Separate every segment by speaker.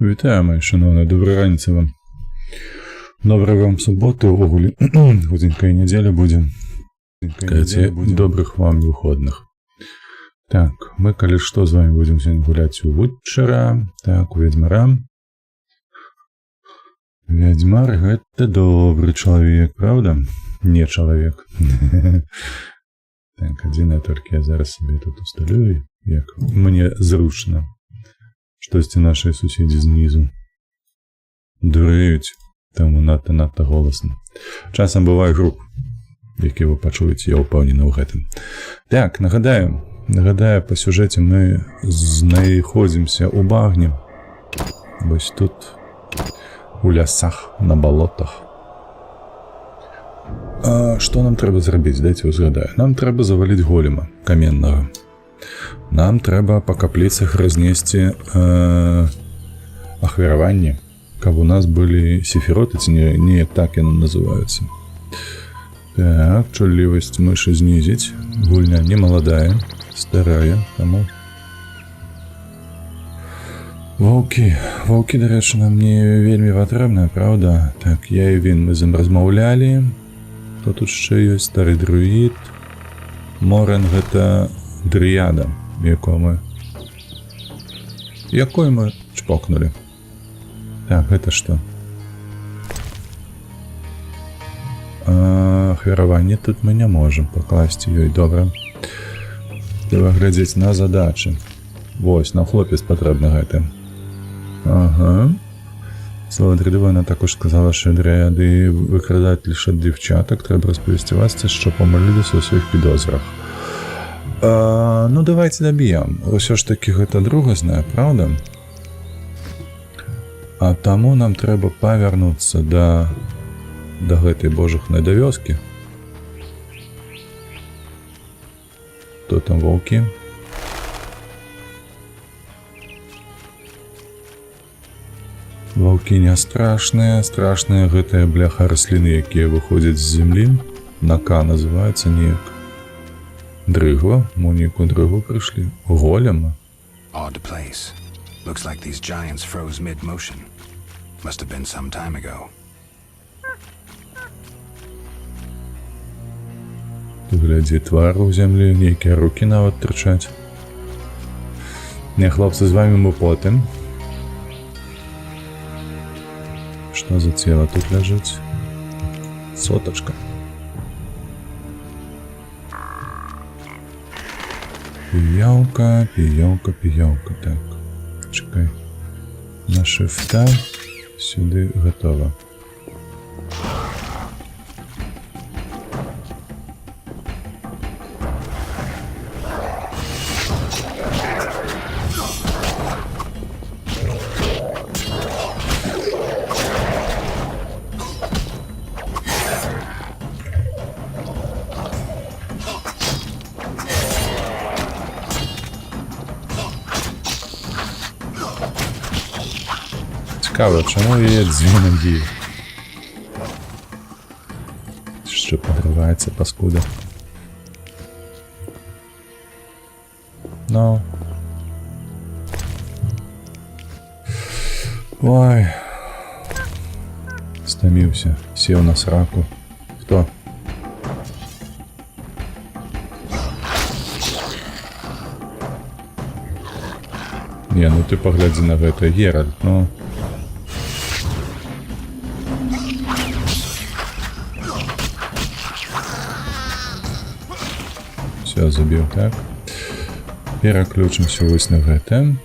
Speaker 1: Вітаю, мої шановні, доброї раніці вам. Доброї вам суботи, увогуле. Худенькая неделя будет. Добрых вам выходных. Так, мы, коли что, с вами будем сегодня гулять у Вутчера. Так, у Ведьмара. Ведьмар — это добрый человек, правда? Не человек. Так, один только я зараз себе тут усталю, як мне зручно. Штосьці наші сусіді знизу дуреють, тому надто голосно. Часом буває груп, які ви почуєте, я упевнений у гэтым. Так, нагадаю, по сюжеті ми знаходимося у багні. Ось тут, у лясах, на болотах. А що нам треба зробити? Дайте згадаю. Нам треба завалити голема каменного. Нам трэба па капліцах разнесці ахвяраванні, каб у нас былі сефіроты, ці не так яны называюцца. Так, чуллівасць мышы знізіць. Гульня не маладая, старая, таму. Ваўкі, дарэчы, нам не вельмі патрэбная, правда? Так, я і він, мы з ім размаўлялі. Хто тут яшчэ ёсць? Стары друід. Морен — гэта дрыяда, якой мы чпокнули. Так, гэта што? Ахвяраванне тут мы не можем пакласці ёй, добра. Трэба глядзець на задачы. Вось, нам хлопец патрэбна гэта. Ага. Слава Дридована також сказала, що дряди викрадають лише дівчаток. Треба розповісти вас, що помилилися у своїх підозрах. Ну, давайте доб'ємо. Усё ж таки гэта другасная, правда? А таму нам трэба павярнуцца да гэтай божухнай да вёскі. Хто там, ваўкі? Ваўкі не страшныя гэтыя бляха расліны, якія выходзяць з зямлі. Нака называецца неяк. Дрыгва, Моніку дрыгву прышлі. Голема.
Speaker 2: Odd place. Looks like these giants froze mid-motion. Must have been some time ago.
Speaker 1: Ты глядзі, твар у зямлі, нейкія рукі нават трычаць. Не, хлопцы, з вами мы потым. Что за тело тут лежит? Соточка. Пиявка. Так, чекай. На шифта сюди готово. Цікаво, чому є дзвінок діє? Що подривається, паскуда? Ну. Ой. Стомився, сів на сраку. Хто? Не, ну ты поглядzi на гэта, Геральт, ну. Все, забил, так. Переключимся вось на гэта.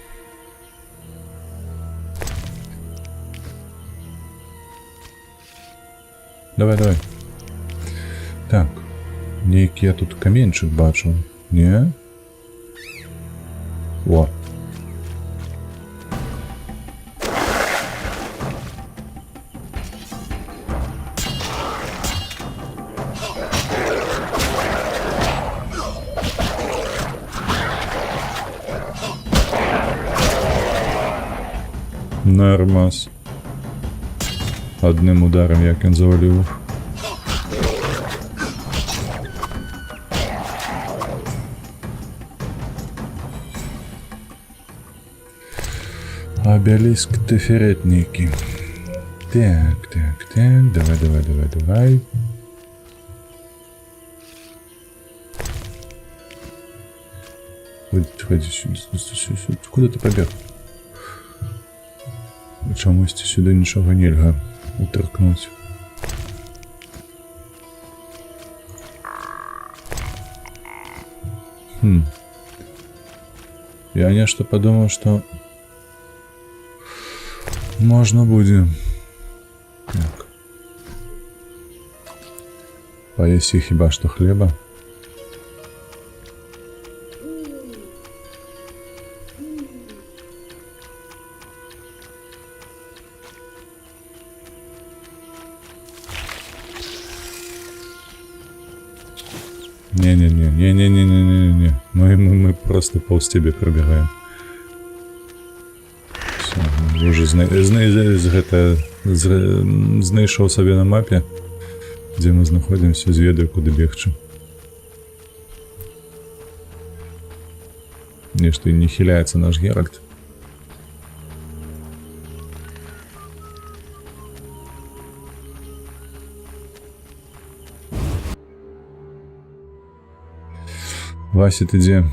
Speaker 1: Давай. Так. Нейкі я тут каменчык бачу. Не? О. Нормас. Одним ударом як він завалив. Обелиск теферет некий. Так, давай. Ходи сюда. Куда ты побег? Чомусь сюди нічого нельга уторкнуть. Я нечто подумал, что можно будет. Так. Поесть хіба что хлеба. Не. Мы просто полз тебе пробегаем. Все, уже знайшов себе на мапе, где мы находимся, зведаю, куда бегчу. Ничто не хиляется наш Геральт. Вася, ти де?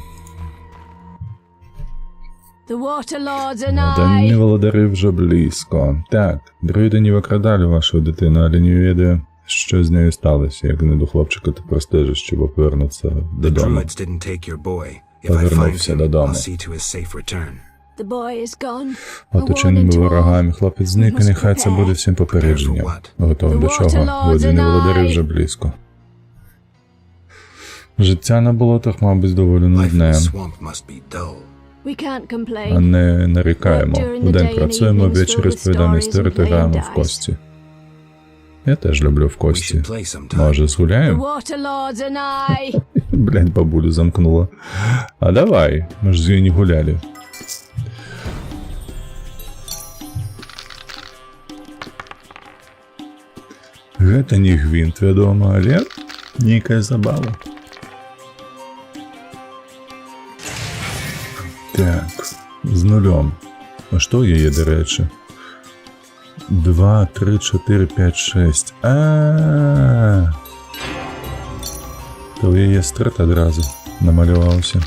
Speaker 1: Дані володари вже близько. Так, друїди не викрадали вашу дитину, але не ведаю, що з нею сталося. Як не до хлопчика, ти простежиш, щоб повернутися додому. Повернувся додому. Оточеними ворогами хлопець зник, і нехай це буде всім попередженням. Готовий до чого? Водяні володари вже близько. Життя на болотах, мабуть, доволі нудне. А не нарікаємо. Вдень працюємо, ввечері розповідаємо історії та граємо в кості. Я теж люблю в кості. Може, згуляємо? Блядь, бабулю замкнула. А давай, ми ж з нею не гуляли. Гэта не гвинт, вядома, але нейкая забава. Так, з нулем. А що є, до речі? 2, 3, 4, 5, 6. То є стрит одразу намалювався.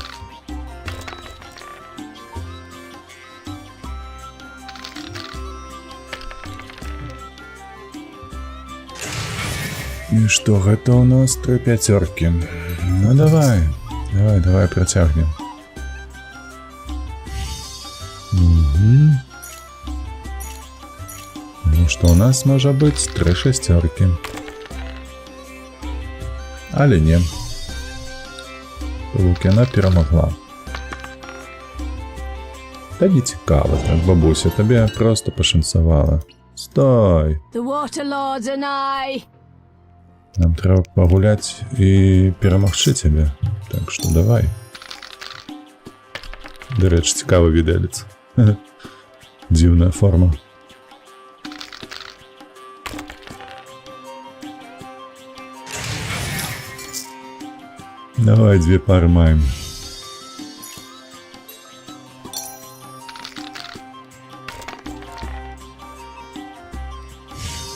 Speaker 1: И что, это у нас 3 пятерки. Ну давай протягнем. Угу. Ну что, у нас может быть 3 шестерки. Але не. Лукіна перемогла. Та не цікаво так, бабуся, тобі просто пошансувала. Стой! Нам треба погулять і перемогти тебе. Так що давай. До речі, цікаво віделіться. Дивна форма. Давай 2 пари маємо.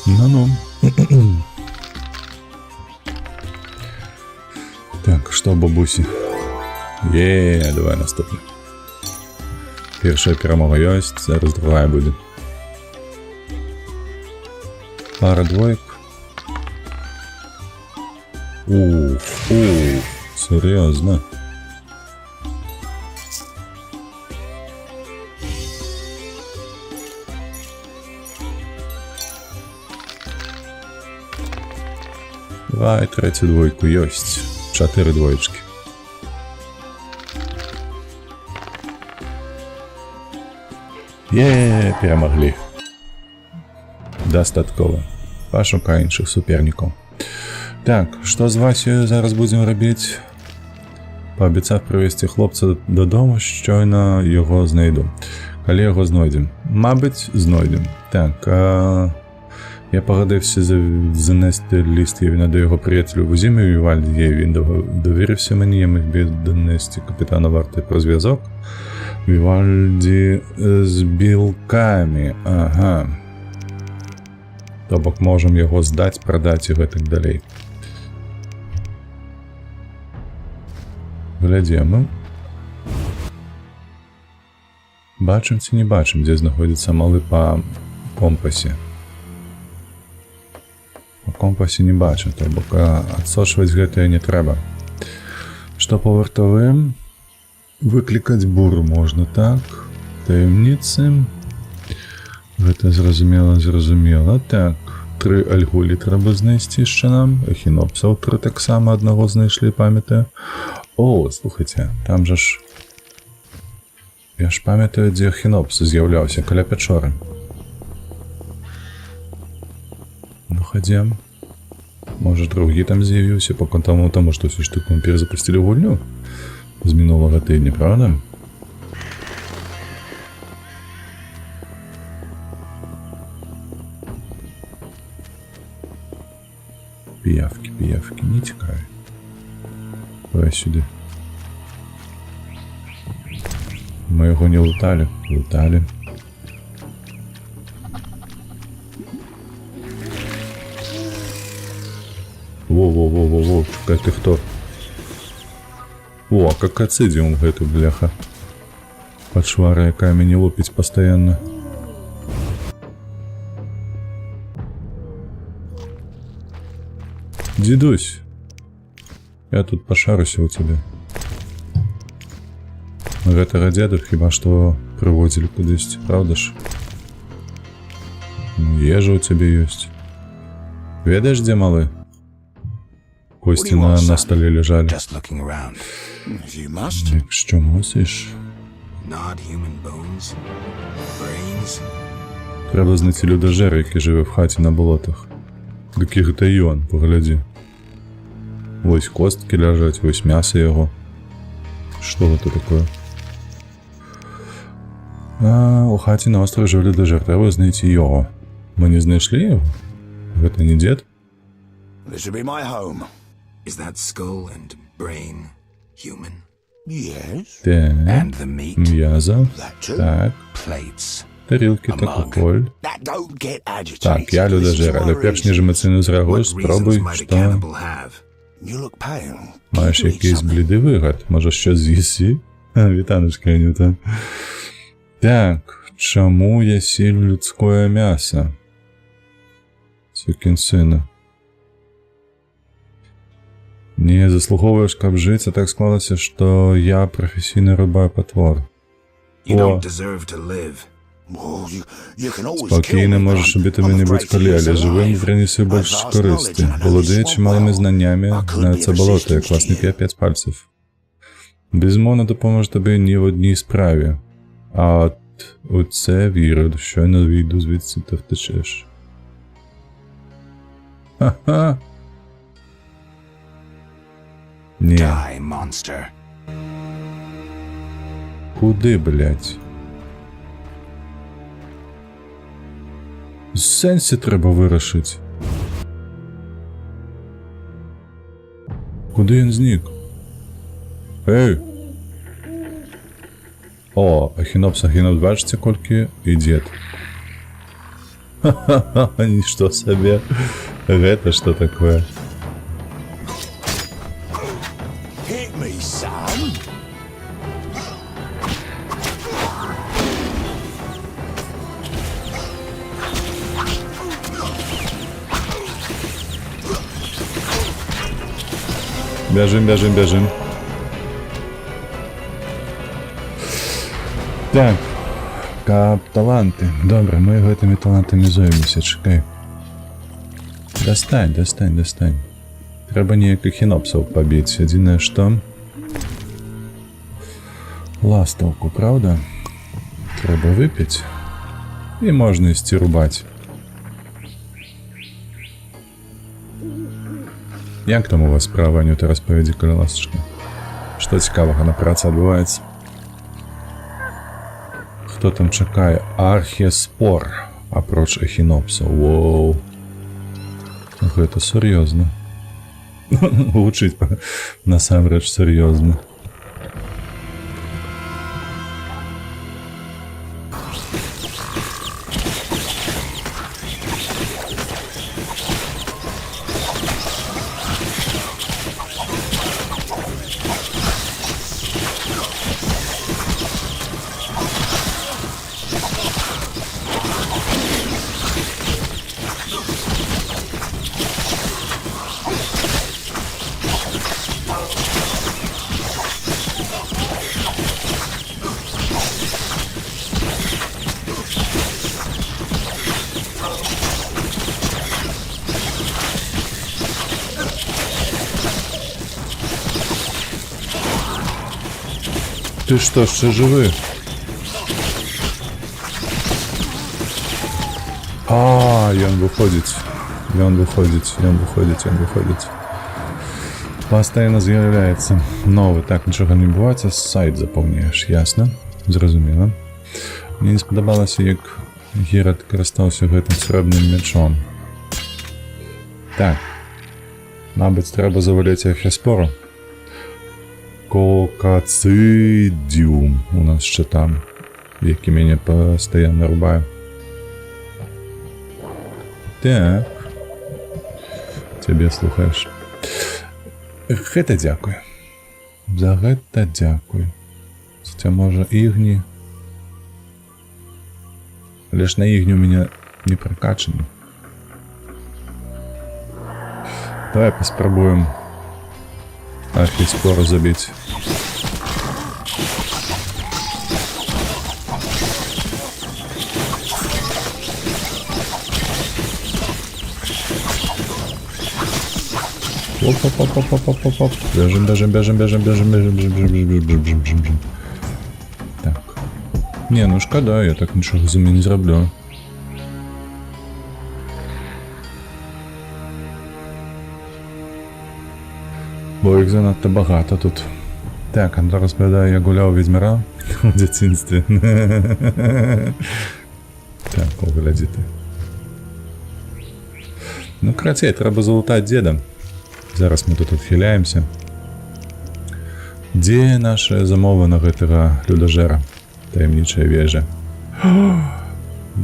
Speaker 1: Ну-ну. Так, що, бабусі? Давай наступне. Перша перемога есть, зараз другая буде. Пара двоек. Уф, серйозно. Давай, третю двойку есть. 4 двоечки. Перемогли. Достатково. Пошукай інших суперників. Так, що з Васею зараз будемо робити? Пообіцяв привезти хлопця додому, щойно його знайду. Коли його знайдемо? Мабуть, знайдемо. Так, я погодився занести лист Євіна до його приятелю в Зімі Вівальді. Він довірився мені, я міг би донести капітана варти про зв'язок. Вівальді з білкамі. Ага. То бок можам яго здаць, прадаць і гэтак далей. Глядзім. Бачым ці не бачым, дзе знаходзіцца малы па компасе. Па компасе не бачым, то бок адсочваць гэтае не трэба. Што па вартавым? Выклікаць буру можна, так? Таямніцы. Гэта зразумела. Так, 3 альгулі трэба знайсці яшчэ нам. Эхінопсаў 3 таксама аднаго знайшлі, памятаю. О, слухайце, там жа ж... Я ж памятаю, дзе эхінопс з'яўляўся, каля пячоры. Ну, хадзем. Можа, другі там з'явіўся, тому што ўсё ж таки мы перезапусцілі гульню з мінулага тыдня, правда? Піявкі, не цікаві. Давай сюды. Мы яго не луталі. Во, ты хто? О, как ацидиум гэту, бляха. Пачвара, якая мяне лупіць пастаянна. Дедусь, я тут пошаруся у тебе. Гэтага дзеду хіба што прыводзілі кудысьці, правда ж? Ежа у цябе ёсць. Ведаеш, дзе малы? Косці на столе лежалі. Што мусіш? Трэба знайти людажера, які жыве в хаце на болотах. Дык гэта ён, паглядзі. Вось косткі ляжаць, вось мяса яго. Што гэта такое? У хаце на острове жыў людажер, трэба знайти яго. Мы не знайшлі яго? Гэта не дзед?
Speaker 3: This should be my home. Is that skull and brain human? Yes.
Speaker 1: Так.
Speaker 2: And the meat?
Speaker 1: М'язо.
Speaker 3: That too.
Speaker 1: Так.
Speaker 2: Plates.
Speaker 1: Тарілки та алкоголь.
Speaker 3: That don't get agitated.
Speaker 1: Так, я людажер, але перш ніж емоційно зреагуєш, спробуй, що...
Speaker 3: You look pale.
Speaker 1: Маєш якийсь блідий вигляд. Може, щось з'їси? Вітаночка, Анюта. Так, чому я сіль людське м'ясо? Сукінсина. Не заслуговуєш, каб жити, так склалося, що я професійний рибак-потвор. О, спокійно можеш убити мене будь-коли, але живим принесу більше користі. Володію чималими знаннями на це болото, як власник я 5 пальців. Безумовно не допоможе тобі ні в одній справі. А от у це вірю, щойно вийду звідси, ти втечеш. Ха-ха! Ні. Куди, блядь? Сенсі треба вирішити. Куди він зник? Ей! О, Ахінопс, бачите, кольки і дід. Ха-ха-ха, нічто собі. Это что такое? Бежим. Так. Таланты. Добре, ми гэтымі талантамі зоймемся, чекай. Достань. Трэба неяк эхінопсаў пабіць. Адзінае што? Ластаўку, правда? Трэба выпіць. І можна ісці рубаць. Як там у вас справа, Анюта, распавядзі, калі ласачка? Што цікавага на працы адбываецца? Хто там чакае? Археспор, апроч эхінопсаў. Воу. Гэта сур'ёзна. Гучыць насамрэч сур'ёзна. Ты что, ще живий? А, ён выходить. Ён выходить. Постоянно з'являється новий. Так, нічого не відбувається. Сайт заповняєш. Ясно. Зрозуміло. Мені не сподобалося, як Геральт користався гэтым срэбным мячом. Так. Мабуть, треба завалити Ехеспору. Кокацидіум у нас ще там, який мене постійно рубає. Так. Тебе слухаєш. Гэта дякую. За гэта дякую. Хотя, може, ігні. Але ж на ігні у мене не прокачано. Давай поспробуем Архиспору забить. Оп. Бежим. Так. Не, ну шкода, я так нічого за мене не зроблю. Бо їх занадто багато тут. Так, Андро розповідає, я гуляв Відьмара у дитинстві. Так, оглядіти. Ну, короче, треба залутати діда. Зараз ми тут відхиляємося. Де наша замова гэтага людожера? Таємнича вежа.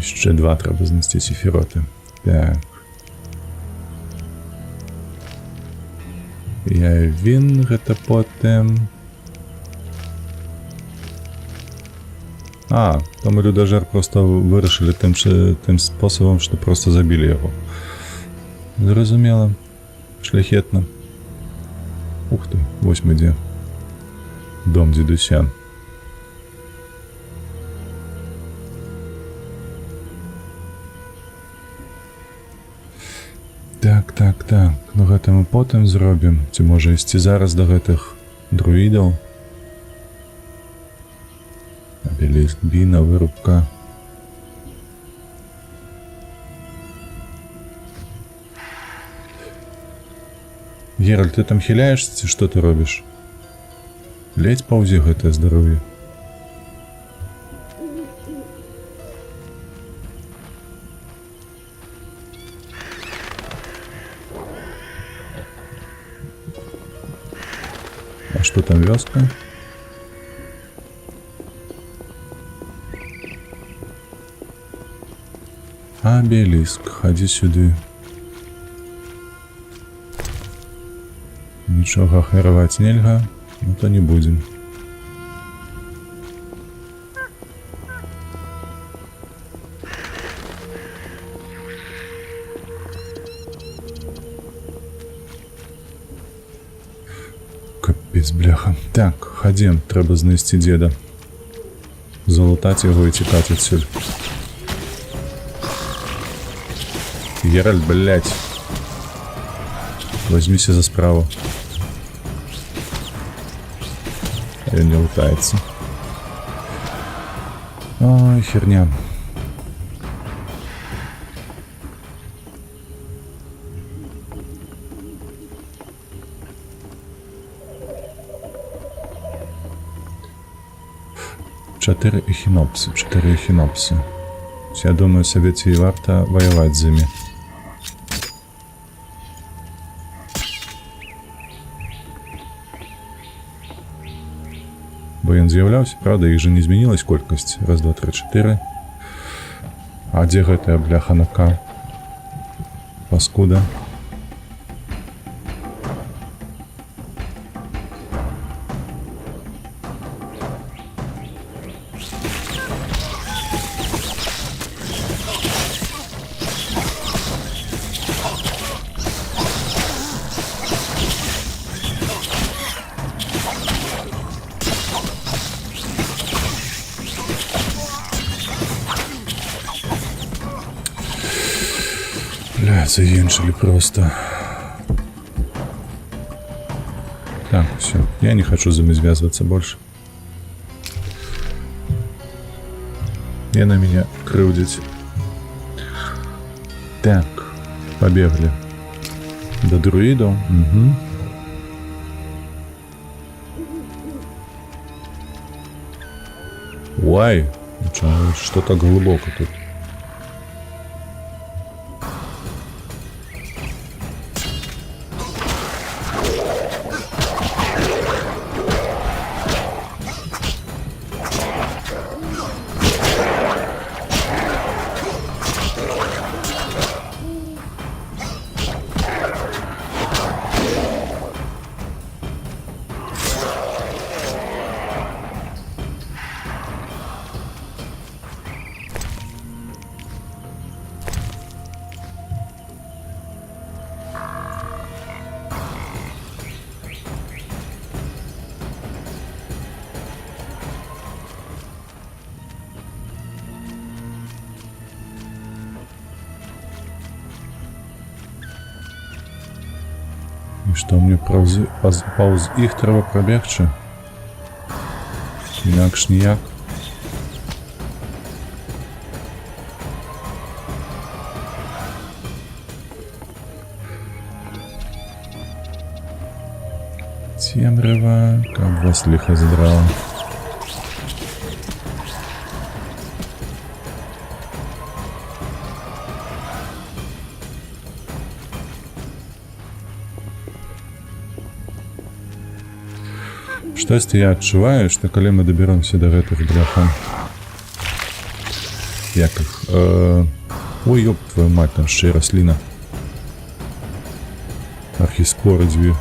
Speaker 1: Ще 2 треба знести сефіроти. Так. Він гэта потым... А, там людожер просто вырашили тым способом, что просто забили его. Зразумела. Шляхетно. Ух ты, 8 где. Дом дедуся. Так. Ну гэта мы потым зробім. Ці можа ісці зараз да гэтых друідаў. Обелиск, бина, вырубка. Геральт, ты там хиляешься, ці што ты робіш? Ледь паўзе гэтае здароўе. А что там, вёска? Обелиск, ходи сюда. Нічога ахвяраваць нельга, ну то не будем. Капец, бляха. Так, ходім, треба знайсці деда. Залутаць яго і цікаць адсюль. Геральт, блядь. Возьмися за справу. Он не лутается. Ой, херня. Чотири ехінопси. Я думаю, Совєті варто воювати з ними. Бо ён з'являўся, правда, іх же не змянілась колькасць. Раз, два, три, 4. А дзе гэтая бляха нака? Паскуда. Заеншили просто. Так, все. Я не хочу с ними связываться больше. Яна меня крыўдзіць. Так, побегли до друидов. Угу. Уай, что так глубоко тут? І што мне паўз іх трэба прабегчы? Інакш ніяк. Цемрава, каб вас ліха задрала. Штосьці я адчуваю, што калі мы даберомся да гэтых бляха... Як іх... Ой, ёб твою мать, там ще й расліна. Архіспори дзве.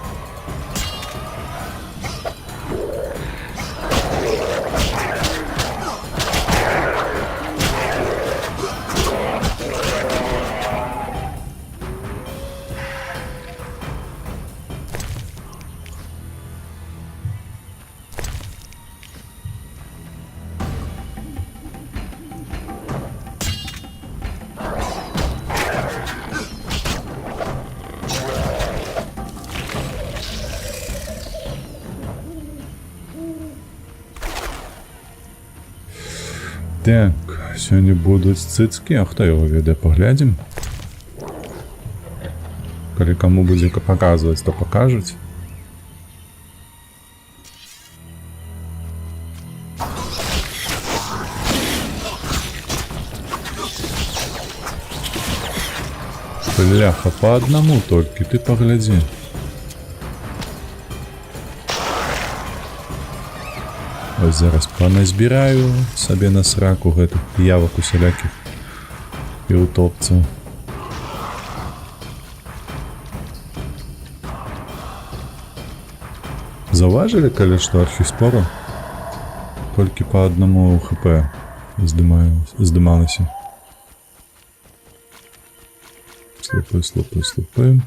Speaker 1: Так, сёння будуць цыцкі, а хто яго ведае, паглядзім. Калі каму будзе паказваць, то пакажуць. Бляха, по аднаму толькі, ты паглядзі. Ось зараз паназбіраю сабе на сраку гэтых явак усялякіх і утопцаў. Заўважылі, калі што архіспора толькі па аднаму хп здымалася. Слупаем.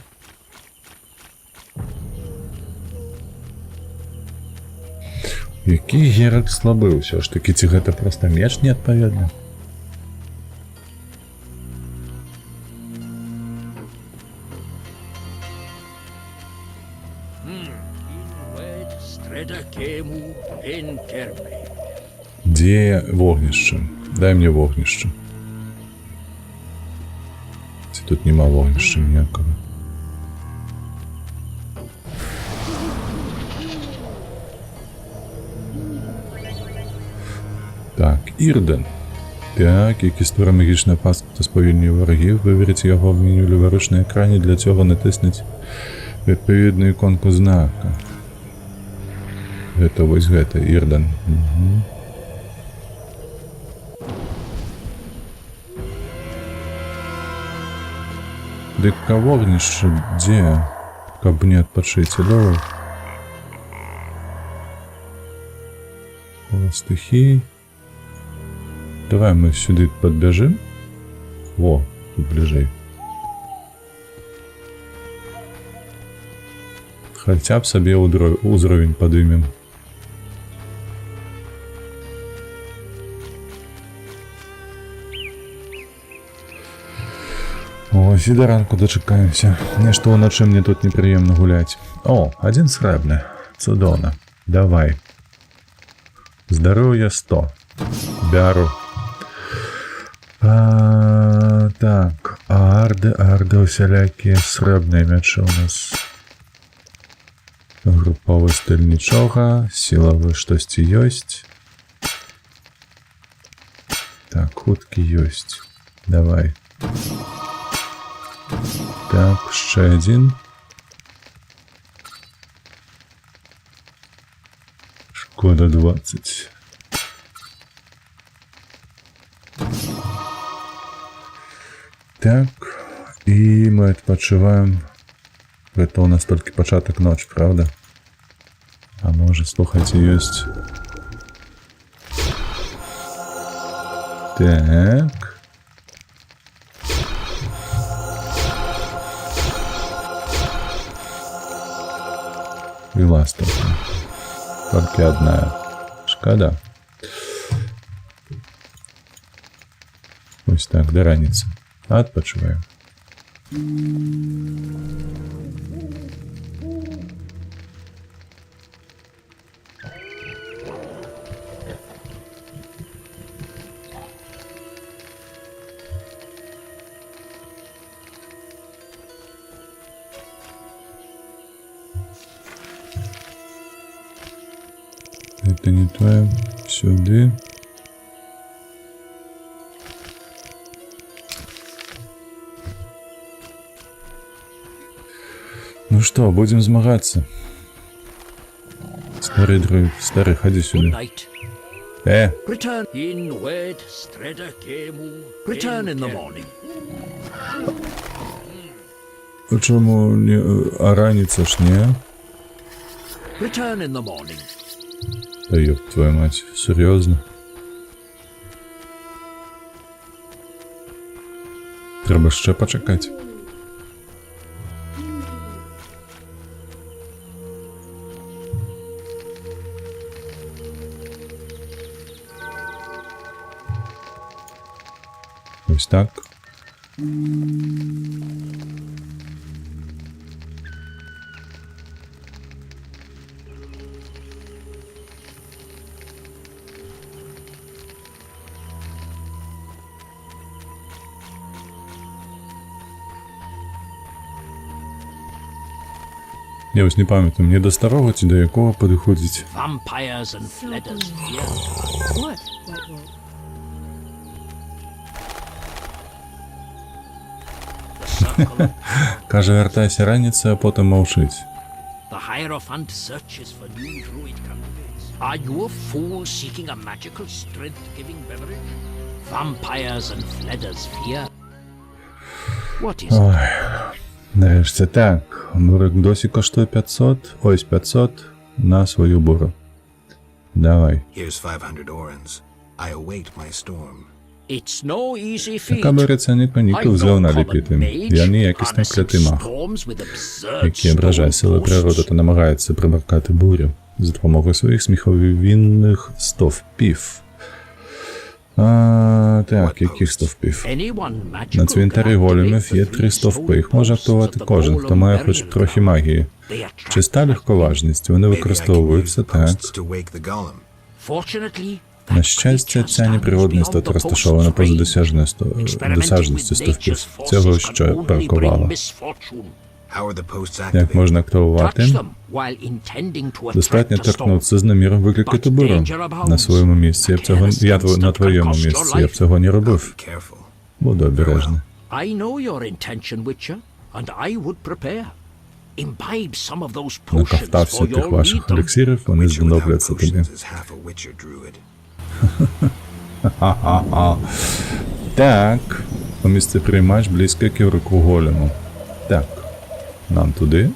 Speaker 1: Які Геральт слабы ўсё ж такі, ці гэта проста меч неадпаведны? Дзе вогнішча? Дай мне вогнішча. Ці тут няма вогнішча ніякага? Так, Ірден. Так, які створює магічне паску та сповільнює ворогів. Виберіть його в меню ліворуч на екрані. Для цього натисніть відповідну іконку знака. Гэта вось гэта, Ірден. Угу. Дык вогнішча дзе? Каб не адпачыць, давай. Кола стихій. Давай мы сюда подбежим. Во, тут ближе. Хотя б себе уровень поднимем. Ось і до ранку дочекаемся. Нешто уночі мне тут неприємно гулять. О, один сребний. Цудовно. Давай. Здоров'я 100. Бяру. Так, арды усялякія срэбныя мячы у нас. Груповы стыль нічога, сілавы штосьці ёсць. Так, хуткі ёсць. Давай. Так, яшчэ адзін. Шкода 20. Так, і мы адпачываем. Гэта у нас толькі пачатак ночі, правда? А можа, слухайце, ёсць. Так. І ластаўка. Толькі адна. Шкада. Ось так, да раніцы. Адпачываем. Это не твое. Сюда. Ну что, будем змагаться. Старый друг, старый, ходи сюда.
Speaker 4: Return in wed streda kemu. Return in the morning.
Speaker 1: Почему не... А раніца ж не?
Speaker 4: Return in the morning.
Speaker 1: Да ёб твою мать, серьезно? Треба ще почекати. Ось так. Я ось не пам'ятаю, мені до старого чи до якого підходить?
Speaker 4: Vampires and fledders fear.
Speaker 5: What, White Wolf?
Speaker 4: The circle.
Speaker 1: Каже, вертайся раніця, а потім мовчить.
Speaker 4: The Hierophant searches for new druid candidates. Are you a fool seeking a magical strength-giving beverage? Vampires and fledders fear. What is it?
Speaker 1: Нарешті так. Бурик досі коштує 500. Ось 500 на свою буру. Давай.
Speaker 3: Here's 500 orens. I await my storm.
Speaker 4: It's no easy feat.
Speaker 1: Така береться не паніків взяв наліпити. Я не якісний клятий маг, який ображає сили природи та намагається примаркати бурю за допомогою своїх сміховинних стовпів. Так, яких стовпів? На цвинтарі големів є 3 стовпи, їх може активувати кожен, хто має хоч трохи магії. Чиста легковажність, вони використовуються так. На щастя, ця неприродна істота розташована поза досяжністю стовпів. Цього ще бракувало. Як можна активувати? Достатньо торкнутися з наміром викликати бурю. На своєму місці на твоєму місці я б цього не робив. Буду обережний. Наковтався тих ваших еліксирів, вони знадобляться тобі. Так, місце приймач близько ківрику голему. Так, нам туди.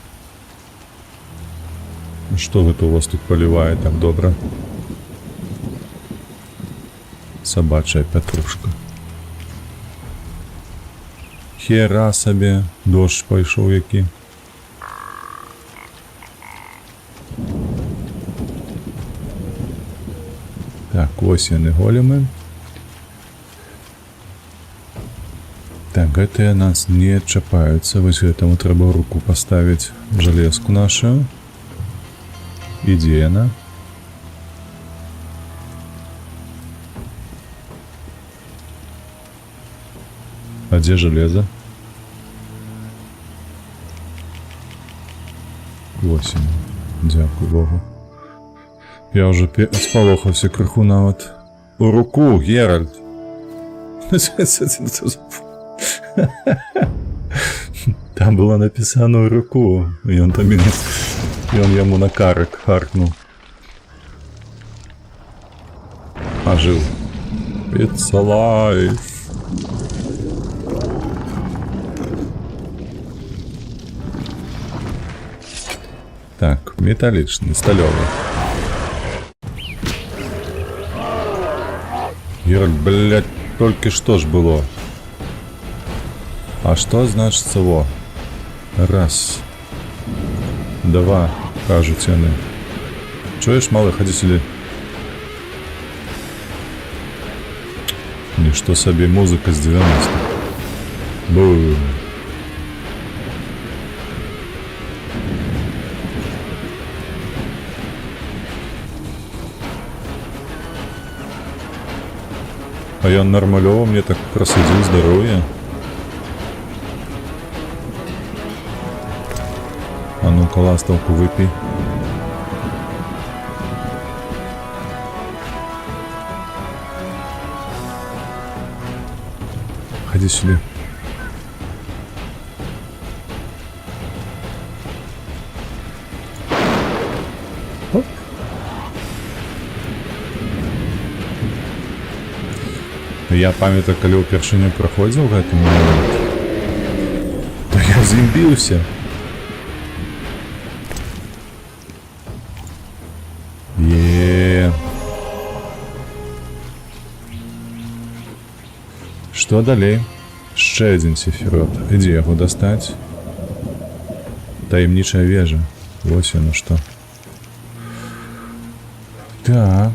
Speaker 1: Що это у вас тут поливає так добре? Собачая петрушка. Хера собі, дощ пойшов який. Так, ось вони големи. Так, гэтыя нас не чапаюцца. Вось гэтаму трэба руку паставіць жалезку нашу. Ідзе яна. А где железо? 8. Дякую Богу. Я уже спалохався крыху нават. У руку, Геральт. Там было написано у руку. И он там ему на карок харкнул. Ожил. It's alive. Так, металличный, сталёвый. Геральт, блядь, только что ж было. А что значит во? Раз. Два, кажуть яны. Чуешь, малый, ходи сюда. Ничто себе музыка с 90-х. Бум. А я нормалёво мне так просадил здоровье. А ну-ка, ластовку выпей. Ходи сюда. Оп. Я памятаю, коли упершыню праходзіў гэты момент, то я зімбіўся. Что далей? Ще один сефирот. Иди его достать. Таемничая вежа. Вот оно что. Так.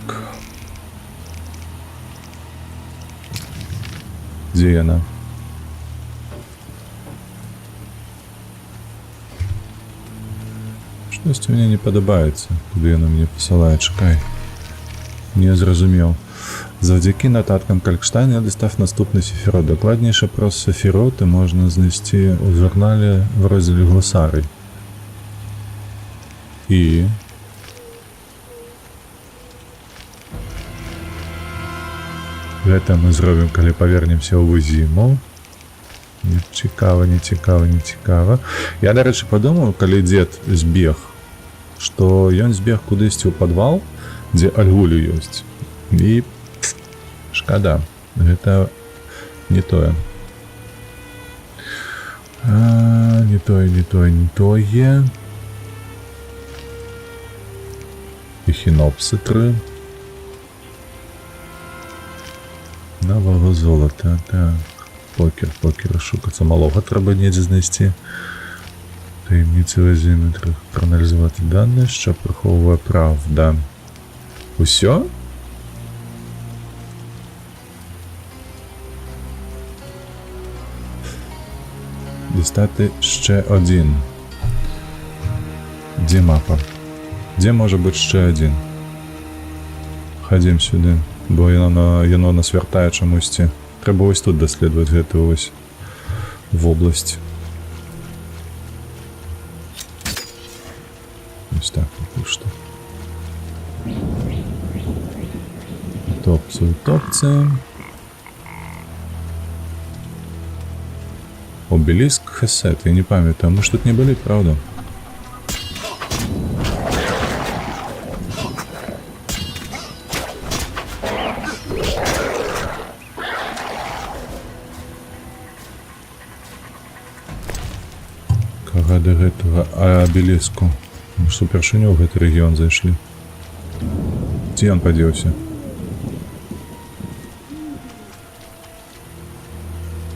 Speaker 1: Где она? Что-то мне не подобается. Куда она мне посылает? Чекай. Не зразумел. Завдяки нотаткам Калькштайна дістав наступний сефірот. Докладніше про сефіроти можна знайти у журналі в розділі «Глосарій». І... Гэта мы зробім, калі павернемся ў зіму. Не цікава, не цікава, не цікава. Я, дарэчы, падумаў, калі дзед збег, што ён збег кудысьці ў падвал, дзе альгулю ёсць. І... Шкада, гэта не тое. Не тое. Эхінопситры. Нового золота, так. Покер, шукацца малога трэба недзе знайсці. Таємниці вазіметрах. Проаналізувати дані, що приховує правда. Усьо? Дістати ще один. Де мапа? Де може бути ще один? Ходім сюди, бо яно нас вертає чомусь. Треба ось тут дослідувати гэту ось в область. Ось так поки що. Топцю. Обелиск Хесет, я не памятаю, мы ж тут не были, правда? Кага до гэтага обелиску. Мы ж супершыню в гэты рэгіён зайшлі. Дзе ён падзеўся?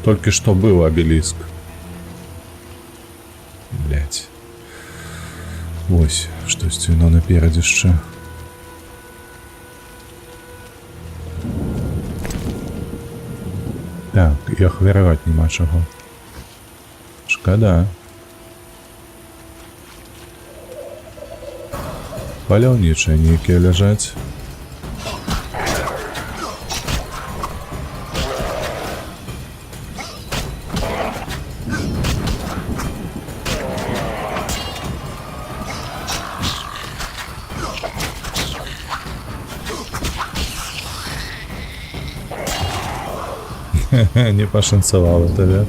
Speaker 1: Только что был обелиск. Блять. Ось, штось яно наперадзе яшчэ. Так, і ахвяраваць няма чаго. Шкада. Паляўнічыя нейкія ляжаць. Не пашанцавала табе.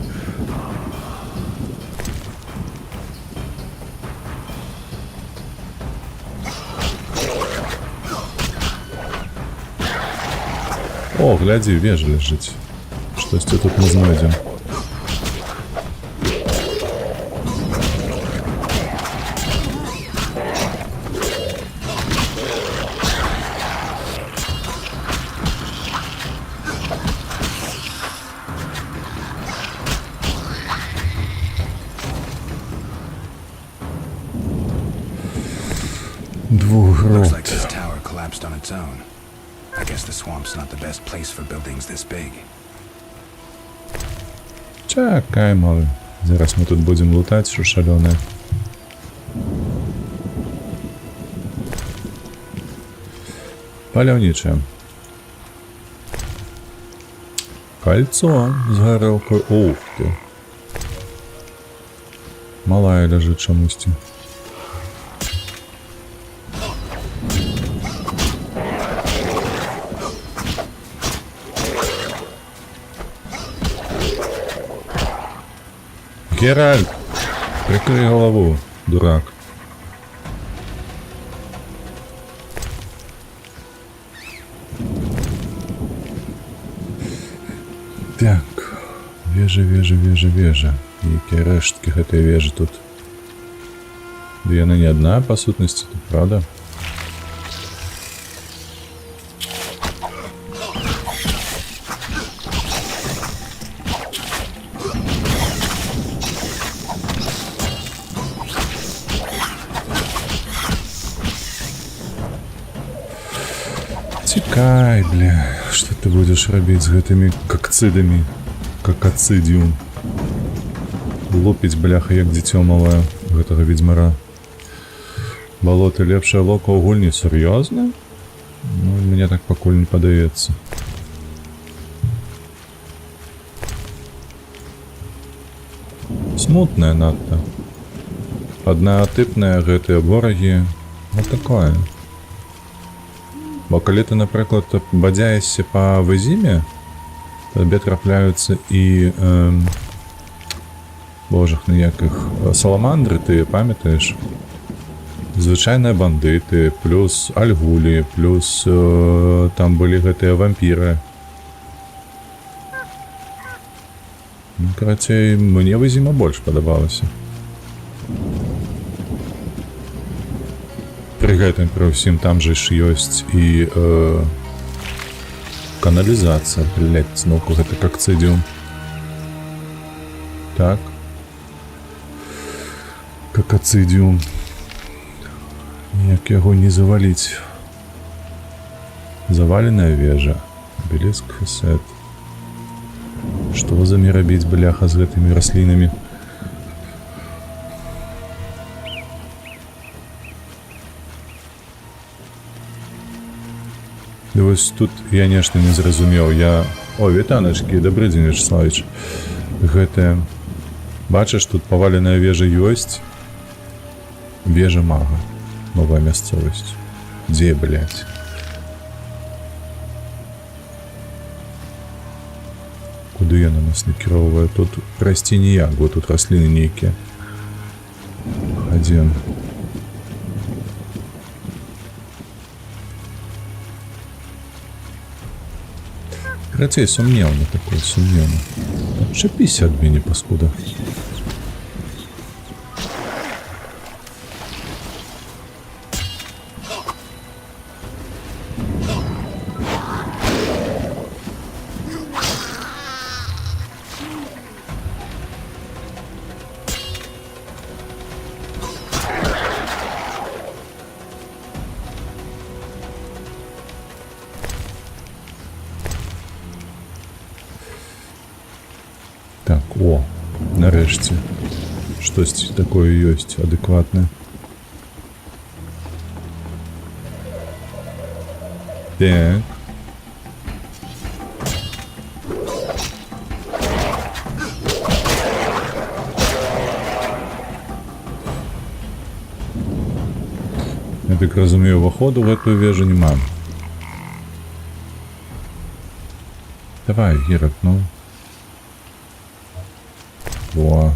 Speaker 1: О, глядзі, вежа ляжыць. Штосьці тут мы знойдзем.
Speaker 2: Looks like
Speaker 1: Двугрот.
Speaker 2: this tower collapsed on its own. I guess the swamp's not the best place for buildings this big.
Speaker 1: Чакай, малы. Зараз мы тут будзем лутаць, що шалёнае. Паляўнічае. Кольцо з гарэлкай. Ух ты. Малая ляжыць чамусьці. Геральт! Прикрий голову, дурак. Так, вежа. Якія рэшткі гэтай вежы тут. Ды яна не адна, па сутнасці, тут, правда? Цікай, бля, што ты будзеш рабіць з гэтымі какцыдамі? Какацыдіум. Лупіць, бляха, як дзіцё малае гэтага ведзьмара. Балоты лепшая лока ў гульні, сур'ёзна? Ну, мне так пакуль не падаецца. Смутная надта. Аднаатыпныя гэтыя ворагі, вот такое. Бо калі ты, напрыклад, бадзяешся па вызіме, табе трапляюцца і божах ніякіх саламандры, ты памятаеш? Звычайныя бандыты, плюс альгулі, плюс там былі гэтыя вампіры. Ну, карацей, мне вызіма больш падабалася. Пры гэтым, пры ўсім, там жа ж ёсць і каналізацыя, блядь, зноўку гэта какцыдіум. Так. Какацыдіум. Як яго не заваліць. Заваленая вежа. Белеск фасет. Што замі рабіць, бляха, з гэтымі раслінамі? І вось тут я нешта не зразумеў. О, вітаначкі, добрый дзень, Вячеславіч. Гэтая... Бачыш, тут паваленая вежа ёсць. Вежа мага. Новая мясцовасць. Дзе, блядь? Куды яна нас накіроўвае? Тут прайсці ніяк, бо тут расліны нейкія. Хадзем. Карацей, сумнеўна такое, сумнеўна. Адчапіся ад мяне, паскуда. Так, о, нарэшце. Штосьці такое ёсць, адэкватнае. Так. Я так разумею, уваходу в эту вежу нема. Давай, Герак, ну, Во.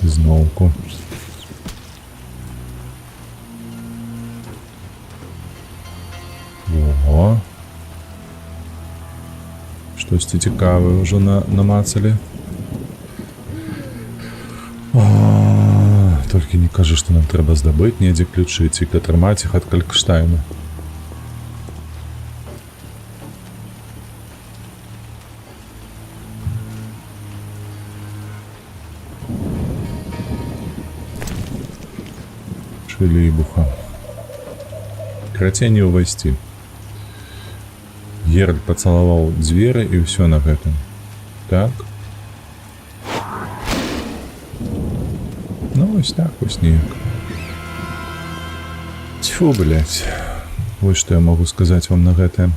Speaker 1: Зновку. Ого. Штосьці цікаве ўжо намацалі. Толькі не кажы, што нам трэба здабыць недзе ключы, ці атрымаць іх ад Калькштайна. Шылібуха. Крацей не ўвайсці. Геральт пацалаваў дзверы і ўсё на гэтым. Так. Ну, вось так, вось неяк. Тьфу, блядь. Вось што я магу сказаць вам на гэтае.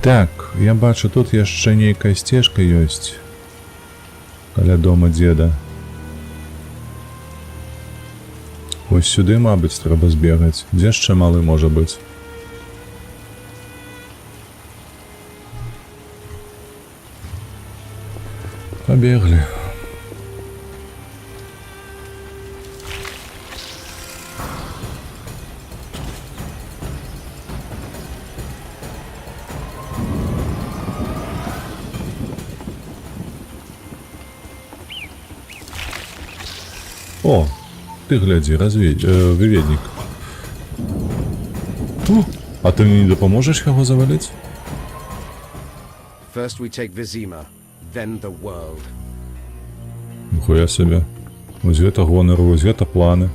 Speaker 1: Так, я бачу, тут яшчэ нейкая сцежка ёсць. Каля дома дзеда. Вось сюды, мабыць, трэба збегаць. Дзе яшчэ малы можа быць? Побегли. О, ты глядзі, выведнік. О, а ты мне не дапаможаш яго заваліць?
Speaker 6: First we take Vizima, then the world.
Speaker 1: Ніхуя сабе. Вось гэта гонар, вось гэта планы.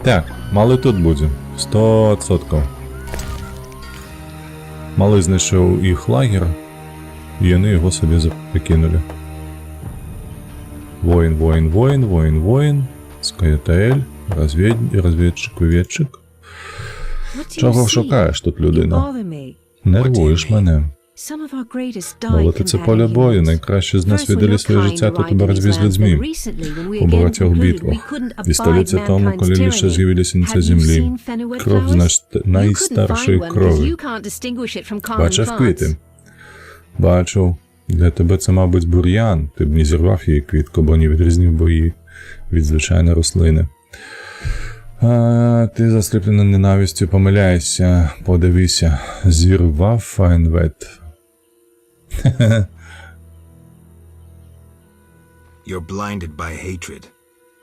Speaker 1: Так, малы тут будзе. 100%. Малы знайшоў іх лагер, і яны яго сабе пакінулі. Воин, воин, воин, воин, воин. Скаятаэль, разведчик. Чого шукаєш тут, людина? Нервуєш мене. Молоти це поле бою, найкраще з нас віддали своє життя тут у боротьбі з людьми, у багатьох битвах. І століття тому, коли лише з'явилися на цій землі. Кров з найстаршої крови. Бачив квіти? Бачив. Для тебе це, мабуть, бур'ян. Ти б не зірвав її квітку, бо не відрізнив би її від звичайної рослини. Ти засліплений ненавистю помиляєшся. Подивися. Зірвав Файнвет.
Speaker 3: You're blinded by hatred.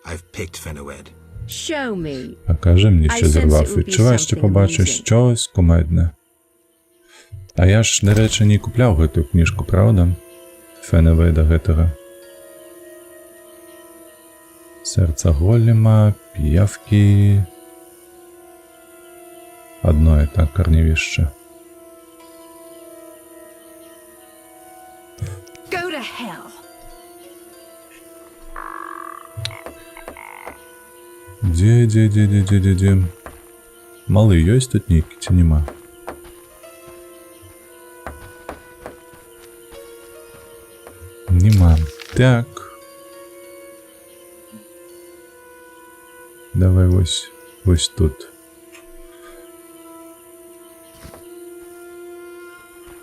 Speaker 3: I've picked Fenoued.
Speaker 5: Show me.
Speaker 1: Покажи мені, що зірвав. Відчуваєш, що побачиш щось кумедне. А я ж, до речі, не купляв гэту книжку, правда? Феневеда гэтага. Сердце голема, пиявки. Одно это корневище.
Speaker 5: Go to hell.
Speaker 1: Де. Малий ёсць тут нейкі, ці нема? Нема. Так. Давай ось тут.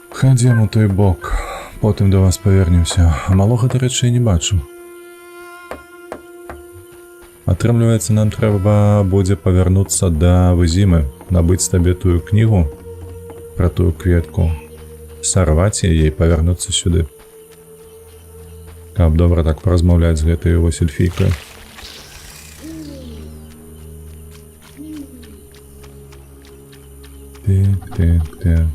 Speaker 1: Ходім у той бок. Потім до вас повернемся. А малого, до речі, я не бачу. Атрымліваецца, нам трэба будзе павярнуцца да Візімы, набыць табе тую кнігу пра тую кветку, сарваць яе і павярнуцца сюды. Каб добра так паразмаўляць з гэтай вось эльфійкай. Так.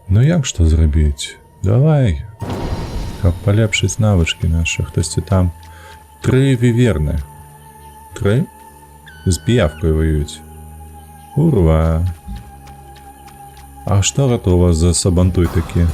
Speaker 1: Ну як што зрабіць? Давай, каб палепшыць навычкі нашы. Хтосьці там 3 віверны. 3? З піявкой воююць. Урва. А што гэта у вас за сабантуй такі?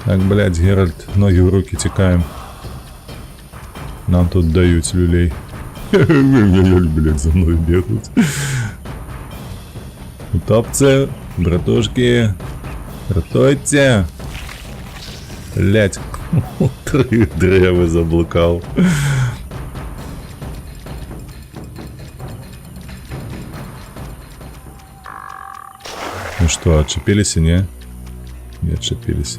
Speaker 1: Так, блядь, Геральт, ноги в руки текаем. Нам тут дают люлей. Блядь, за мной бегают. Утопцы, братушки, ратуйте. Блядь, 3 древа заблукал. Ну что, отшипелись, не? Не отшипелись.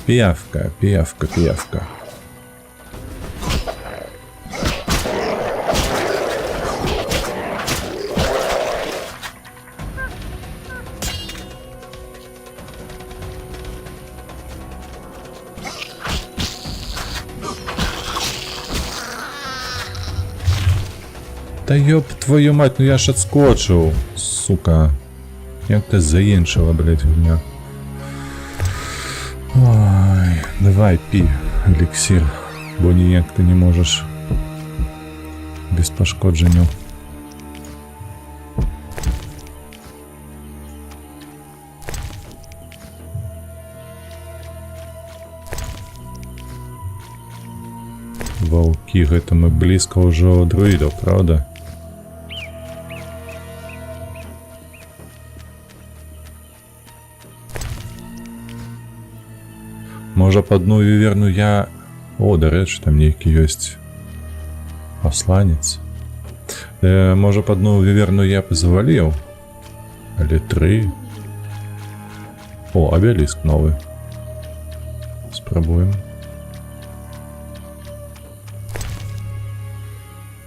Speaker 1: Пиявка, пиявка, пиявка. Та ёб твою мать, ну я ж отскочил, сука. Як-то заенчила, блядь, меня. Ой, давай пи эликсир, бо ніяк ти не можеш без пошкодження. Ваўкі, гэта мы блізка ўжо ад друідаў, правда? Можа пад одну віверну я... О, да рэчы, там нейкі ёсць пасланец. Можа пад одну віверну я пазваліў. Але 3. О, абеліск новы. Спрабуем.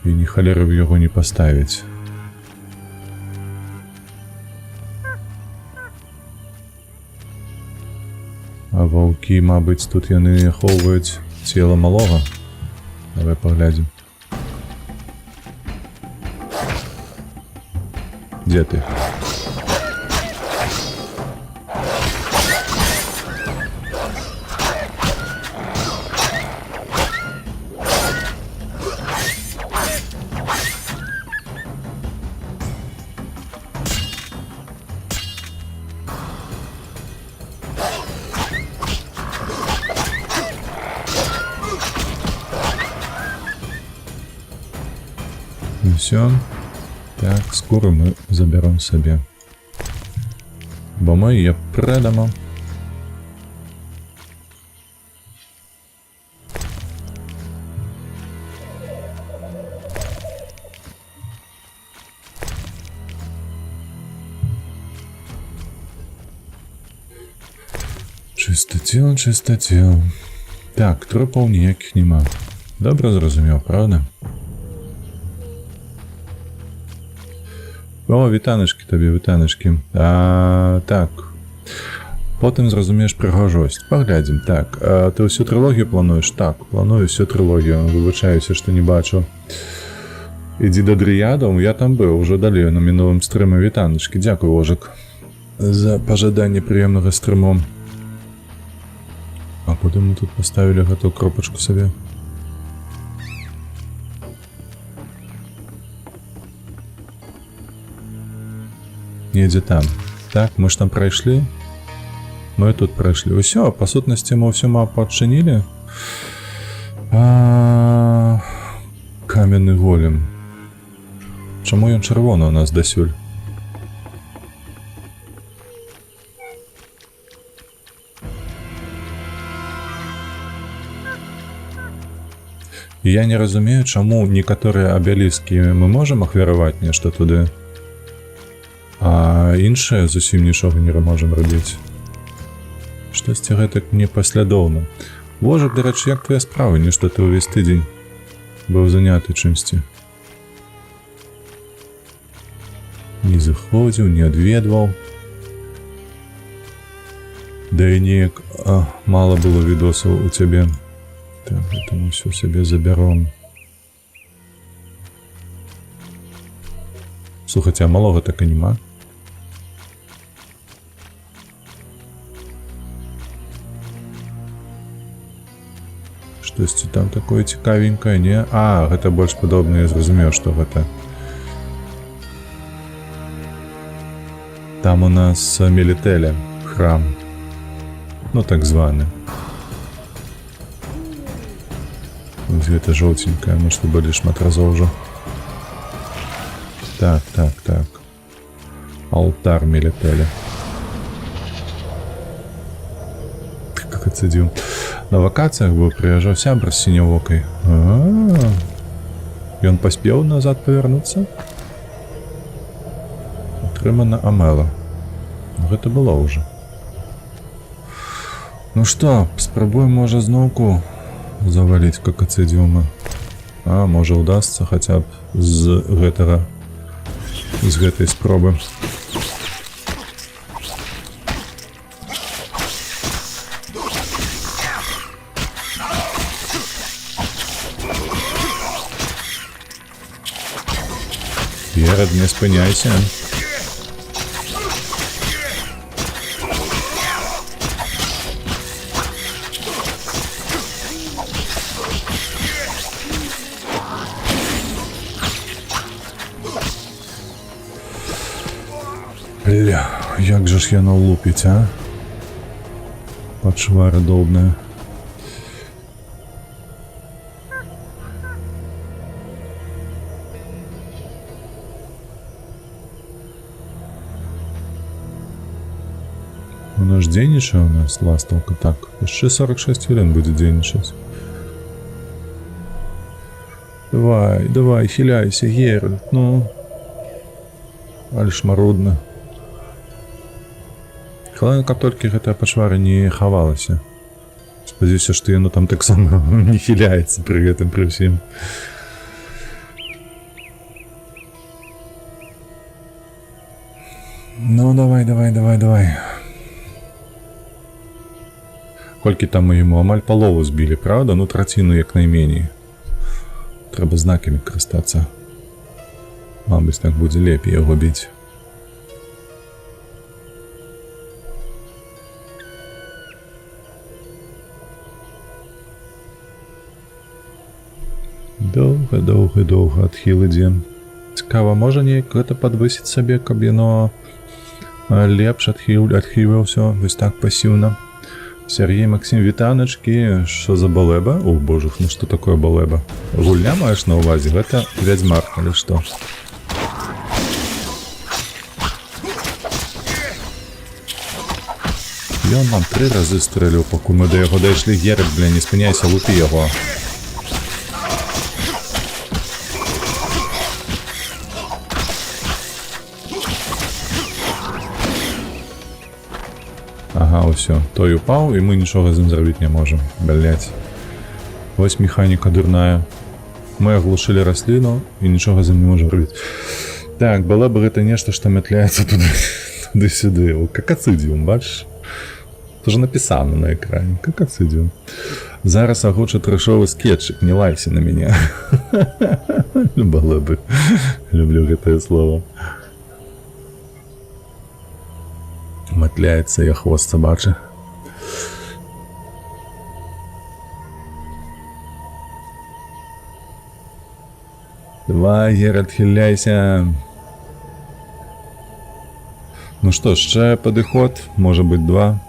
Speaker 1: І ні халеры в яго не паставіць. А ваўкі, мабыць, тут яны ахоўваюць цела малога. Давай паглядзім. Дзе ты? Все. Так, скоро мы заберем себе. Бо ми її предамо. Чистотіл, чистотіл. Так, трупів ніяких нема. Добре зрозумів, правда? О, вітаночки тобі, вітаночки. Так. Потім зрозумієш пригожость. Поглядім. Так, ти всю трилогію плануєш? Так, планую всю трилогію. Вибачаюся, що не бачу. Іди до дріядов, я там був, вже далі на минулому стрімі. Вітаночки. Дякую, Ожик, за пожадання приємного стріму. А куди ми тут поставили готову кропочку собі? Недзе там. Так, мы ж там прайшлі. Мы тут прайшлі. Усё, па сутнасці мы ўсю мапу адчынілі. Каменны голем. Чаму ён чырвоны у нас дасюль? Я не разумею, чаму некаторыя абеліскі мы можам ахвяраваць нешта туды, а іншае зусім нічога не можам рабіць. Штосьці гэтак непаслядоўна. Божак, дарэчы, як твоя справа? Нешта ты ўвесь тыдзень быў заняты чымсьці. Не заходзіў, не адведваў. Да і неяк мала было відосаў у цябе. Так, гэта мы ўсё сабе забяром. Слухайце, а малога так і нема? Штосьці там такое цікавенькае, не? Гэта больш падобна, я зразумеў, што гэта. там у нас Мелителя, храм. Ну, так званы. Вось гэта жоўценькая, мы што былі шмат разоў ужо. Так. Алтар Мелителя. Как ацэдзіў. На вакацыях быў, прыязджаў сябра з сінявокай. Ён паспеў назад павярнуцца? Атрымана Амела. Гэта было ўжо. Ну што, спрабуем, можа, зноўку заваліць какацэдзіума. А, можа, удасца хаця б з гэтага, з гэтай спробы. Геральт, не спыняйся. Бля, як же ж яно лупіць, а? Пачвара добная. Она ж дзейнічае у нас, ластаўка, так. Яшчэ 46 хвілін будзе дзейнічаць. Давай, хіляйся, Геральт, ну. Але ж марудна. Галоўнае, каб толькі гэтая пачвара не хавалася. Спадзяюся, што яно там таксама не хіляецца пры гэтым, пры ўсім. Ну, давай. Колькі там мы яму амаль палову збілі, правда? Ну, траціну як найменей. Трэба знакамі карыстацца. Мабыць, так будзе лепей яго біць. Доўга адхіл ідзе. Цікава, можа неяк гэта падвысіць сабе, каб яно лепш адхіліў ўсё, вось так пасіўна. Сергей, Максим, вітаначкі, що за балеба? О, божух, ну што такое балеба? Гульня маеш на ўвазе? Гэта вядзьмар, але што? Ён нам 3 разы стрэліў, пакуль мы да яго дайшлі. Геральт, бля, не спыняйся, лупі яго. Ага, ўсё, той упаў, і мы нічога з ім зрабіць не можам. Блядь. Вось механіка дурная. Мы аглушылі расліну, і нічога з ім не можам рабіць. Так, было бы гэта нешта, што мятляецца туды-сюды. Какацыдзіум, бачыш? Это же напісана на экране. Какацыдзіум. Зараз агучу трэшовы скетчык, не лайся на мяне. Было бы. Люблю гэтае слово. Матляецца, я хвост собачы. Давай, Геральт, хіляйся. Ну што, яшчэ падыход, можа быць 2,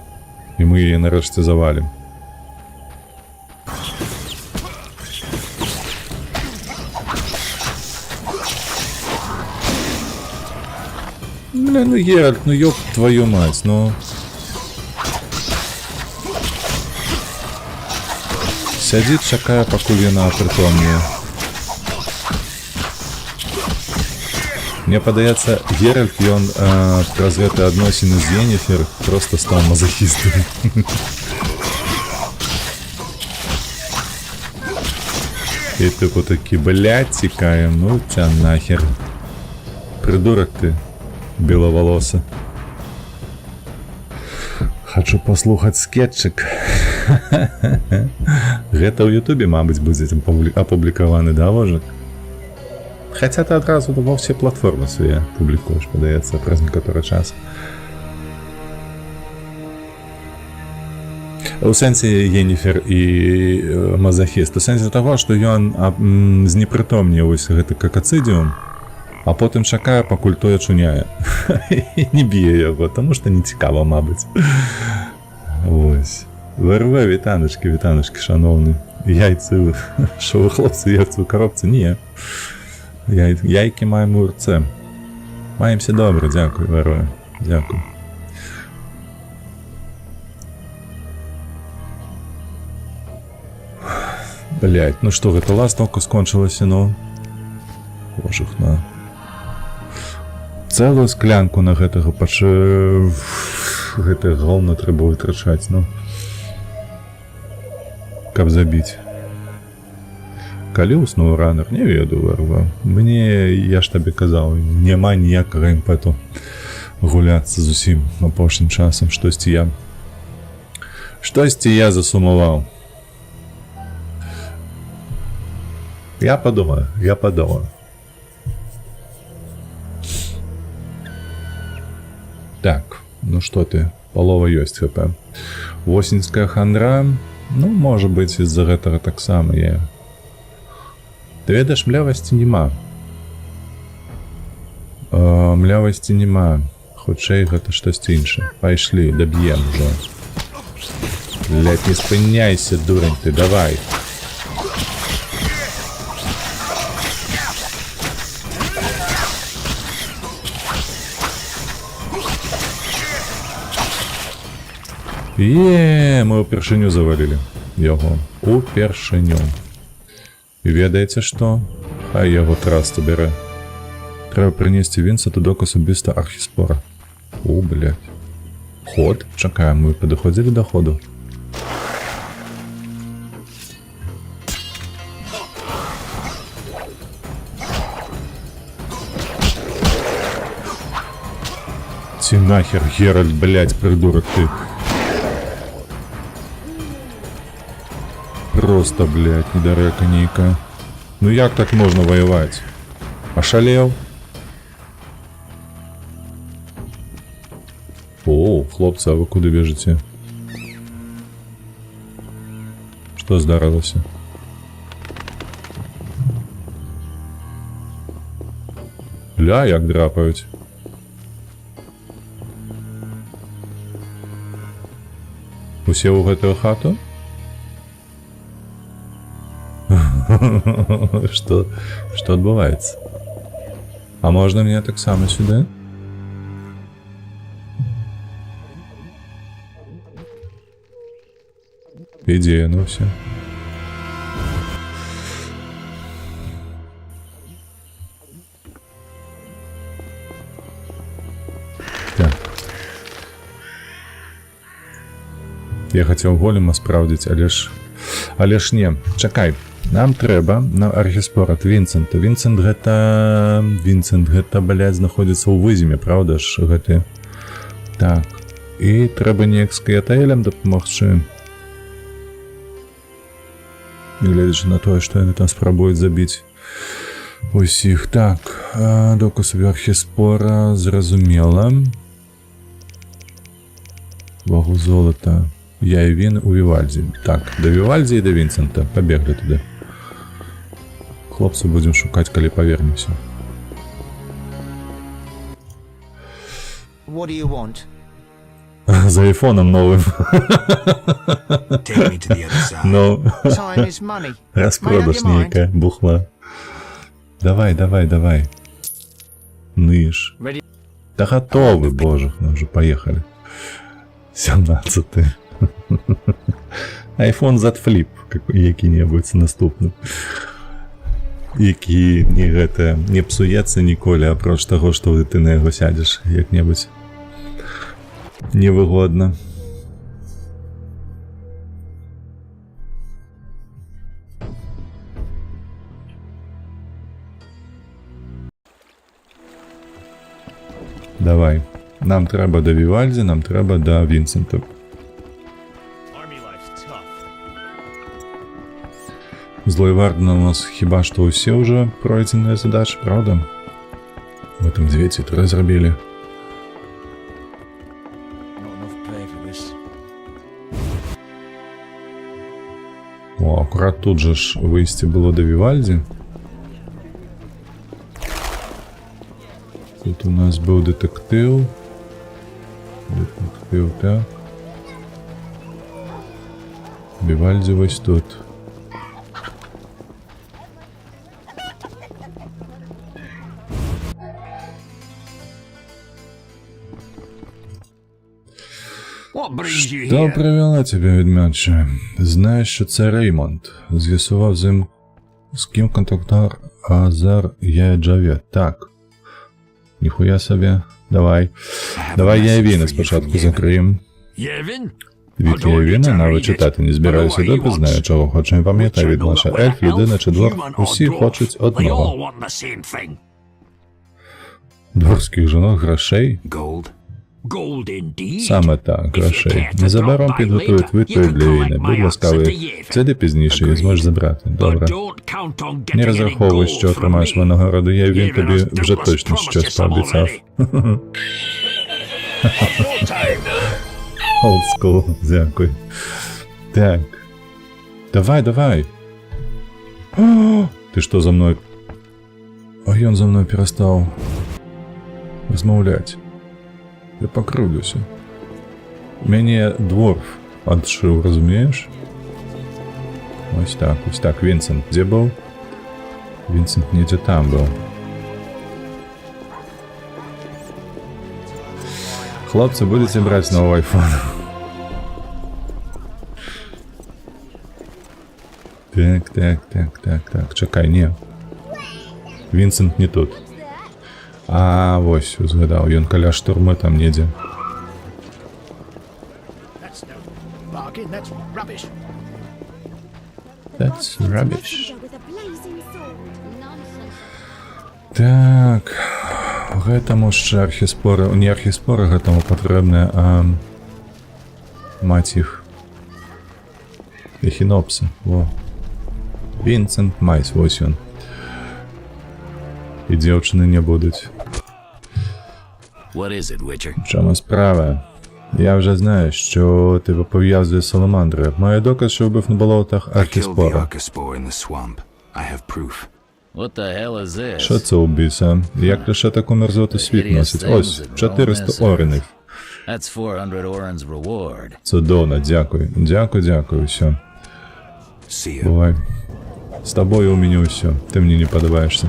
Speaker 1: і мы яе нарэшце завалім. Бля, ну Геральт, ну ёб твою мать, ну... Сядзіць, чакае, пакуль яна апрытомнее. Мне падаецца, Геральт, ён праз гэты адносіны з Йенніфер проста стаў мазахістам. І тыпу такі, блядь, цікаем, ну ця нахер. Придурак ты, белавалосы. Хачу паслухаць скетчык. Гэта ў Ютубе, мабыць, будзе апублікаваны, да, вожак? Хаця ты адразу ва ўсе платформы свае публікуеш, падаецца, праз некаторы час. У сэнсе Йенніфер і мазахіст. У сэнсе таго, што ён знепрытомніў вось гэты какацыдзіум, А потім чекає, пакуль той очуняє. І не б'є його, тому що не цікаво, мабуть. Ось. ВРВ, вітаночки, шановні. Яйці, що ви, хлопці, яйці у коробці? Ні. Яйки маємо у рце. Маємося добре, дякую, ВРВ. Дякую. Блять, ну что, гэта ластовка скончылася, ну. Божух, на. Цэлую склянку на гэтага гэтае гаўно трэба вытрачаць, ну. Каб забіць. Калі ўснуў ранер, не ведаю, ВРВ. Мне, я ж табе казаў, няма ніякага імпэту гуляцца зусім апошнім часам. Штосьці я засумаваў. Я подумаю. Так, ну что ты, полова ёсць хп. Восеньская хандра, ну, можа быць, из-за гэтага таксама я. Ты ведаеш, млявасці няма. Млявасці няма. Хутчэй гэта штосьці іншае. Пайшлі, даб'ем ужо. Блядь, не спыняйся, дурень ты, давай. Мы упершыню завалілі яго. Упершыню. І ведаеце што? Хай яго трасца бярэ. Трэба прынесці Вінсенту док асабіста архіспора. Блядь. Ход? Чакаем, мы падыходзілі да ходу. Ці нахер, Геральт, блядь, придурок ты. Просто, блядь, недарэка нейкая. Ну як так можна ваяваць? Ашалеў? О, хлопцы, а вы куды бежыце? Што здарылася? Ля, як драпаюць. Усе ў гэтую хату? Что адбываецца? А можна мне таксама сюды? Ідзе, ну все. Так. Я хацеў голема спраўдзіць, але ж не. Чакай. Нам трэба на архіспор ад Вінсента. Вінсент гэта, блядь, знаходзіцца ў вызіме, правда ж, гэты. Так. І трэба неяк з Каятаэлем дапамагчы. Гледзячы на тое, што яны там спрабуюць забіць усіх. Так. Докусові архіспора, зразумела. Вагу золата. Я і він у Вівальдзі. Так, да Вівальдзі і да Вінсента. Пабеглі туды. Хлопцы будзем шукаць, калі павернемся.
Speaker 7: What do you want?
Speaker 1: За айфоном новым.
Speaker 3: Take me to the other side.
Speaker 1: Ну,
Speaker 7: Time is money.
Speaker 1: распродаж нейкая, бухла. Давай. Ныш.
Speaker 7: Ready?
Speaker 1: Да готовы, боже, мы уже поехали. 17-й. Айфон Z Flip які-небудзь наступны. Які не псуецца ніколі, апроч таго, што ты на яго сядзеш як-небудзь невыгодна. Давай. Нам трэба да Вівальдзі, нам трэба да Вінсента. Злой Варден у нас хіба што ўсе ўжо пройдзеныя задачы, правда? Мы там 2 ці 3 зрабілі. О, акурат тут жа ж выйсці было да Вівальдзі. Тут у нас був детектив. Детектив, так. Вівальді ось тут.
Speaker 4: What brings you
Speaker 1: Що
Speaker 4: here?
Speaker 1: привела тебе, відмяче? Знаєш, що це Реймонд. З'ясував з ким контактував Азар Яджавет. Так. Ніхуя собі. Давай. Давай Яєвіна спочатку закриємо.
Speaker 4: Yevon?
Speaker 1: Від Яєвіна навіть читати не збираюся, добре знаю, чого хочу. Не пам'ятаю від наша ельф, людина чи двор. Усі хочуть
Speaker 4: They all
Speaker 1: одного.
Speaker 4: want the same thing.
Speaker 1: Дворських жінок грошей?
Speaker 2: Gold?
Speaker 4: Gold indeed.
Speaker 1: Саме так, грошей. Незабаром підготують відповідь для війни. Будь ласкавий, зайди пізніше і зможеш забрати.
Speaker 4: But
Speaker 1: Добре.
Speaker 4: don't count on getting
Speaker 1: Не
Speaker 4: any
Speaker 1: розраховуй,
Speaker 4: gold
Speaker 1: що
Speaker 4: from
Speaker 1: отримаєш
Speaker 4: me.
Speaker 1: винагороду. Я він
Speaker 4: Given
Speaker 1: тобі
Speaker 4: us
Speaker 1: вже
Speaker 4: doubtless
Speaker 1: точно
Speaker 4: promised
Speaker 1: щось
Speaker 4: you some
Speaker 1: пообіцяв.
Speaker 4: already.
Speaker 1: Old school, дякую. Так. Давай. О, ти що за мною? Ой, он за мною перестав розмовляти. Я покрывлюся. Мене дворф отшив, розумієш? Ось так. Вінсент де був? Вінсент не де там був. Хлопці, будете брати новий айфон. Так. Чекай, ні. Вінсент не тут. А, ось, згадав, ён каля штурми там недзе.
Speaker 7: That's no bargain, that's rubbish.
Speaker 1: That's rubbish.
Speaker 8: With a blazing sword. Nonsense.
Speaker 1: Так, гэтаму ще архіспори, не архіспори гэтаму патрэбны, а мать іх ехінопсы, во. Вінсент Майс, вось ён. І дзяўчыны не будуць.
Speaker 3: What is it, Witcher?
Speaker 1: Чому справа? Я вже знаю, що тебе пов'язує саламандри. Маю доказ, що вбив на болотах
Speaker 2: I killed the
Speaker 1: архіспора.
Speaker 2: Arcaspore in the swamp. I have proof.
Speaker 3: What the hell is this?
Speaker 1: Що це убійся? Як лише таку мерзоту світ носить? Ось, 400 оренів.
Speaker 3: That's 400 Oren's reward.
Speaker 1: Цудовно, дякую. Дякую, все.
Speaker 2: See ya.
Speaker 1: Бувай. З тобою у мене все. Ти мені не подобаєшся.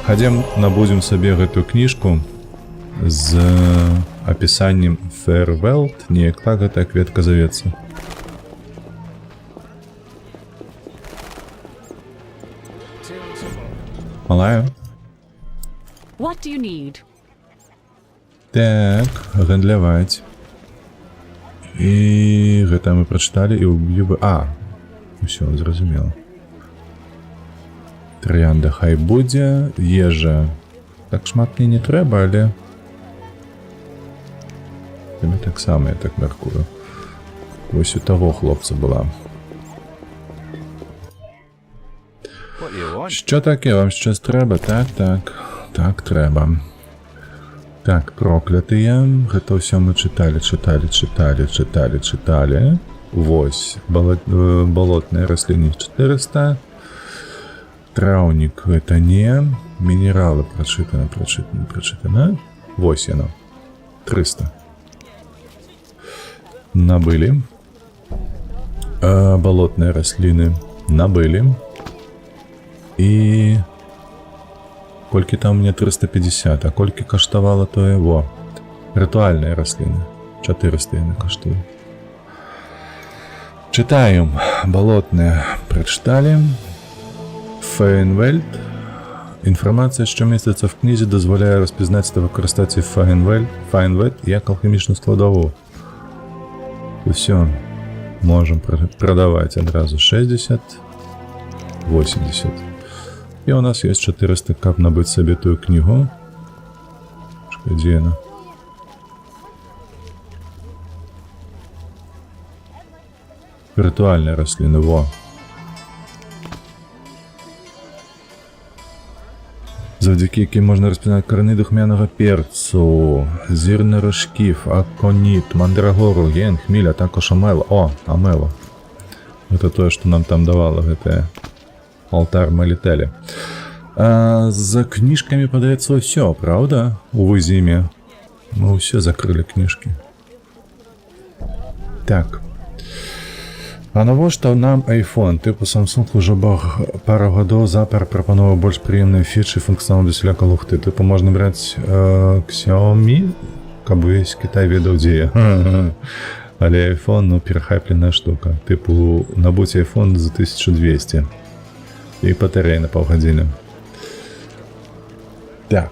Speaker 1: Ходім, набудем собі гэту книжку з описанием Farewell. Не, як гэта кветка зоветься. Малая.
Speaker 5: What do you need?
Speaker 1: Так, гандляваць. І гэта мы прачыталі і ўб'ю бы... А, усё, зразумела. Троянда хай будзе, ежа. Так шмат мне не трэба, але... Табе таксама, я так мяркую. Вось у таго хлопца была.
Speaker 3: What you want?
Speaker 1: Що таке? Вам щось треба? Так, трэба. Так, проклятыя. Гэта ўсё мы чыталі. Вось. Болотныя расліны 400. Траўнік гэта не. Мінералы прачытана. Вось яно. 300. Набылі. Болотныя расліны набылі. І... Колькі там у меня 350, а колькі каштавала тое, во. Ритуальныя расліны. 400 яны каштуе. Читаем. Болотные прочитали. Фейнвельд. Інформація, що міститься в книзі, дозволяє розпізнати та використати Фейнвельд як алхімічну складову. Все. Можем продавать одразу 60, 80. И у нас есть 400, как набыть себе ту книгу. Где она? Ритуальные рослины, во. Завдяки яким можна розпізнати корені духмяного перцу, зірний рожків, аконіт, мандрагору, ген, хміль, а також амело. О, амело. Это то, что нам там давало, это алтарь молители. За книжками, падаецца, ўсё, правда? У Вызіме. Мы ўсе закрылі кніжкі. Так. А навошта нам iPhone? Типу Samsung уже пару гадоў запар прапановаў больш прыемныя фічы і функцыянал для сяляка лухты. Типу можна браць Xiaomi, каб увесь Кітай ведаў, дзе я. Але iPhone, ну, перахайпленая штука. Типу набуць iPhone за 1200. І батарэя на паўгадзіны. Так.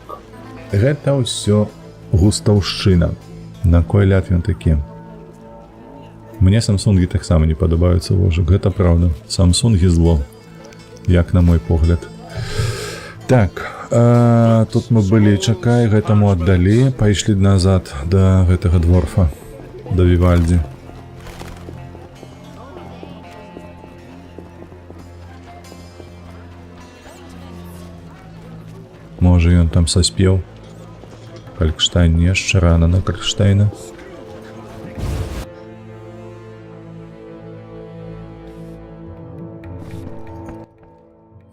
Speaker 1: Гэта ўсё густаўшчына. На кой ляд ён такі? Мне Самсунгі таксама не падабаюцца, вожак. Гэта праўда. Самсунгі зло. Як на мой погляд. Так. Тут мы былі, чакай, гэтаму аддалі. Пайшлі назад да гэтага дворфа. Да Вівальдзі. Можа, ён там саспеў. Калькштайн не яшчэ рана на Калькштайна.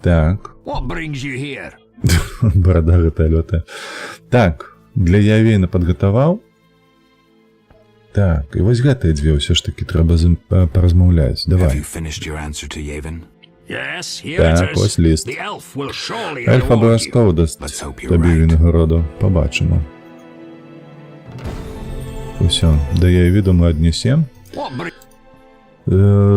Speaker 1: Так.
Speaker 4: What brings you here?
Speaker 1: Барада гэта лётая. Так, для Явейна падгатаваў. Так, і вось гэтыя дзве ўсё ж такі трэба з ім паразмаўляць.
Speaker 2: Have
Speaker 1: Давай.
Speaker 2: you finished your answer to Yavin?
Speaker 4: Yes, here
Speaker 1: Так,
Speaker 4: it is.
Speaker 1: ось ліст.
Speaker 4: The elf will surely
Speaker 1: Ельф
Speaker 4: reward you.
Speaker 1: абавязкова дасць
Speaker 2: Let's hope you're
Speaker 1: табе
Speaker 2: right.
Speaker 1: вінагороду. Побачимо. Усё, да Явіду ми аднесем.
Speaker 4: What bring...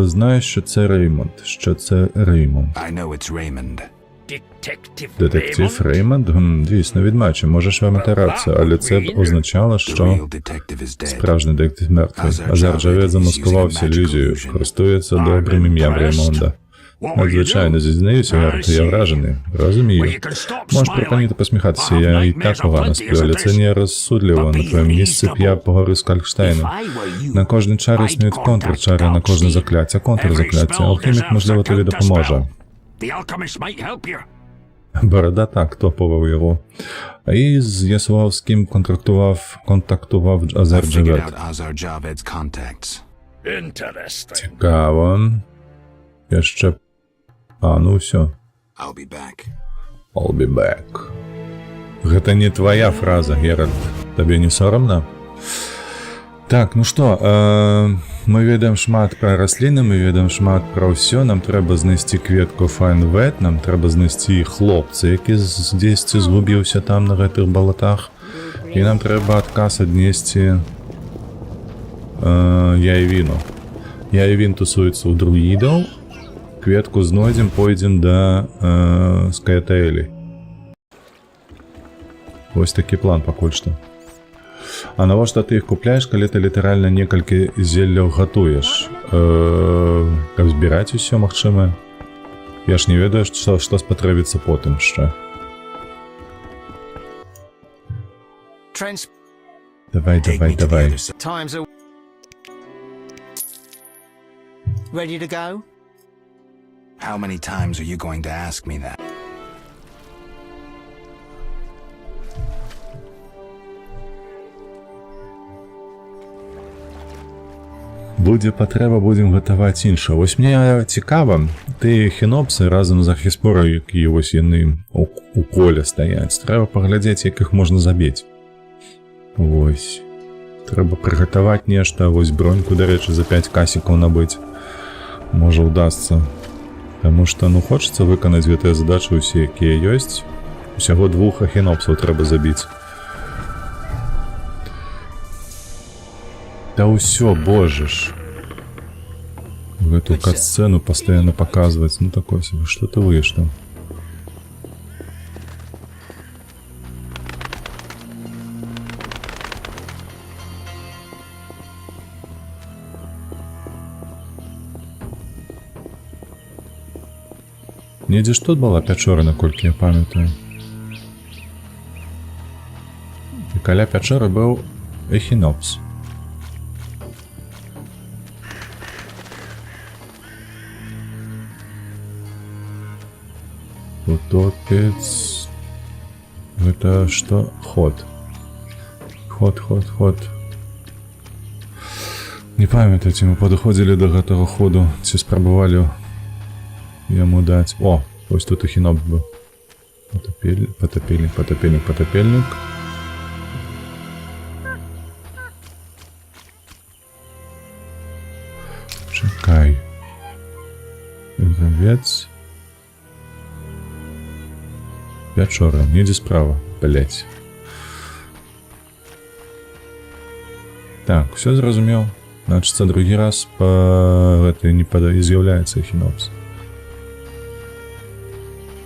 Speaker 1: Знаєш, що це Реймонд. Що це Реймонд.
Speaker 2: I know it's Raymond.
Speaker 4: Detective
Speaker 1: Детектив
Speaker 4: Raymond?
Speaker 1: Реймонд? Дійсно, відмачу, можеш вам ітиратися, але це б означало,
Speaker 2: The
Speaker 1: що
Speaker 2: real detective is dead.
Speaker 1: справжній детектив мертвий. Азар Джавед замаскувався ілюзією, користується добрим ім'ям Реймонда. Надзвичайно зізнаюся, Гарт, я вражений. Розумію.
Speaker 4: Well, you can stop
Speaker 1: Можеш
Speaker 4: smiling.
Speaker 1: припинити посміхатися, я і так погано сплю, але це не розсудливо. На твоєму місці б я поговорив з Калькштайном. На кожний чар існують контрчари, на кожне закляття, контрзакляття. Алхімік, можливо, тобі допоможе.
Speaker 4: The alchemist might help you.
Speaker 1: Борода так топовав його. І з'ясував, з ким контактував
Speaker 2: I
Speaker 1: Азар
Speaker 2: figured
Speaker 1: Джавед.
Speaker 2: out Azar Javed's contacts.
Speaker 4: Interesting.
Speaker 1: Цікаво. Я ще... А, ну все.
Speaker 2: I'll be back.
Speaker 1: I'll be back. Гэта не твоя фраза, Геральт. Табе не соромно? Так, ну што, мы ведаем шмат пра расліны, мы ведаем шмат пра ўсё. Нам трэба знайсці кветку Файнвет, нам трэба знайсці хлопца, які дзесьці згубіўся там на гэтых балатах. І нам трэба адказ аднесці Яйвіну. Яйвін тусуецца ў друідаў. Кветку знойдзем, пойдзем да Скаятэлі. Вось такі план пакуль што. А навошта ты іх купляеш, калі ты літаральна некалькі зелляў гатуеш? Каб збіраць усё магчымае? Я ж не ведаю, што спатрэбіцца потым яшчэ. Давай.
Speaker 6: Times are... Ready to go?
Speaker 2: How many times are you going to ask me that?
Speaker 1: Будзе патрэба, будзем гатаваць інша. Вось мне цікава, ты хінопсы разам з ахіспорай, якія вось яны у коле стаяць. Трэба паглядзець, як іх можна забіць. Вось. Трэба прыгатаваць нешта, вось броньку, дарэчы, за 5 касікаў набыць. Можа, удасца. Таму што, ну, хочацца выканаць гэтыя задачы ўсе, якія ёсць. Усяго 2 ахінопсаў трэба забіць. Да ўсё, боже ж. Гэту кат-сцэну пастаянна паказваць. Ну, такое себе, што ты выеш там? Недзе ж тут была пячора, наколькі я памятаю. І каля пячоры быў эхінопс. Утопец... Гэта што? Ход. Ход. Не памятаю, ці мы падыходзілі да гэтага ходу, ці спрабавалі яму даць. О, вось тут эхінопс быў. Потопельник. Чекай. Гравец. Пячора. Недзе справа. Блять. Так, все зразумеў. Значыцца, другі раз па гэтай не з'яўляецца эхінопс.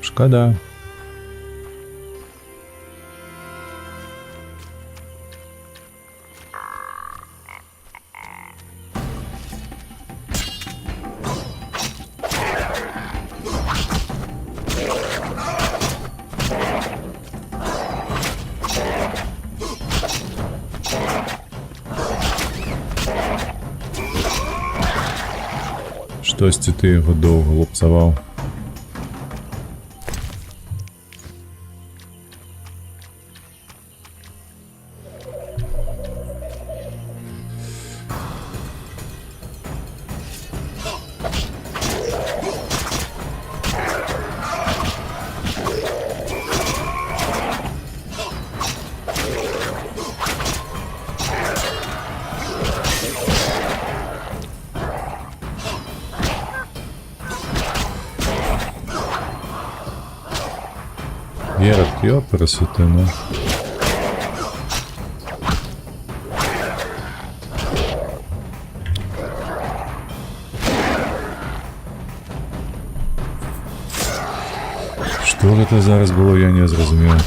Speaker 1: Шкада. Штосьці ты яго доўга лупцаваў. Геральт, ёпарасоте, ну. Што гэта зараз было, я не зразумеў.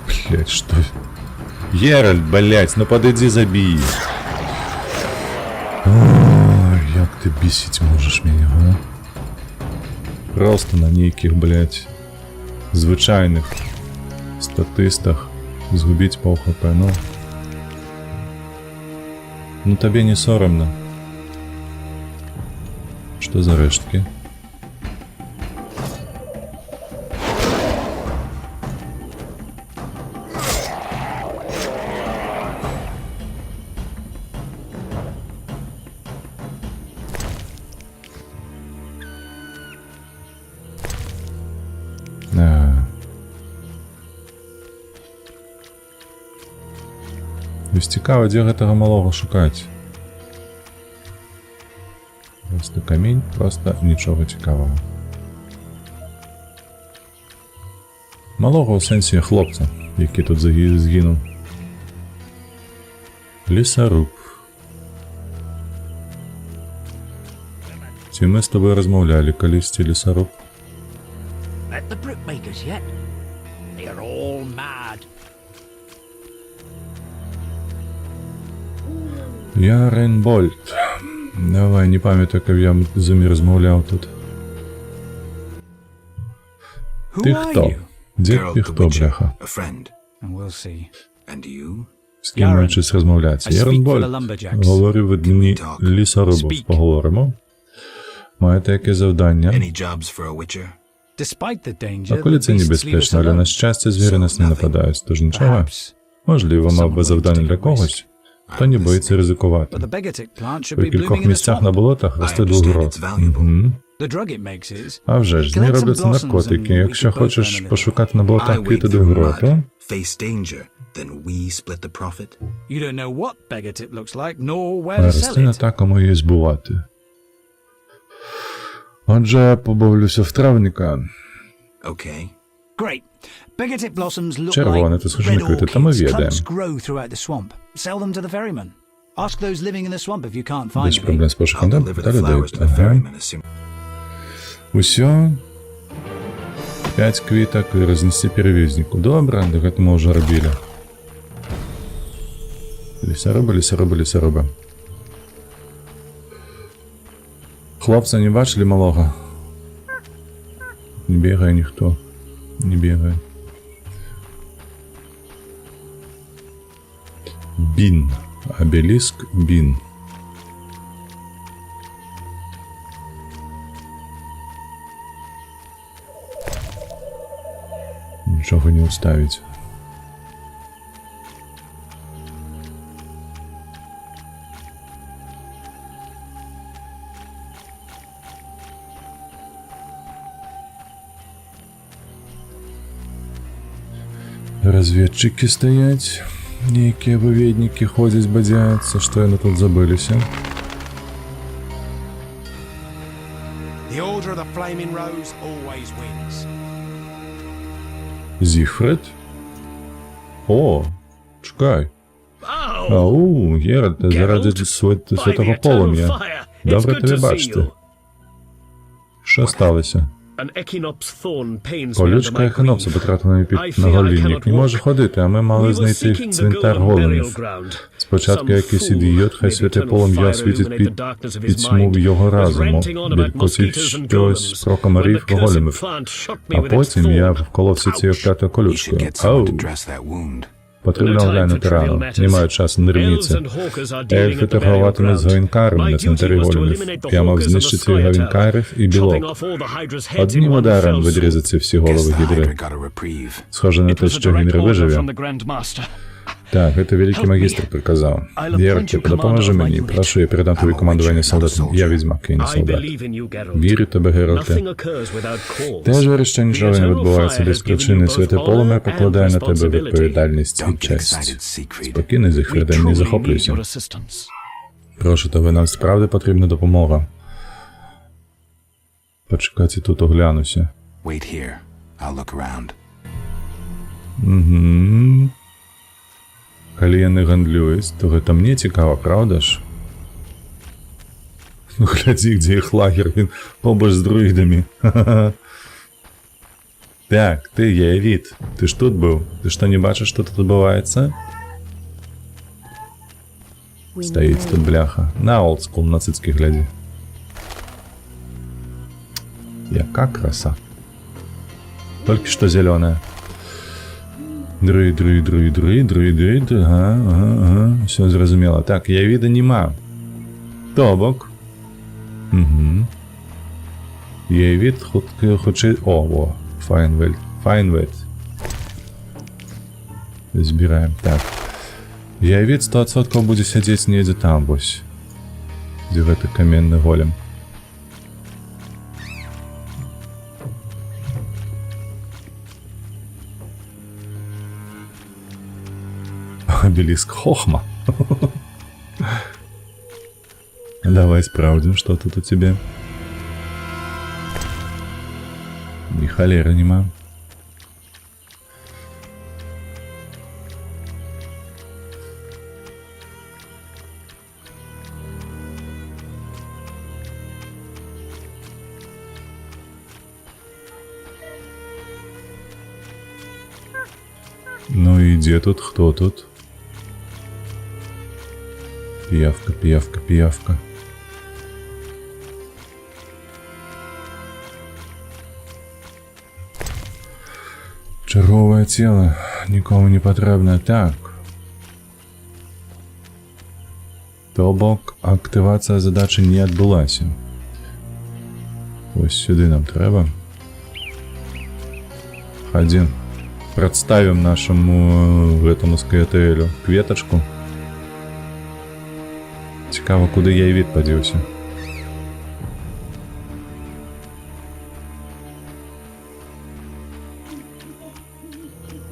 Speaker 1: Блять, што? Геральт, блять, ну падыдзі забій. Як ты бесіць можаш мяне, а? Просто на нейкіх, блядь, звычайных статыстах згубіць паў хп, ну. Ну табе не сорамна. Што за рэшткі? Вось цікава, дзе гэтага малога шукаць. Просто камень, просто нічога цікавага. Малога ў сэнсе хлопца, які тут згінуў. Лесаруб. Ці мы з тобой размаўлялі калісьці, лесаруб?
Speaker 4: Met the brickmakers yet? They're all mad.
Speaker 1: Я Рейнбольд. Давай, не памятаю, каб я з імі размаўляў тут. Ты хто? Дзе ты хто, бляха? З ким маючись размовляться? Я Рейнбольд. Говорю в дні лісорубов. Поговоримо. Маєте яке завдання? А коли це небезпечно, але на щастя звірі нас не нападають, тож нічого. Можливо, мав би завдання для когось, хто не боїться ризикувати. У кількох місцях на болотах росте двугрот. А вже ж, з них робляться наркотики. Якщо хочеш пошукати на болотах квіти двугроту, рослина та, кому її збувати. Отже, побавлюся в травника. Червоне, ти схожі на квіти, та ми відаємо. Без проблем з пошуком, да? Далі дають. Ага. Усё. 5 квіток і рознести перевізнику. Добре, до гэтага ми вже робили. Лісоруба, лісоруба, лісоруба. Хлопца не бачили малого? Не бегає ніхто. Не бегає. Бін. Обелиск Бін. Нічого не уставить. Разведчики стаять. Некие выведники ходят, бадяются. Что они тут забылись?
Speaker 7: The Order of the Flaming Rose always wins.
Speaker 1: Зігфрид? О, чекай. Ау, Геральт, заради святого полум'я. Добре тебе бачити. Що сталося? Колючка ехинопса потрапила під наголінник. Не може ходити, а ми мали знайти цвинтар големів. Спочатку якийсь ідіот, хай святе полум'я світить під тьму його разуму. Бількотів щось про комарів і големів. А потім я вколовся цією клятою
Speaker 2: You should
Speaker 1: колючкою.
Speaker 2: get someone
Speaker 1: Ау,
Speaker 2: to dress that wound.
Speaker 1: потрібно оглянути рану. Не маю часу на дрібниці. Ельфи торгуватимуть з говінкарами на цвинтарі големів. Я мав знищити говінкарів і білок. Одним ударом відрізаться всі голови
Speaker 2: The
Speaker 1: гідри.
Speaker 2: Hydra got a reprieve.
Speaker 1: Схоже на те, що Генрі виживе. Так, це великий магістр приказав. Геральте, допоможи мені. Прошу, я передам тобі командування солдатам. Я відьмак, я не солдат. Вірю тебе, Геральте. Ти ж віриш, що нічого не відбувається без причини. Святе полум'я покладає на тебе відповідальність і
Speaker 2: Don't get
Speaker 1: честь.
Speaker 2: excited, Siegfried.
Speaker 1: Спокійно, Зігфриде, не захоплюйся. Прошу тебе, нам справді потрібна допомога. Почекайте, тут оглянуся.
Speaker 2: Wait here. I'll look around.
Speaker 1: Угу. Коли я не гандлююсь, то гэта мне цікава, правда ж? Ну, гляди, где их лагерь, він побач з друїдами. Так, ты, Яевід, ты ж тут был? Ты что, не бачиш, что тут відбувається? Стоїть тут бляха. На олдскул, на цицьки гляди. Яка краса. Только что зеленая. Друид, ага, все зрозуміло. Так, Яевіда нема. Тобок. Угу. Яевід хоче... О, Файнвельд. Збираємо, так. Яевід 100% буде сидіти недзе там, вось. Де гэты каменны голем. Обелиск Хохма. Давай справдим, что тут у тебя. Ни холера нема. Ну и где тут, кто тут? Пиявка. Чарговое тело, нікому не потрібно. Так. То бок, активація задачі не відбулася. Ось сюди нам треба. Ходім. Представим нашему этому скаятелю кветочку. Цікаво, куди Яевід подівся.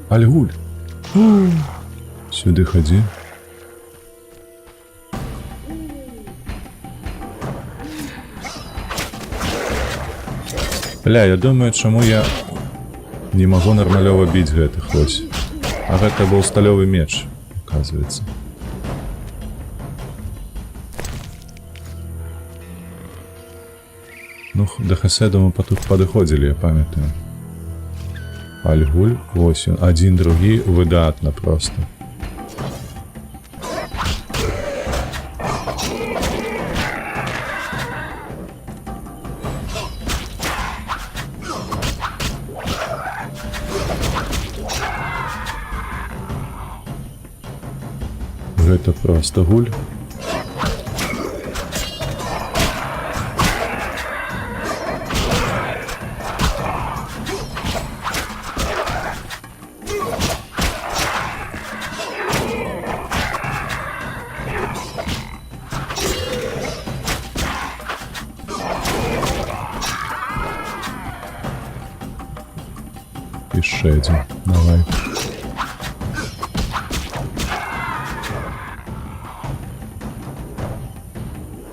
Speaker 1: Альгуль. Сюди ходи. Бля, я думаю, чому я не могу нормалёва бить гэтых ось. А гэта был сталёвый меч, оказывается. Ну, до Хеседа мы тут подыходили, я памятаю. Альгуль, ось он. Один, другий, выдатно просто. Это просто гуль. Еще один. Давай.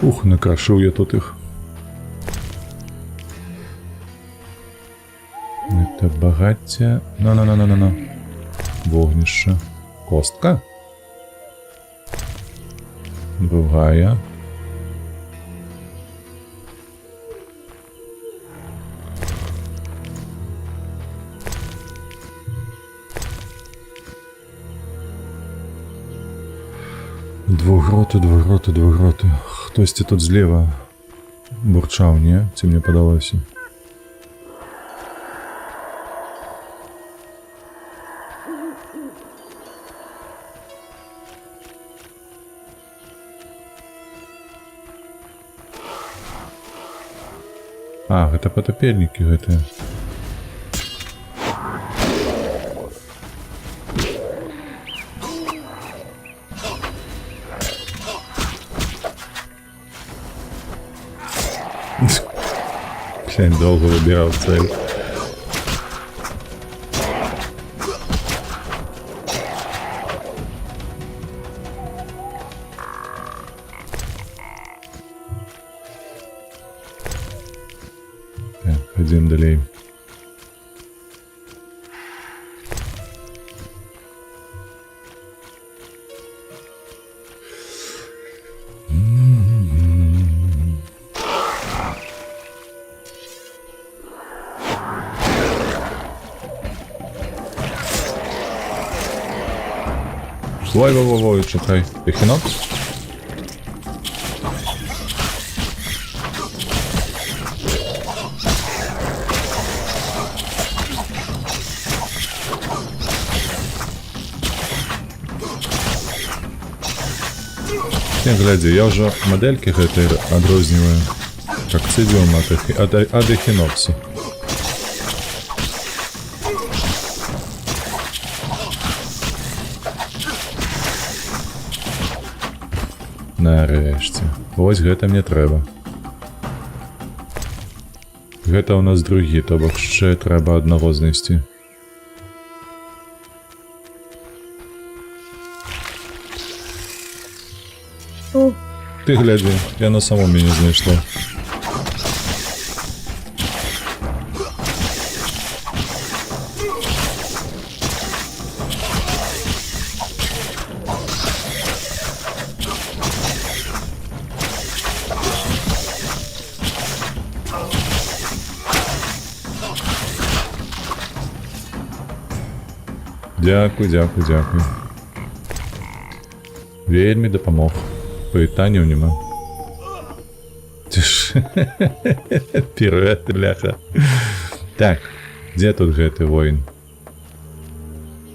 Speaker 1: Ух, накрашив я тут їх. Це багаття. Ну. Вогнище. Костка. Другая. Двогроти. Хтось тут зліва бурчав, ні? Це мені подалося. А, гэта потопельнікі гэтыя. Блин, долго выбирал цель. Так, пойдем далее. Ой, чекай. Ехінок? Не, глядя, я уже модельки гэтай адрозніваю. Как цидиум ад эхінопсі. Нарэшце. Вось гэта мне трэба. Гэта у нас другі, то бок яшчэ трэба аднаго знайсці. Ты глядзі, яно само мяне знайшло. Дякую. Вельмі дапамог. Пытанняў нема. Піруэты, бляха. Так, дзе тут гэты воін?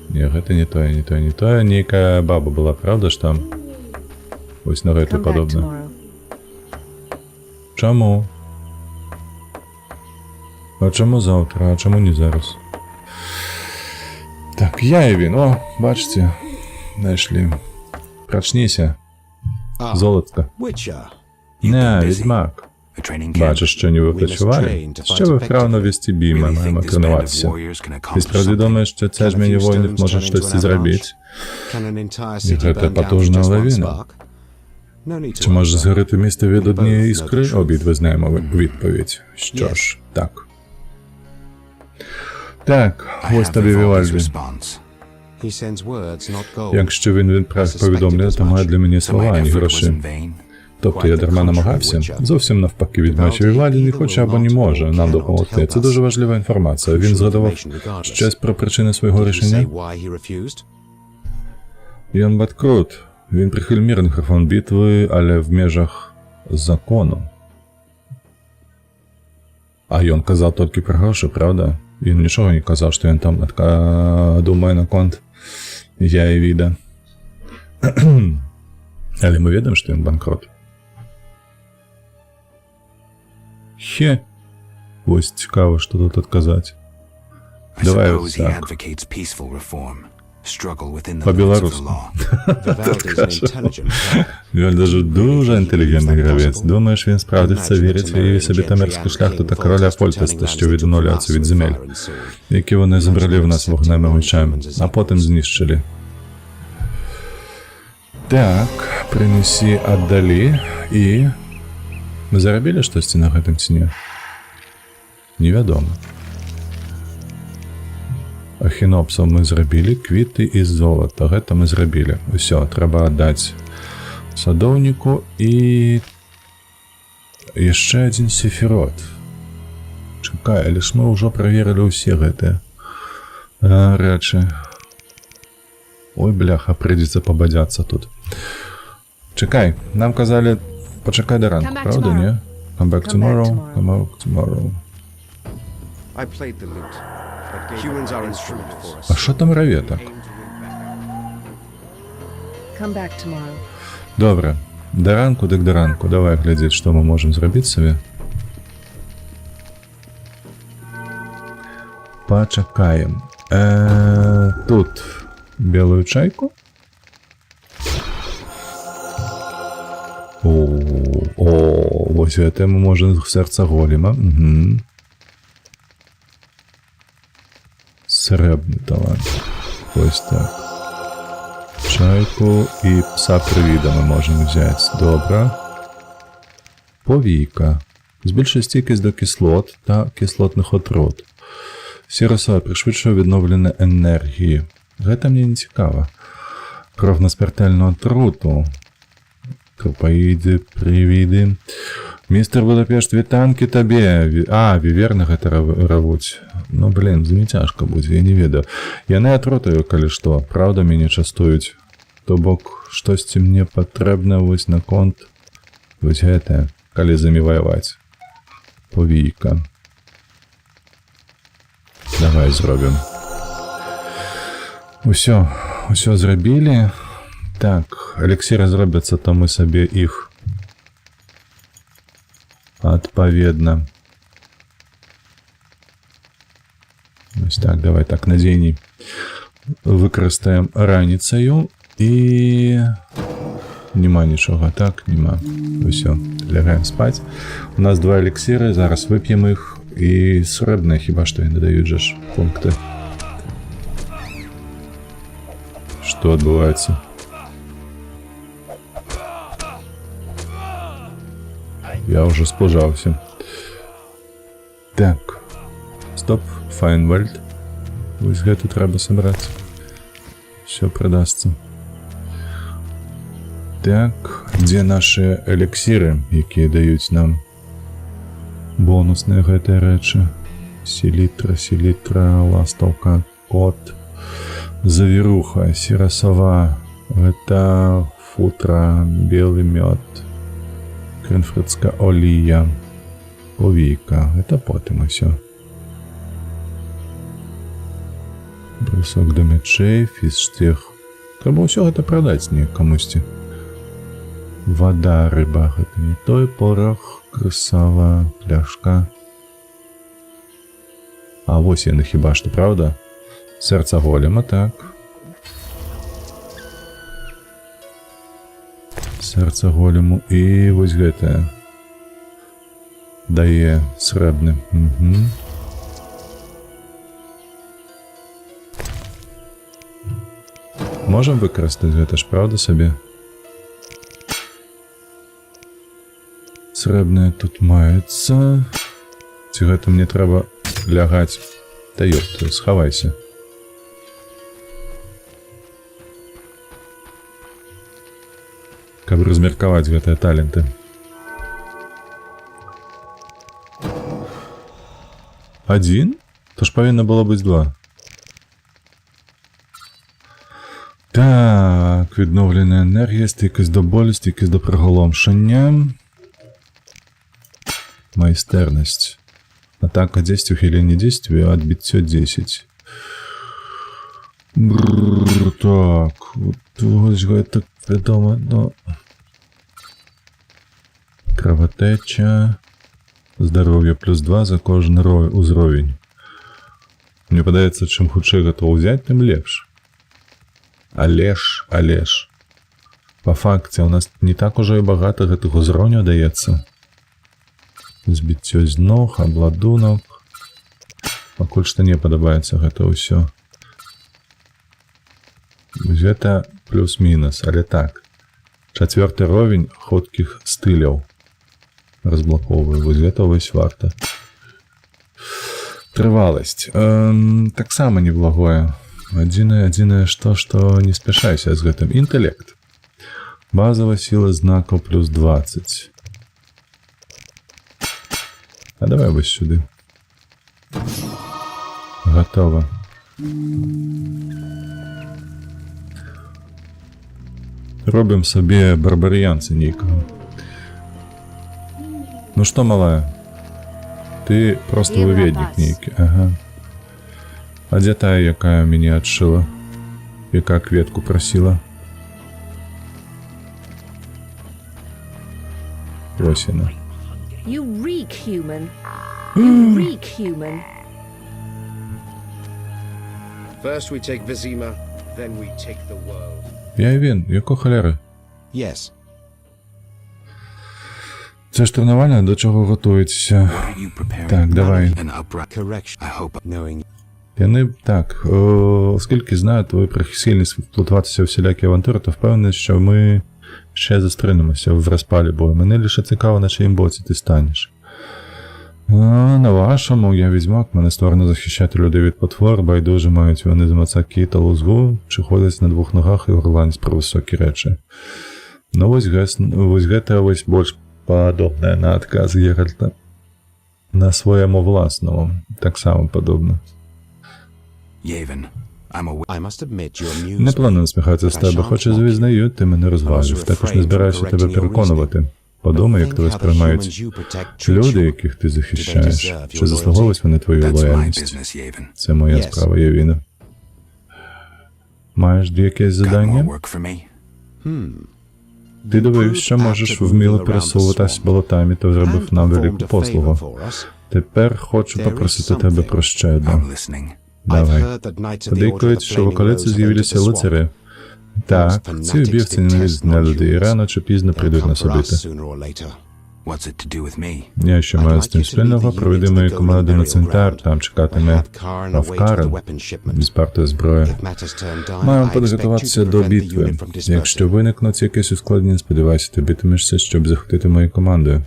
Speaker 1: Не, гэта не тое. Нейкая баба была, правда ж там? Вось на гэту падобна. Чаму? А чаму заўтра, а чаму не зараз? Так, Яевін, о, бачце, знайшлі. Прачніся. Золотка. Не, відьмак. Бачиш, що не ви працювали? Що ви вправно вести бій, ми маємо тренуватися. Ти справді думаєш, що це ж мені воїнів може щось зробити? І гэта потужна лавіна. Чи може згорити місто від однієї іскри? Обидва знаємо відповідь. Що ж, так. Так, ось тобі Вівальді. Якщо він відправив повідомлення, то має для мене слова, а не гроші. Тобто я дарма намагався? Зовсім навпаки, відмачу Вівальді не хоче або не може нам допомогти. Це дуже важлива інформація. Він згадував щось про причини свого рішення? Ён Баткрут. Він прихил мирних фон битви, але в межах закону. А ён казав тільки про гроші, правда? Він нічого не казав, що він там думає на конт Яевіда. Але ми ведаємо, що він банкрот. Хе. Ось цікаво, що тут отказати. Давай ось так. По-білоруськи. Він даже дуже інтелігентний гравець. Думаєш, він справдиться, вірить і собі тамерську шляхту та короля Фольтеста, що відмовляються від земель, які вони забрали в нас вогнем і мечем, а потім знищили. Так, принеси отдали і Мы зарабілі штосьці на гэтым ці не? Невядома. Ахінопсаў мы зрабілі, квіты і золата. Гэта мы зрабілі. Усё, трэба аддаць садоўніку і яшчэ адзін сефірот. Чакай, але ж мы ўжо праверылі ўсе гэтыя рэчы. Ой, бляха, прыйдзецца пабадзяцца тут. Чакай, нам казалі пачакай да ранку, правда, не? Come back tomorrow, come back tomorrow.
Speaker 7: I played the lute, but humans are instrument for us.
Speaker 1: А що там раве так?
Speaker 5: Come back tomorrow.
Speaker 1: Добре, да ранку, дык да ранку. Давай глядзець, што мы можам зрабіць сабе. Пачакаем. Тут белую чайку. О, вось гэта мы можам сэрца голема. Срэбны талант. Вось так. Чайку і пса прывіда мы можам взяць. Добра. Повійка. Збільшує стійкість до кислот та кислотних отрут. Сіросова пришвидшує відновлення енергії. Гэта мне не цікава. Кров на смертельну отруту. Крупаїди, привіди. Містер Будапешт, вітанки табе. Віверны гэта равуць. Ну, блин, за мне цяжка будзе, я не ведаю. Яны атрутаю, калі што. Праўда, мяне частуюць. То бок, штосьці мне патрэбна вось на конт. Вось гэта, калі з імі ваяваць. Повійка. Давай зробім. Усё зрабілі. Так, эліксіры зробяцца, то мы сабе іх адпаведна. Ось так, давай так, надзейней. Выкарыстаем раніцаю і... Нема нічога, так? Нема. Усё, лягаем спаць. У нас 2 эліксіры, зараз вып'ем іх. І срэбныя хіба што і дадаюць жа ж пункты. Што адбываецца? Я ўжо спужаўся. Так. Стоп. Файнвальд. Вось гэту трэба сабраць. Всё прыдасца. Так. Дзе нашы эліксіры, якія даюць нам бонусныя гэтыя рэчы? Селітра, ластаўка, кот, завіруха, сірасова, гэта футра, белы мёд, крэнфрыцкая олія, повійка, гэта потым усё. Брусок да мячэй, фізштех. Трэба ўсё гэта прадаць неяк камусьці. Вода, рыба, гэта не той, порох, крысава, пляшка. А вось яны хіба што, правда? Сэрца голема, так. Сэрца голему і вось гэтае. Дае срэбны. Можам выкарыстаць гэта ж, правда, сабе? Срэбныя тут маюцца. Ці гэта мне трэба лягаць? Та ёпта, схавайся. Каб размеркаваць гэтыя таленты. Адзін? То ж павінна было быць 2. Так, відновленая энергія, стійкість до болю, стійкість до приголомшення. Майстерність. Атака 10, ухиление 10, отбитие 10. Так, вот это відомо, но... Кровотеча. Здоров'я плюс 2 за кожен узровень. Мне падаецца, чым хутчэй гэта ўзяць, тым лепш. Алеш. Па факце, у нас не так ужо і багата гэтых узроўняў даецца. Збіццё з ног, абладунок. Пакуль што не падабаецца гэта ўсё. Гэта плюс-мінус, але так. 4-й ровень хуткіх стыляў. разблоковываю. Вот гэта вось варта. Трываласць. Так само неблагое. Адзінае, што не спяшайся з гэтым. Інтэлект. Базовая сила знакаў плюс 20. А давай вось сюды. Готово. Робім сабе барбарыянца нейкага. Ну што, малая? Ты просто выведнік нейкі. Ага. А дзе тая, якая мяне адшыла? Якая кветку прасіла? Вось яна.
Speaker 5: You reek human. You reek human.
Speaker 7: First we take Vizima, then we take the world.
Speaker 1: Я він, яко халяри?
Speaker 7: Yes.
Speaker 1: Це ж тренування, до чого готуєтеся?
Speaker 2: What are you preparing?
Speaker 1: Так, давай.
Speaker 2: An upright
Speaker 7: Correction.
Speaker 2: I hope
Speaker 7: Knowing
Speaker 1: Яни, так, оскільки знаю твою прихильність вплутуватися у всілякі авантури, то впевнений, що ми ще зустрінемося в розпалі бою. Мене лише цікаво, на чиїм боці ти станеш. На вашому, я відьмак, мене створено захищати людей від потвор, байдуже мають вони з мацаки та лузгу, чи ходять на двох ногах і горланять про високі речі. Ну ось гэта ось больш падобне на адказ Геральта. На своєму власному, так само подобно.
Speaker 2: Yavin, I'm aware.
Speaker 7: I must admit your news.
Speaker 1: Не планую насміхатися з тебе, хоч і звізнаю, ти мене розважив. Також не збираюся тебе переконувати. Подумай, як тебе сприймають люди, яких ти захищаєш. Чи заслуговують вони твою
Speaker 2: That's my
Speaker 1: лояльність?
Speaker 2: business, Yavin.
Speaker 1: Це моя справа, Євіна. Маєш якесь
Speaker 2: Got more
Speaker 1: завдання?
Speaker 2: work for me?
Speaker 1: Ти довів, що можеш вміло пересуватись болотами, то зробив нам велику послугу. Тепер хочу попросити тебе про ще одне.
Speaker 2: I'm listening.
Speaker 1: Давай. Подейкують, що в околиці з'явилися лицарі. Так, ці вбивці ненавидять нелюди і рано чи пізно прийдуть нас убити.
Speaker 2: What's it to do with me?
Speaker 1: Я що маю з тим спільного, проведи мою команду на цвинтар, там чекатиме Авкарен з партою зброї. Маємо підготуватися до битви. Якщо виникнуть якісь ускладнення, сподіваюся, ти битимешся, щоб захопити мою команду.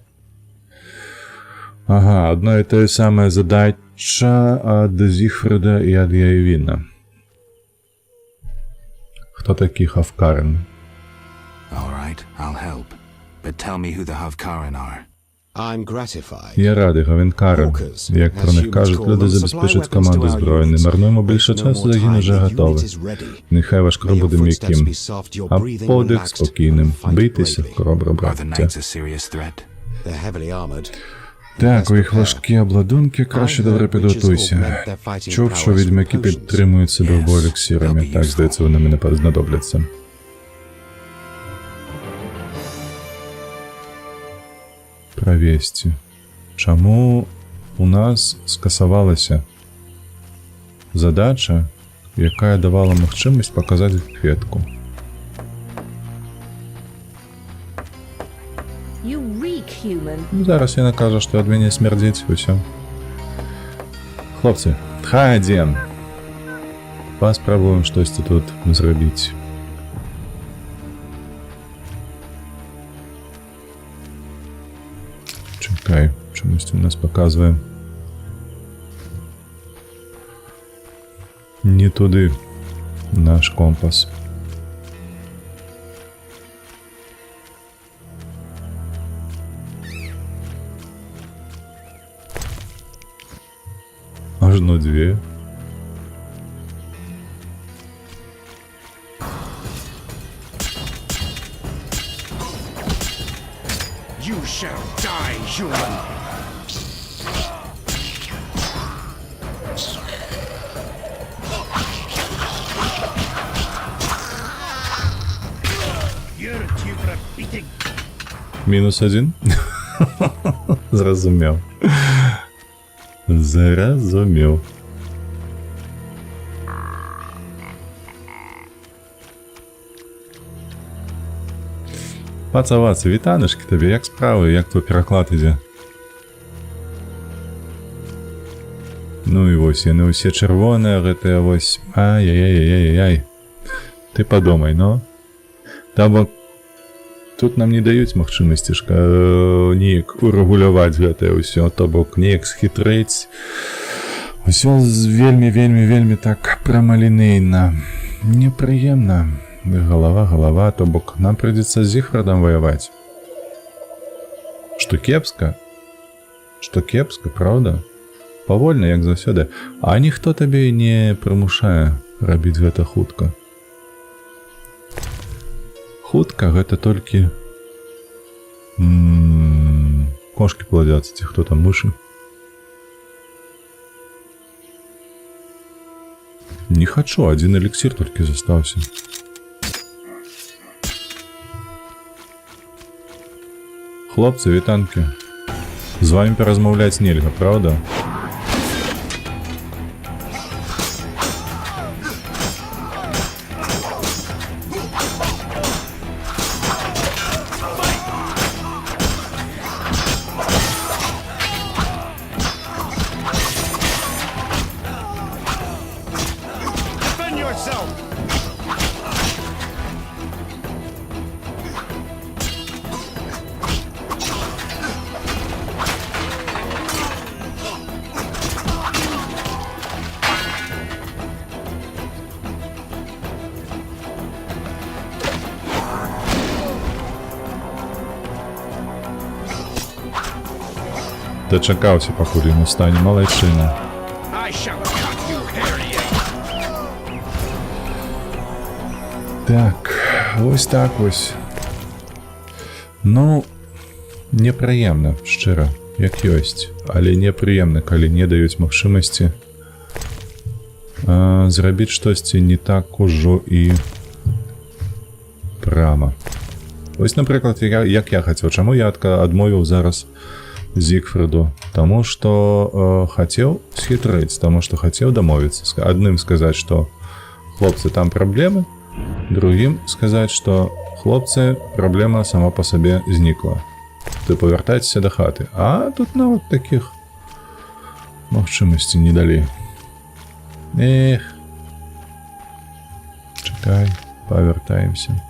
Speaker 1: Ага, одно і те саме задача від Зігфрида і від Яєвіна. Хто такий Авкарен?
Speaker 2: All right, I'll help. But tell me who the Havkaren are.
Speaker 7: I'm gratified.
Speaker 1: Я радий, Говінкарен. Як про них кажуть, люди забезпечать команду зброї. Не марнуємо більше часу, загін уже готовий. Нехай ваш кров буде м'яким, а подих спокійним. Бійтеся, хоробро,
Speaker 2: Are the
Speaker 1: браття.
Speaker 2: knights a serious threat?
Speaker 7: They're heavily armored.
Speaker 1: Так, у їх важкі обладунки, краще добре підготуйся. Чув, що відьмаки підтримують себе в бою еліксирами. Так, здається, вони мене знадобляться. Правесці. Чаму у нас скасавалася задача, яка давала магчимасць паказаць кветку?
Speaker 5: You reek human.
Speaker 1: Зараз яна кажа, што ад мяне смярдзіць усё. Хлопцы, хадзем. Паспрабуем штосьці тут зрабіць. Чекай, чомусь у нас показвае. Не туды наш компас. Аж на две.
Speaker 7: You shall die, human. You're due for a beating.
Speaker 1: -1. Зразумів. Зразумів. Пацаваці, вітаночки тобі, як справи, як твій переклад іде? Ну і ось, яны ўсе чырвоныя, гэтыя вось, ай-яй-яй-яй-яй. Ты падумай, ну. Там вот тут нам не даюць магчымасці неяк урэгуляваць гэтае ўсё, то бок неяк схітрэць. Усё вельмі так прамалінейна. Непрыемна. Голова, то бок нам придется з Зігфрідом воевать. Што кепска, правда? Павольна, як заўсёды. А ніхто табе не прымушае рабіць гэта хутка. Хутка гэта толькі кошки плодзяцца, ці хто там, мышы. Не хачу, один эликсир толькі застаўся. Хлопцы, вітанкі. З вами перазмаўляць нельга, правда?
Speaker 7: Defend yourself!
Speaker 1: Дачакаўся, пакуль ён устане, малайчына.
Speaker 7: I shall cut you, hairy ape!
Speaker 1: Так, вось. Ну, непрыемна, шчыра, як ёсць, але непрыемна, калі не даюць магчымасці зрабіць штосьці не так ужо і прама. Вось, напрыклад, як я хацеў, чаму я адмовіў зараз Зігфріду? Таму што хацеў схітрыць, таму што хацеў дамовіцца. Адным сказаць, што хлопцы, там праблемы, другім сказаць, што хлопцы, праблема сама па сабе знікла. Ты павяртайцеся да хаты. А тут нават такіх магчымасцей не далі. Эх. Чакай, павяртаемся.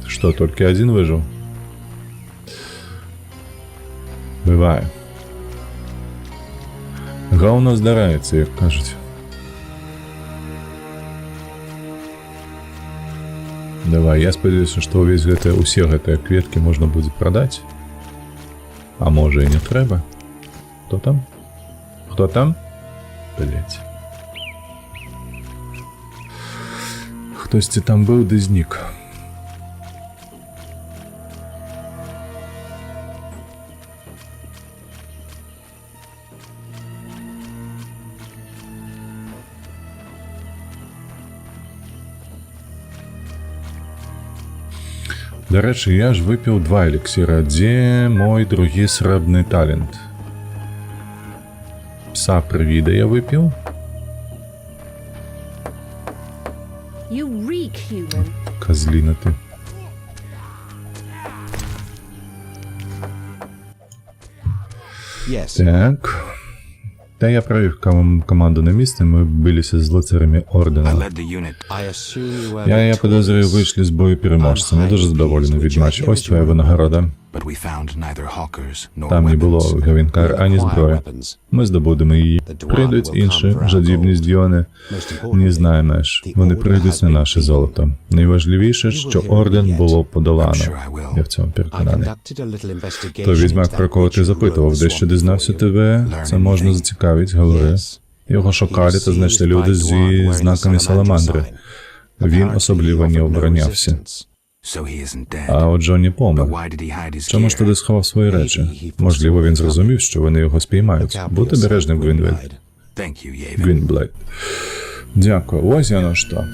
Speaker 1: Что, только один выжил? Бывает. Гаўно здараецца, як кажуць. Давай, я спадзяюся, што усе гэтыя кветкі можна будзе прадаць. А можа і не трэба. Хто там? Хто там? Блять. Хтосьці там быў ды знік. Дарэчы, я ж выпіў 2 эліксіра. Дзе мой другі срэбны талент? Пса прывіда я выпіў.
Speaker 5: You reek, human.
Speaker 1: Козліна ты.
Speaker 7: Yes.
Speaker 1: Так. Та я правив команду на місце, ми билися з лицарями Ордена. Я підозрюю, вийшли з бою переможцем. Я дуже задоволений від матчу. Ось твоя винагорода. Там не було гавінкар ані зброї. Ми здобудемо її. Прийдуть інші жадібні здьони. Не знаєш, вони прийдуть на наше золото. Найважливіше, що Орден було подолано. Я в цьому переконаний. То відьмак, про кого ти запитував, дещо дізнався тебе, це можна зацікавить, говори. Його шукали та знайшли люди зі знаками Саламандри. Він особливо не оборонявся. А от Джонні помер. Чому ж тоді сховав свої речі? Можливо, він зрозумів, що вони його спіймають. Будь обережним, Гвінблейд. Дякую. Ось воно що.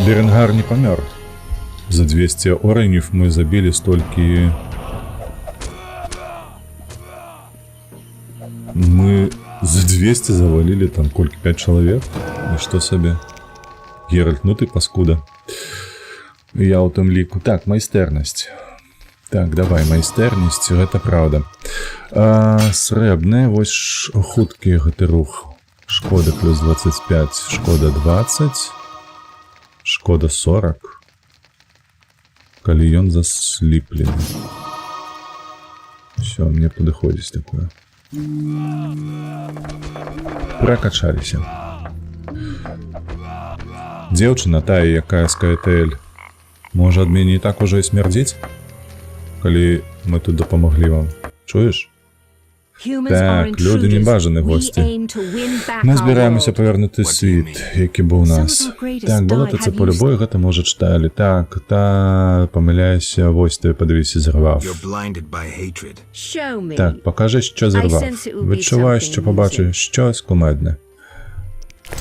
Speaker 1: Беренгар не помер. За 200 оренів ми забили стільки... Мы за 200 завалили там кольки 5 человек. Ну что себе. Геральт, ну ты паскуда. Я у тым ліку. Так, майстэрнасць. Так, давай, майстэрнасць, гэта правда. Срэбная, вось хуткі гэты рух. Шкода плюс 25, Шкода 20, Шкода 40. Калі ён засліплены. Все, мне падыходзіць такое. Пракачаліся. Дзеўчына тая, якая з КТЛ. Можа, ад мяне і так ужо і смярдзіць? Калі мы тут дапамаглі вам. Чуеш? Так, люди небажані гості. Ми збираємося повернути світ, який був у нас. Так, болото це по-любої, гэта може читали. Так, помиляюся, ось ти подивися, зірвав. Так, покажи, що зірвав. Відчуваю, що побачу щось кумедне.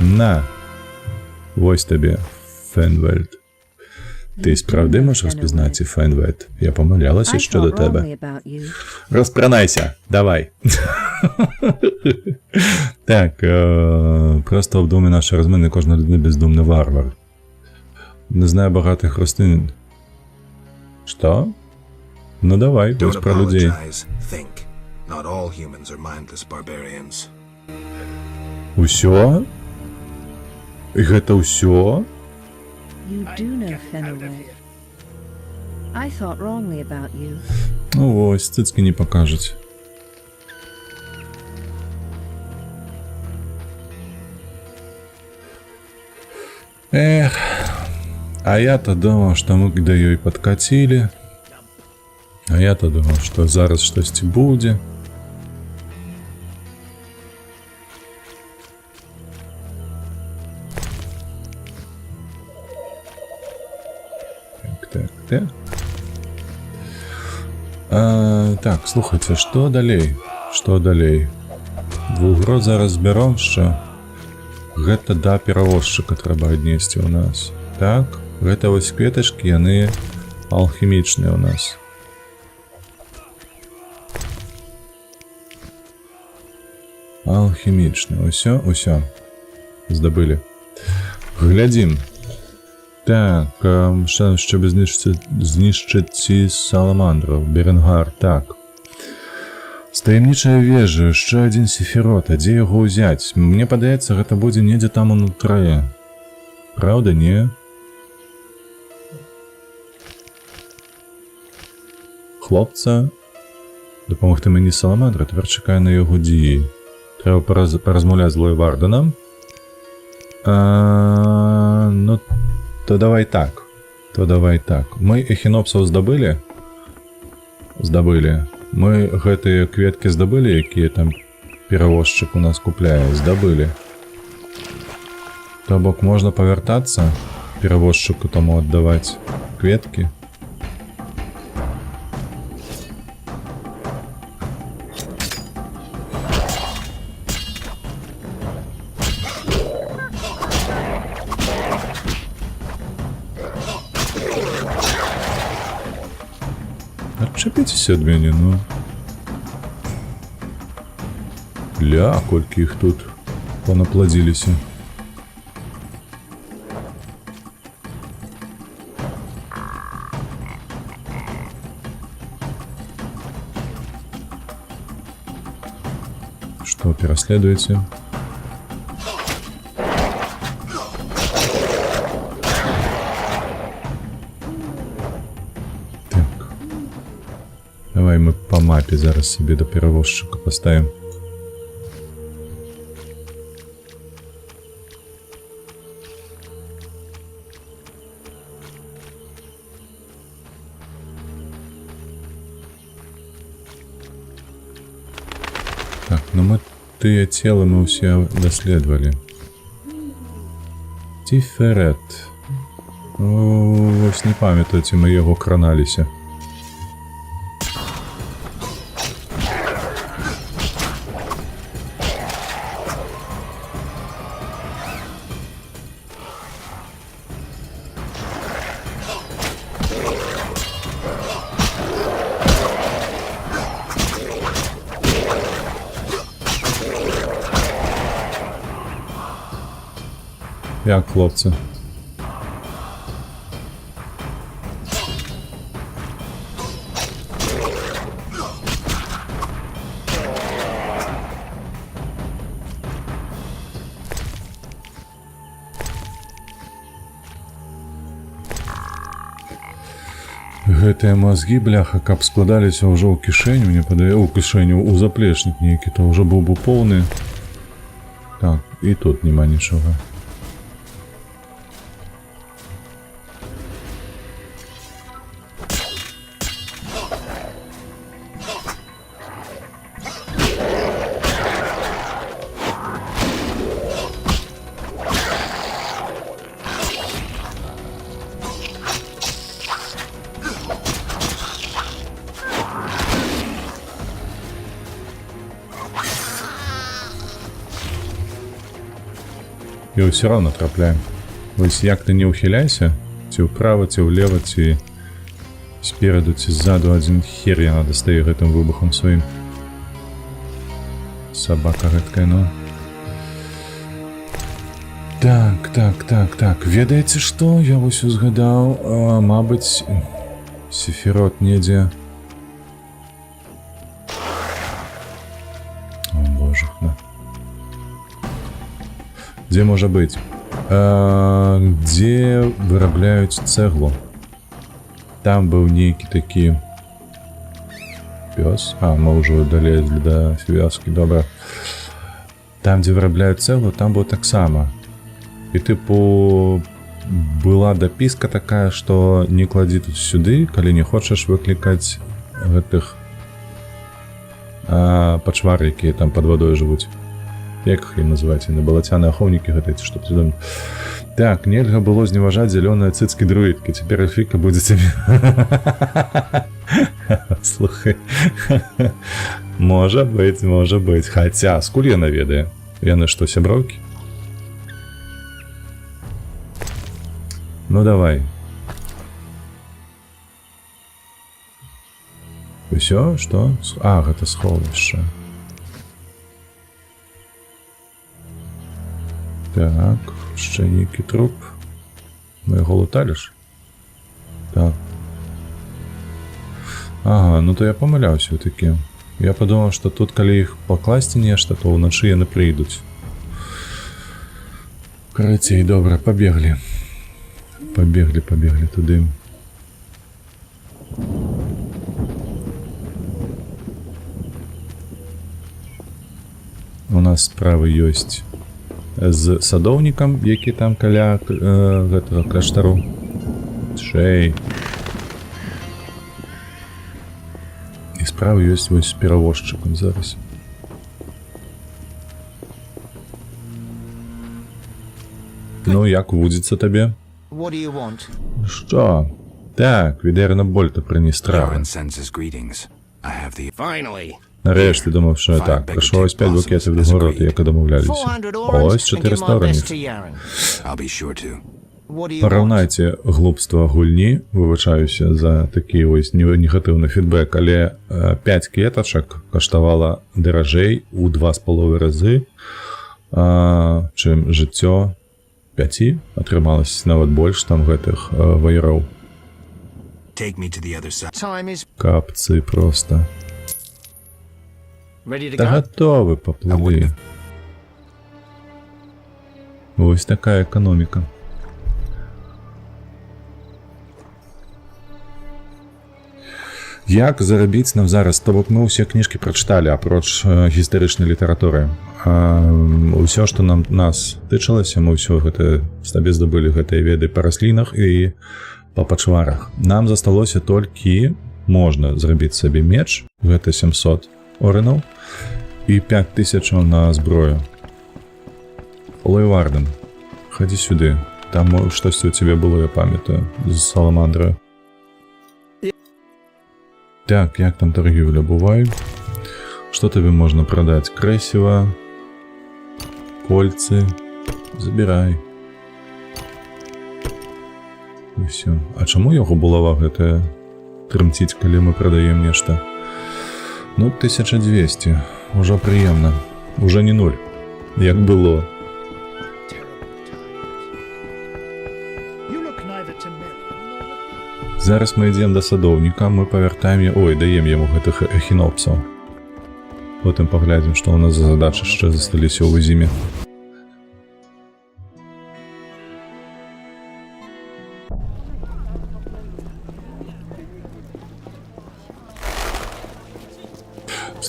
Speaker 1: На. Ось тобі, Фенвельд. Ти справді можеш розпізнати Фенвельд? Я помилялася щодо тебе. Розпранайся, давай. Так, просто в домі нашої розмини кожна людина бездумний варвар. Не знаю багатих рослин. Що? Ну давай, ось про людей. Усьо? І гэта ўсё?
Speaker 5: You do know Fenway. I thought wrongly about you.
Speaker 1: Ну ось, цицки не покажуть. Эх, а я-то думал, что мы к ёй подкатили. А я-то думал, что зараз штосьці будзе. Так. Так, слухайте, что далей? Что далей? Двугро зараз збяром, що гэта да перавозчыка трэба аднесці ў нас. Так, гэта вось кветачкі, яны алхімічныя ў нас. Алхімічныя, усё здабылі. Глядзім. Так, щоб знищити ці саламандров. Беренгар, так. З таємнічої вежі, ще один сефірот, а де його взять? Мені падається, гэта будзе недзе там унутры. Правда, не? Хлопца, допомогти мені саламандра, тепер чекаю на його дії. Треба порозмовляти з Лойварденом. Ну, то давай так. Мы эхінопсаў здабылі? Здабылі. Мы гэтыя кветкі здабылі, якія там перавозчык у нас купляе? Здабылі. То бок можна павяртацца, перавозчыку таму аддаваць кветкі. Отчепитесь от меня, ну. Ля, колькі их тут понаплодились. Что, переследуете? Давай мы по мапе зараз себе до перевозчика поставим. Так, ну мы тыя целы мы все доследовали. Тиферет. Ось не памятаеце, мы его краналіся. Як, хлопці? гэтыя мазгі, бляха, каб складаліся ўжо ў кішэню, мне падае, у кішэню, у заплечнік нейкі, то ўжо быў бы поўны. Так, і тут няма нічога. І ўсё роўна трапляем. Вось як ты не ўхіляйся, ці ўправа, ці ўлева, ці спераду, ці ззаду, адзін хер яна дастае гэтым выбухам сваім. Сабака гэткая, ну. Так. Ведаеце што? Я вось узгадаў, мабыць, Сефірот недзе. О, боже, да. Дзе можа быць? Дзе вырабляюць цэглу? Там быў нейкі такі пёс. Мы ўжо далезлі да вёскі, добра. Там, дзе вырабляюць цэглу, там быў таксама. І тыпу была дапіска такая, што не кладзі тут сюды, калі не хочаш выклікаць гэтых пачвар, якія там пад вадой жывуць. Як іх называеце, на балацяныя ахоўнікі гэтыя, што б. Так, нельга было зневажаць зялёныя цыцкі друідкі. Цяпер эльфійка будзе цябе. Слухай. Можа быць. Хаця, скуль яна ведае? Яны што, сяброўкі? Ну давай. Усё, што? Гэта сховішча. Так, яшчэ нейкі труп. Мы яго луталі ж? Так. Ну то я памыляўся такі. Я падумаў, што тут, калі іх пакласці нешта, то ўначы яны прыйдуць. Карацей, добра, пабеглі. Пабеглі туды. У нас справы ёсць з садоўнікам, які там каля гэтага кляштару. Шэй. І справы ёсць вось з перавозчыкам зараз. Ну, як вудзіцца табе? Што? Так, відэрна Больта прыніс травы. Нарэшце думаў, што так, прыйшлось 5 букетаў до горада, як і дамаўляліся. Ось 400 грамів. Параўнайце глупства гульні, выбачаюся за такі вось негатыўны фідбэк, але 5 клетачак каштавала даражэй у 2,5 разы, чым жыццё 5, атрымалася нават больш там гэтых ваяроў. Капцы проста. Та гатовы, паплывы. Вось такая эканоміка. Як зарабіць нам зараз? То бок мы ўсе кніжкі прачыталі, апроч гістарычнай літаратуры. Усё, што нас тычылася, мы ўсё гэта сабе здабылі гэтыя веды па раслінах і па пачварах. Нам засталося толькі можна зрабіць сабе меч, гэта 700 оренаў, і 5000 на зброю. Лейварден, хадзі сюды. Там штосьці у цябе было, я памятаю, з саламандрою. Так, як там торгівля? Бувай. Што табе можна прадаць? Крэсіва, кольцы. Забірай. І все. А чаму яго булава гэтая трымціць, калі мы прадаем нешта? Ну, 1200. Ужо прыемна. Уже не 0. Як было. Зараз мы ідзем да садоўніка, мы павяртаем, даем яму гэтых эхінопсаў. Потым паглядзім, што ў нас за задачы яшчэ засталіся ў зіме.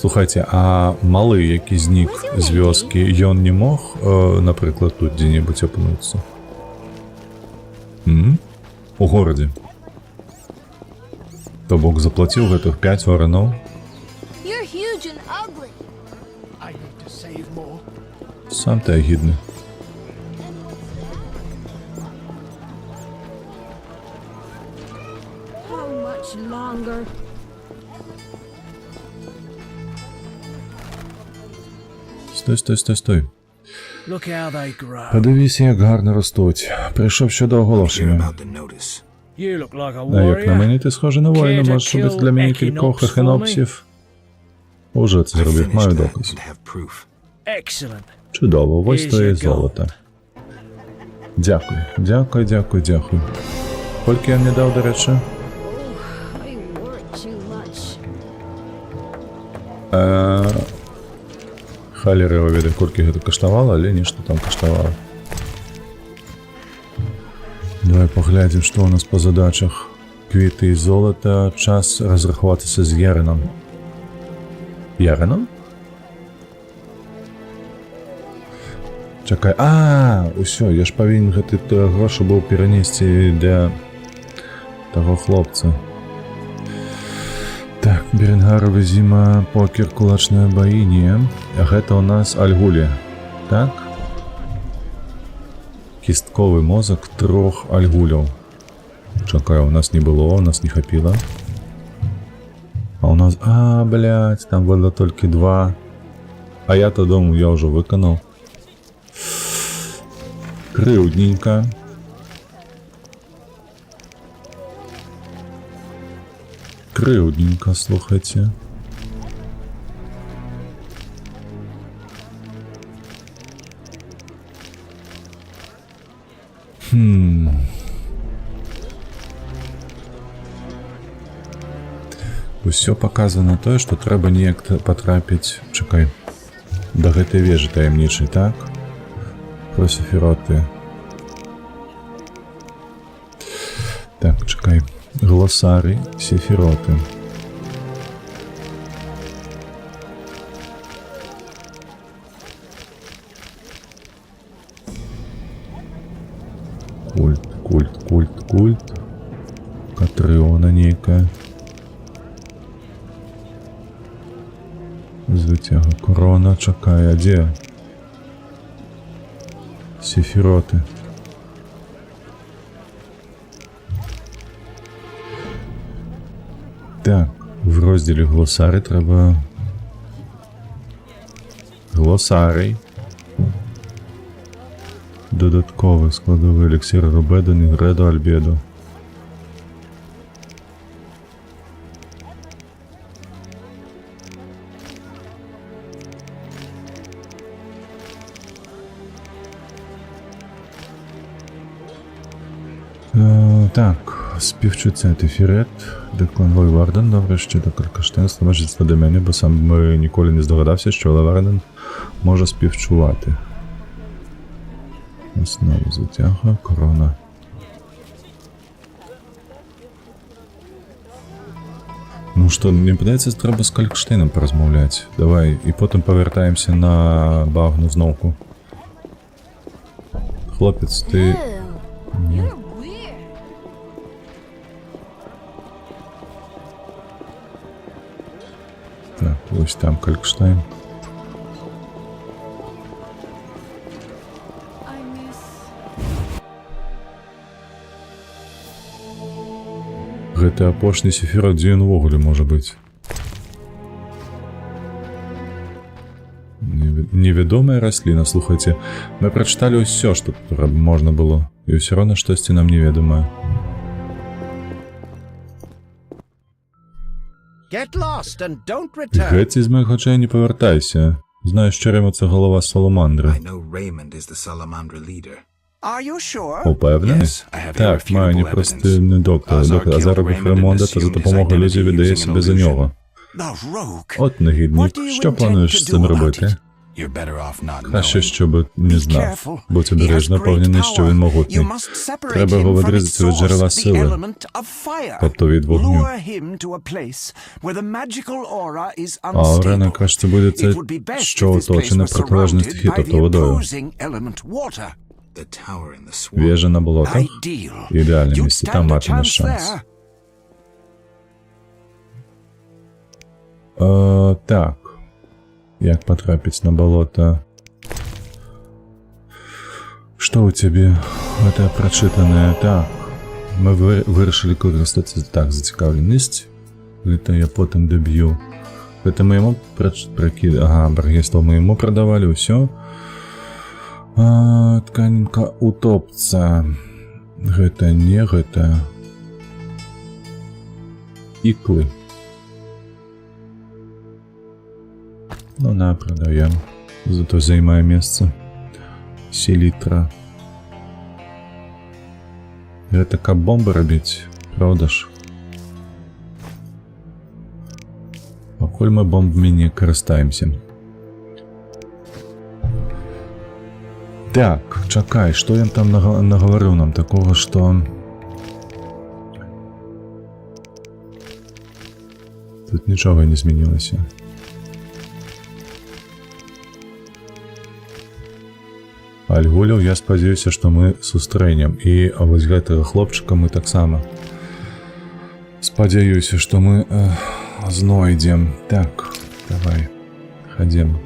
Speaker 1: Слухайте, а малы, які знік з вёскі, ён не мог, напрыклад, тут дзе-небудзь апынуцца? У горадзе. То бок заплаціў гэтых 5 варанаў?
Speaker 8: You're huge and ugly.
Speaker 7: I need to save more.
Speaker 1: Сам ты агідны.
Speaker 8: How much longer?
Speaker 1: Стой.
Speaker 7: Look how they grow.
Speaker 1: Подивіться, як гарно ростуть. Прийшов щодо
Speaker 3: Hear
Speaker 1: оголошення.
Speaker 3: about the notice.
Speaker 7: You look like a
Speaker 1: А як на
Speaker 7: warrior.
Speaker 1: мені ти схожий на воїна, можеш робити для мене кількох ехінопсів? Уже це
Speaker 3: I
Speaker 1: зробив,
Speaker 3: finished
Speaker 1: маю
Speaker 3: that
Speaker 1: доказ.
Speaker 3: and have proof.
Speaker 7: Excellent.
Speaker 1: Чудово, ось
Speaker 7: Here's
Speaker 1: твоє
Speaker 7: your gold.
Speaker 1: золото. Дякую. Скільки я мені дав, до речі?
Speaker 8: I work too much.
Speaker 1: Халер його віде, скільки гэта каштавало, але нешта там каштавало. Давай поглядим, что у нас по задачах. Квіти і золото. Час розрахуватися з Ярином. Ярином? Чекай. Усё, я ж повинен гэты грошы быў перанесці для того хлопца. Так, Беренгарова зима, покер, кулачная боїні. А гэта у нас Альгулія. Так? Кістковый мозг 3 альгуляў. Чакай, у нас не было, у нас не хапіла. А у нас... блядь, там было толькі 2. А я-то думаю, я уже выканал. Крыўдненько. Крыўдненько, слухайте. Усё показано тое, што трэба неяк патрапіць, чакай, да гэтай вежы таямнічай, так? Про сефіроты. Так, чакай. Глосарый, сефироты. Культ. Катрыона нейкая. Звитяга корона, чакай, а дзе? Сефироты. Так, в розділі глосари треба... Глосарий. Додатковий складовий еліксир Робедо, Нігредо, Альбедо. Так, співчуття Тефірет, Деклан Лойварден, добре, ще Декар Каштен, слабачиться до мене, бо сам ніколи не здогадався, що Лойварден може співчувати. Основа затяга, корона. Ну що, мені подається, треба з Калькштейном порозмовляти. Давай, і потім повертаємося на багну зновку. Хлопець, ти... Ні. Так, ось там Калькштейн. Гэта апошні сефірот, дзе ён увогуле можа быць. Невядомая расліна, слухайце. Мы прачыталі ўсё, што можна было. І ўсё роўна штосьці нам неведамае.
Speaker 7: Get lost and don't return.
Speaker 1: Геть з моїх очей не повертайся. Знаю, що Ремо — це голова Саламандри.
Speaker 3: I know Raymond is the Salamandra leader.
Speaker 6: Are you sure?
Speaker 1: Упевнений?
Speaker 2: Yes, I have
Speaker 1: Так, маю
Speaker 2: irrefutable
Speaker 1: непростильний доктор. А зараз Ремонда та за допомогою людей віддає себе за нього.
Speaker 6: The rogue.
Speaker 1: От негідник. Що плануєш з цим робити?
Speaker 2: You're better off not
Speaker 1: Краще,
Speaker 2: knowing.
Speaker 1: щоб не знав.
Speaker 7: Careful.
Speaker 1: Будь
Speaker 7: He has
Speaker 1: обережно,
Speaker 7: great
Speaker 1: впевнений, що він
Speaker 7: power.
Speaker 1: могутній.
Speaker 7: You must separate
Speaker 1: Треба
Speaker 7: him
Speaker 1: його
Speaker 7: from its
Speaker 1: відрізати від джерела
Speaker 7: source, the
Speaker 1: сили,
Speaker 7: element of fire.
Speaker 1: тобто від вогню.
Speaker 7: Lure him to a place where the magical aura is
Speaker 1: Аура,
Speaker 7: unstable.
Speaker 1: найкраще буде це,
Speaker 7: It would be best
Speaker 1: що
Speaker 7: if this place
Speaker 1: оточене
Speaker 7: was
Speaker 1: протилежною
Speaker 7: surrounded
Speaker 1: стихією,
Speaker 7: by
Speaker 1: тобто
Speaker 7: the
Speaker 1: водою.
Speaker 7: opposing element water.
Speaker 3: The tower in the swamp.
Speaker 1: Вежа на болотах.
Speaker 7: Ideal.
Speaker 1: Ідеальне
Speaker 7: You'd
Speaker 1: місце,
Speaker 7: stand
Speaker 1: там
Speaker 7: a
Speaker 1: матимеш
Speaker 7: chance
Speaker 1: шанс.
Speaker 7: there.
Speaker 1: Так. Як потрапить на болото? Что у тебе? Это прочитанное. Так. Ми вирішили користатися. Так, зацікавленість. Это я потім доб'ю. Это мы ему прокидали. Ага, баргейство мы ему продавали, все. Тканинка утопца. Это не это. Иклы. Ну, на, продаем. Зато займає место. Селітра. Я така бомба робить, правда ж? Покуль ми бомбами не користаємося. Так, чекай, що я там наговорив нам такого, що... Тут нічого не змінилося. Альгулів, я сподіваюся, що ми сустрінем. І ось гэтага хлопчика ми так само. Сподіваюся, що ми знайдем. Так, давай, ходім.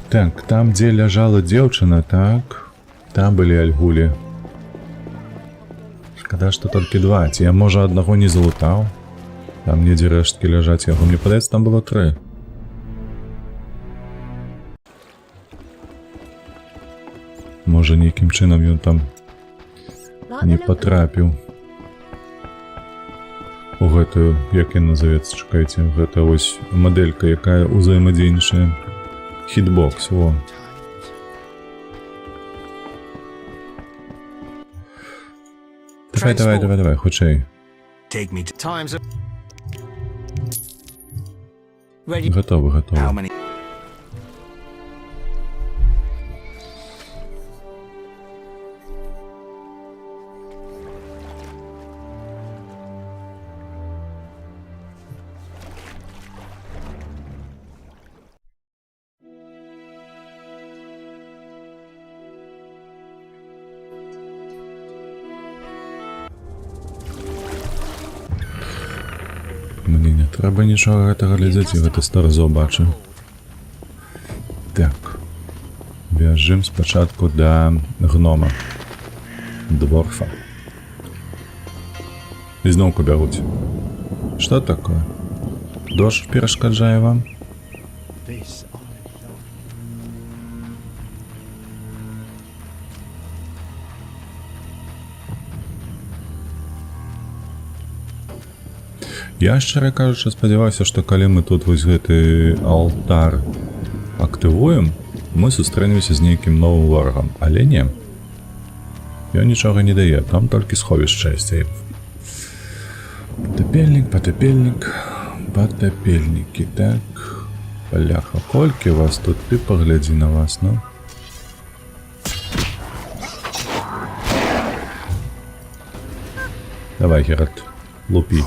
Speaker 1: Так, там, где лежала девчина, так, там были альгулі. Шкода, что только два. Я, може, одного не залутав. Там недзе рештки ляжаць. Яго, мне падаецца, там было 3. Може, нейкім чынам ён там не потрапіў. У гэтую, як ён назовецца, чакайце, гэта ось мадэлька, якая ўзаемадзейнічае. Хитбокс, во. Давай, хутчэй.
Speaker 2: Take me to
Speaker 6: Times are ready.
Speaker 1: Готовы.
Speaker 2: how many?
Speaker 1: Мне не трэба нічога гэтага глядзець, і гэта старзо бачу. Так. Бяжым спачатку да гнома. Дворфа. Ізноўку бягуць. Што такое? Дождж перашкаджае вам? Я, шчыра кажучы, спадзяваўся, што калі мы тут вось гэты алтар актывуем, мы сустрэнемся з нейкім новым ворагам, але не. Ён нічога не дае, там толькі сховішча ёсць. Патапельнікі, так. Бляха, колькі вас тут, ты паглядзі на вас, ну. Давай, Геральт, лупі.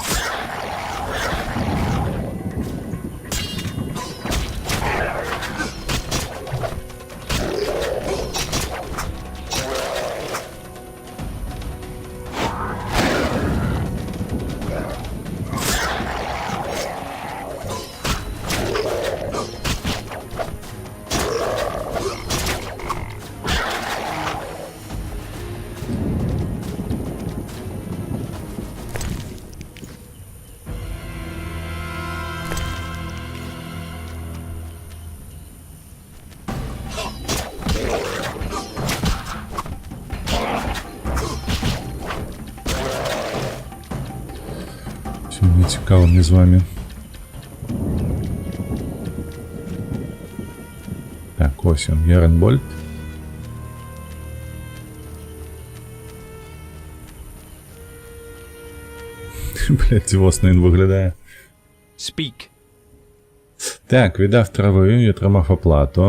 Speaker 1: Зовсім не цікаво мені з вами. Так, ось він, Єренбольд. Блять, дивосно він виглядає.
Speaker 6: Speak.
Speaker 1: Так, віддав трави і отримав оплату.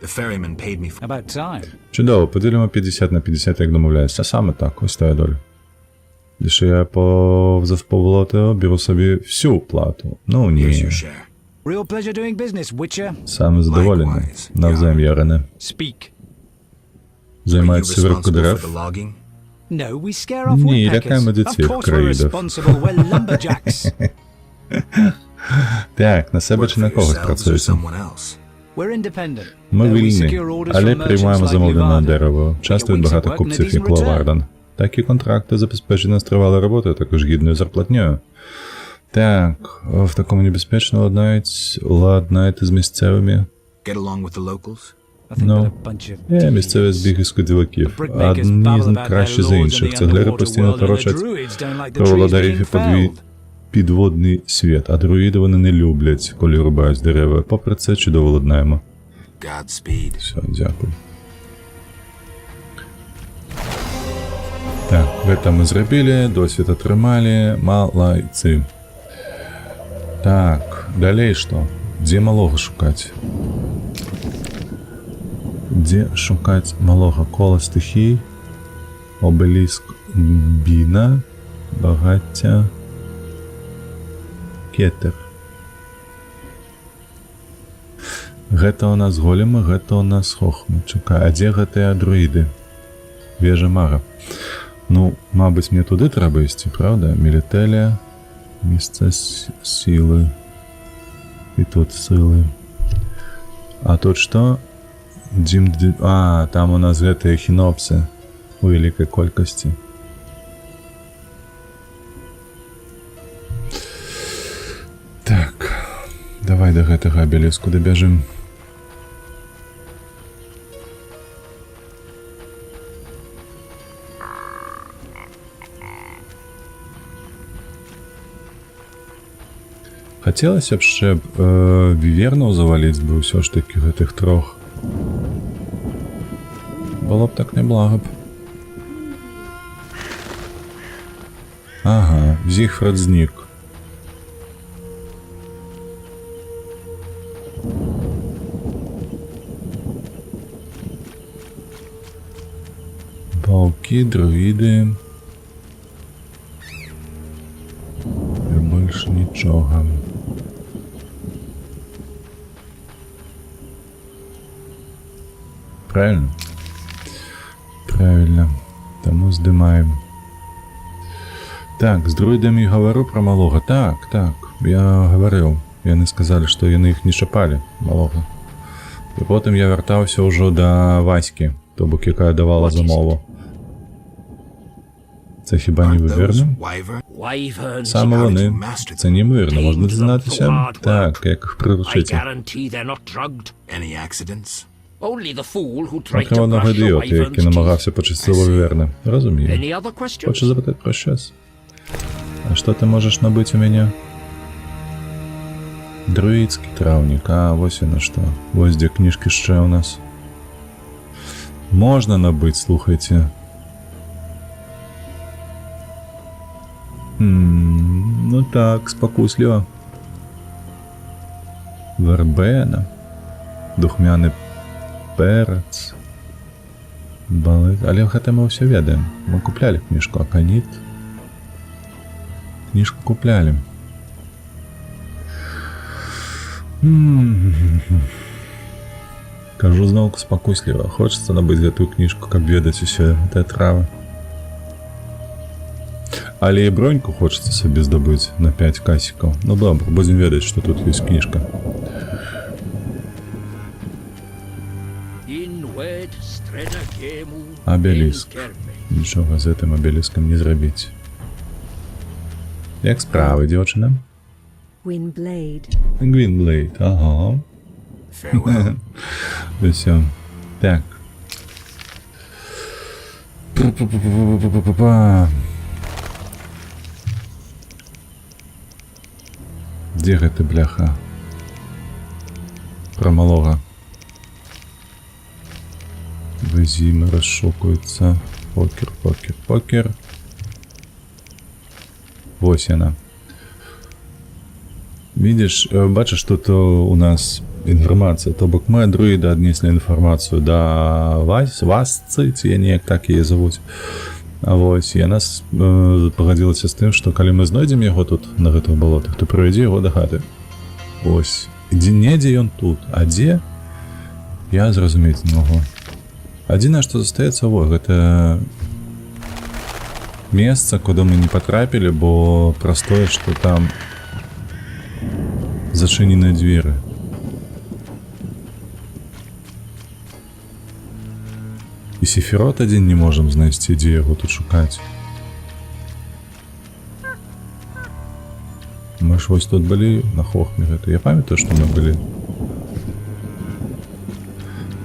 Speaker 3: The ferryman paid me for
Speaker 6: About time.
Speaker 1: Чудово, поділимо 50 на 50, як домовляюсь. А саме так, ось твоя доля. Лише я завповолотив, беру собі всю плату. Ну
Speaker 3: Here's
Speaker 1: ні,
Speaker 3: your share.
Speaker 6: Real pleasure doing business, Witcher.
Speaker 1: саме задоволений.
Speaker 3: Likewise,
Speaker 1: Навзаєм, Ярене.
Speaker 6: Speak.
Speaker 3: Are you
Speaker 1: Займається вирубку
Speaker 3: responsible for
Speaker 1: дерев.
Speaker 3: the logging?
Speaker 6: No, we scare off
Speaker 1: Ні,
Speaker 6: woodpeckers.
Speaker 1: лякаємо
Speaker 6: Of
Speaker 1: дітей,
Speaker 6: course we're
Speaker 1: країдів.
Speaker 6: responsible, we're lumberjacks.
Speaker 1: Так, на себе
Speaker 3: Work
Speaker 1: чи на
Speaker 3: for
Speaker 1: когось
Speaker 3: yourselves or
Speaker 1: працюєте?
Speaker 3: someone else?
Speaker 6: We're independent.
Speaker 1: Ми
Speaker 6: We
Speaker 1: вільні,
Speaker 6: secure orders
Speaker 1: але
Speaker 6: from merchants
Speaker 1: приймаємо
Speaker 6: like
Speaker 1: замовлення на
Speaker 6: Levada.
Speaker 1: дерево. Часто
Speaker 6: Your
Speaker 1: від
Speaker 6: weeks
Speaker 1: багато
Speaker 6: of work
Speaker 1: купців,
Speaker 6: and a
Speaker 1: як
Speaker 6: decent return.
Speaker 1: Лавардан. Такі контракти забезпечені з тривалою роботою, також гідною зарплатнею. Так, в такому небезпечно ладнаєте з місцевими.
Speaker 3: Get along with the locals?
Speaker 6: I think
Speaker 1: No.
Speaker 6: they're a bunch of
Speaker 1: Місцеві
Speaker 6: idiots.
Speaker 1: збіги скудіваків.
Speaker 6: The brickmakers
Speaker 1: Одні
Speaker 6: babble
Speaker 1: з
Speaker 6: about
Speaker 1: них кращі
Speaker 6: their
Speaker 1: за
Speaker 6: lords in
Speaker 1: інших.
Speaker 6: the
Speaker 1: Цеглери
Speaker 6: underwater
Speaker 1: постійно
Speaker 6: world, and the
Speaker 1: торочать
Speaker 6: druids don't like the
Speaker 1: про
Speaker 6: trees
Speaker 1: володарів і
Speaker 6: being felled.
Speaker 1: підводний світ, а друїди вони не люблять, коли рубають дерева. Попри це, чудово ладнаємо.
Speaker 3: Godspeed.
Speaker 1: Все, дякую. Так, это мы зробили, досвід отримали, молодці. Так, далее что? Где малого шукать? Где шукать малого? Коло стихій, обеліск Біна, багаття, кетер. Гэта у нас големы, гэта у нас хохмы. Чакай, а дзе гэтыя друіды? Вежа мага. Ну, мабыць, мне туды трэба ісці, правда? Мілітэлія, месца сілы. І тут сілы. А тут што? А, там у нас гэтыя хінопсы у вялікай колькасці. Так, давай до гэтага абеліску дабяжым. Хацелася б яшчэ вівернаў заваліць бы ўсё ж такі гэтых трох. Было б так няблага б. Ага, Зігфрід знік. Ваўкі, друіды. І больш нічога. Правильно? Правильно. Таму здымаем. Так, з друідамі гавару пра малога. Так, я гаварыў. Яны сказалі, што яны іх не чапалі, малога. І потым я вяртаўся ўжо да Ваські, то бок якая давала замову. Це хіба не
Speaker 3: Aren't those
Speaker 1: виверно?
Speaker 3: wyvern?
Speaker 1: Саме вони. Це неймовірно, можна дізнатися? Так, як їх
Speaker 4: I
Speaker 1: приручити.
Speaker 4: guarantee they're not drugged.
Speaker 3: Any accidents?
Speaker 4: Only the fool who tried
Speaker 1: Окрім
Speaker 4: to
Speaker 1: одного
Speaker 4: brush the
Speaker 1: ідіота, який
Speaker 4: wyvern's teeth.
Speaker 1: намагався почистити виверни. Розумію.
Speaker 4: Any other questions?
Speaker 1: Хочу запитати про щось. А що ти можеш набити у мене? Друїдський травник. А, ось воно що. Ось де книжки ще у нас. Можна набити, слухайте. Ну так, спокусливо. Вербена. Духмяний перец. Балет. Але гэта мы ўсё ведаем. Мы купляли книжку Аконит. Книжку купляли. Кажу зноўку спакусліва. Хочется набыць гэтую книжку, каб ведаць усе гэтыя травы. Але і броньку хочется сабе здабыць на 5 касікаў. Ну добра, будзем ведаць, што тут ёсць книжка. Абеліск. Нічога з гэтым абеліскам не зрабіць. Як справы, дзёўчына?
Speaker 5: Gwynblade.
Speaker 1: Gwynblade, ага.
Speaker 3: Farewell.
Speaker 1: Всё. Так. Дзе гэты бляха? Пра малога. Вазімы расшукаюцца. Покер. Вось яна. Видишь, бачыш, тут у нас інфармацыя, то бок мы ад друіда аднеслі інфармацыю да Васцы, ці я неяк так яе завуць. А вось, яна пагадзілася з тым, што калі мы знойдзем яго тут, на гэтых балотах, то прывядзе яго да хаты. Вось. Недзе ён тут, а дзе? Я зразумець не магу. Адзінае, што застаецца, гэта месца, куды мы не патрапілі, бо праз тое, што там зачыненыя дзверы. І Сефірот адзін не можам знайсці, дзе яго тут шукаць. Мы ж вось тут былі на Хохме гэта. Я памятаю, што мы былі.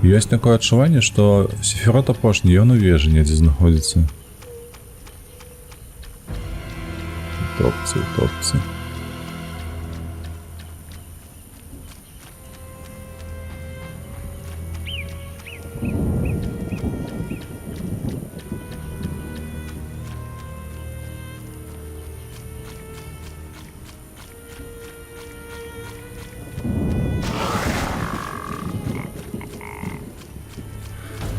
Speaker 1: Ёсць такое адчуванне, што Сефірот апошні, ён у вежы недзе знаходзіцца. Топцы.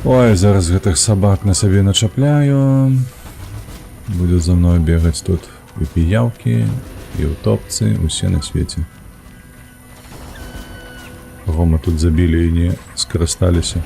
Speaker 1: Ой, зараз гэтых сабак на сабе начапляю. Будуць за мной бегаць тут і піяўкі, і утопцы, усе на свеце. Каго мы тут забілі і не скарысталіся.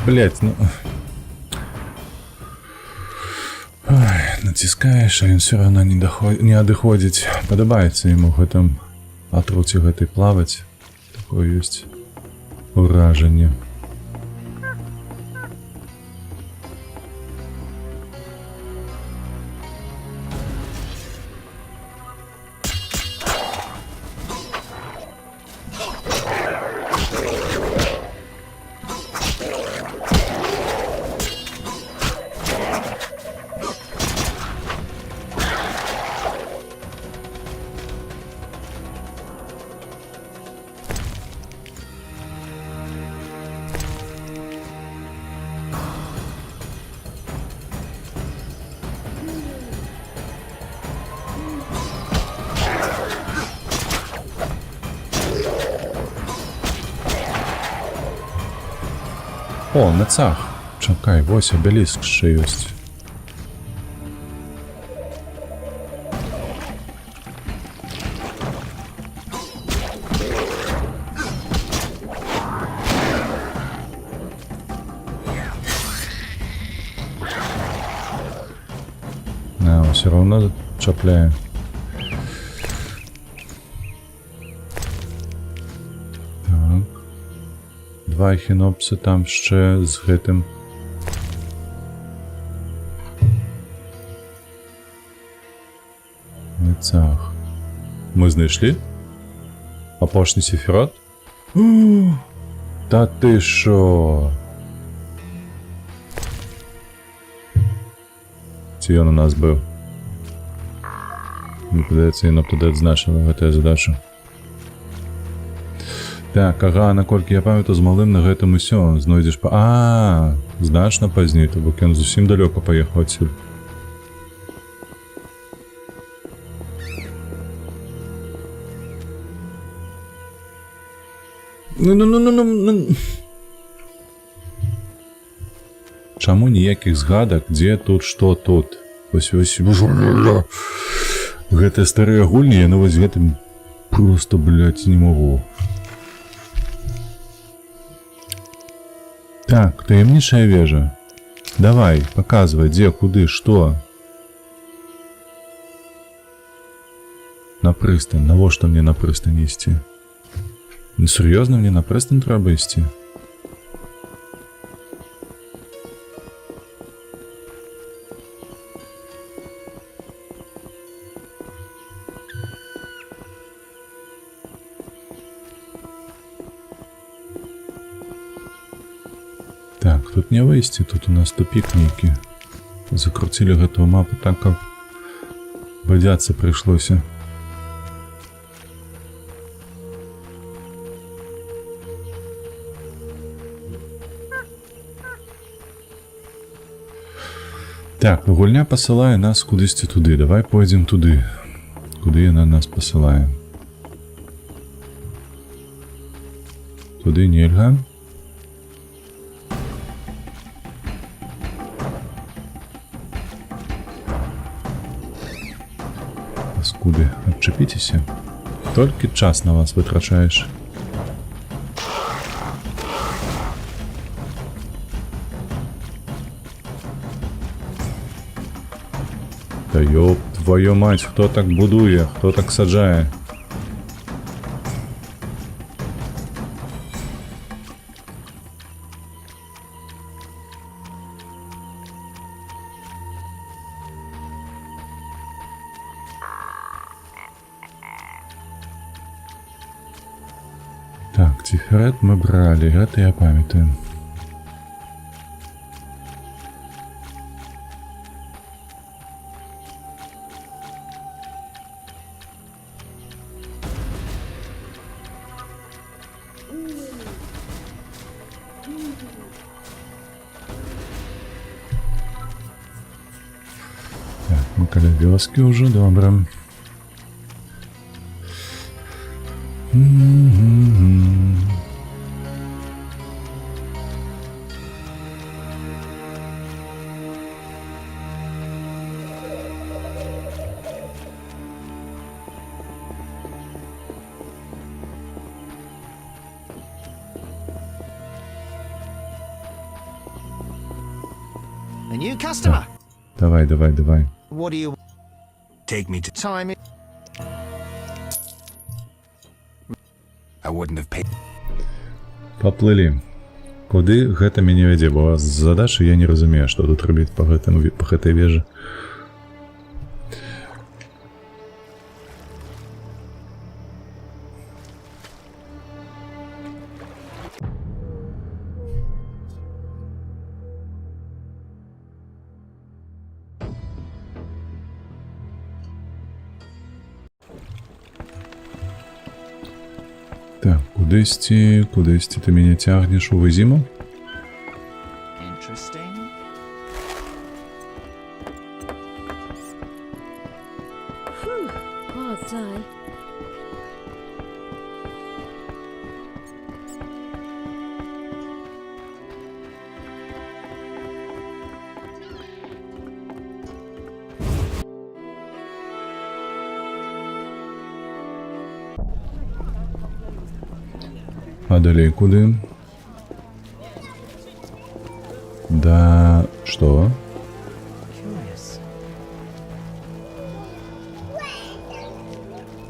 Speaker 1: Блять, ну... Ой, націскаеш, а ён все равно не адыходзіць. Падабаецца яму гэтым атруці гэтай плаваць. Такое ёсць уражанне. О, на цах. Чакай, вось абеліск ще ёсць. А, все равно чапляем. Два хінопси там ще з гэтым. Цах. Мы знайшлі? Апошні Сефірот? Та ти шо? Ці ён у нас быў? Мне падаецца, ён туди адзначыла гэтую задачу. Так, ага, наколькі я памятаю, з малым на гэтым усё знойдзеш па... А, значна пазней, то бок ён зусім далёка паехаў адсюль. Ну. Чаму ніякіх згадак, дзе тут, што тут? Вось. Гэтыя старыя гульні, яны вось гэтым просто, блядь, не магу. Так, таємнішая вежа. Давай, показывай, где, куды, что. На пристань. Навошта мне на пристань істи? Ну, серйозно, мне на пристань треба істи? Так, тут не выйти, тут у нас тупик некий. Закрутили гэтую мапу так, как бодяться пришлось. Так, гульня посылае нас кудысьці туды. Давай пойдзем туды. Куды яна нас посылае? Туды нельга. Паскуды, адчапіцеся. Толькі час на вас вытрачаеш. Да ёб твою мать, хто так будує, хто так саджає? Так, Тиферет мы брали, это я памятаю. Так, мы каля вёски уже, добре.
Speaker 6: A new customer.
Speaker 1: Давай, давай, давай.
Speaker 6: What do you
Speaker 2: Take me to...
Speaker 6: time?
Speaker 2: I wouldn't have paid...
Speaker 1: Поплыли. Куды гэта мяне вядзе, бо з задачы я не разумею, што тут рабіць па гэтай вежы. Так, кудысьці ты мяне цягнеш у вызіму?
Speaker 6: Interesting.
Speaker 8: Whew, hard die.
Speaker 1: А далей куды? Да... Што?
Speaker 6: Curious.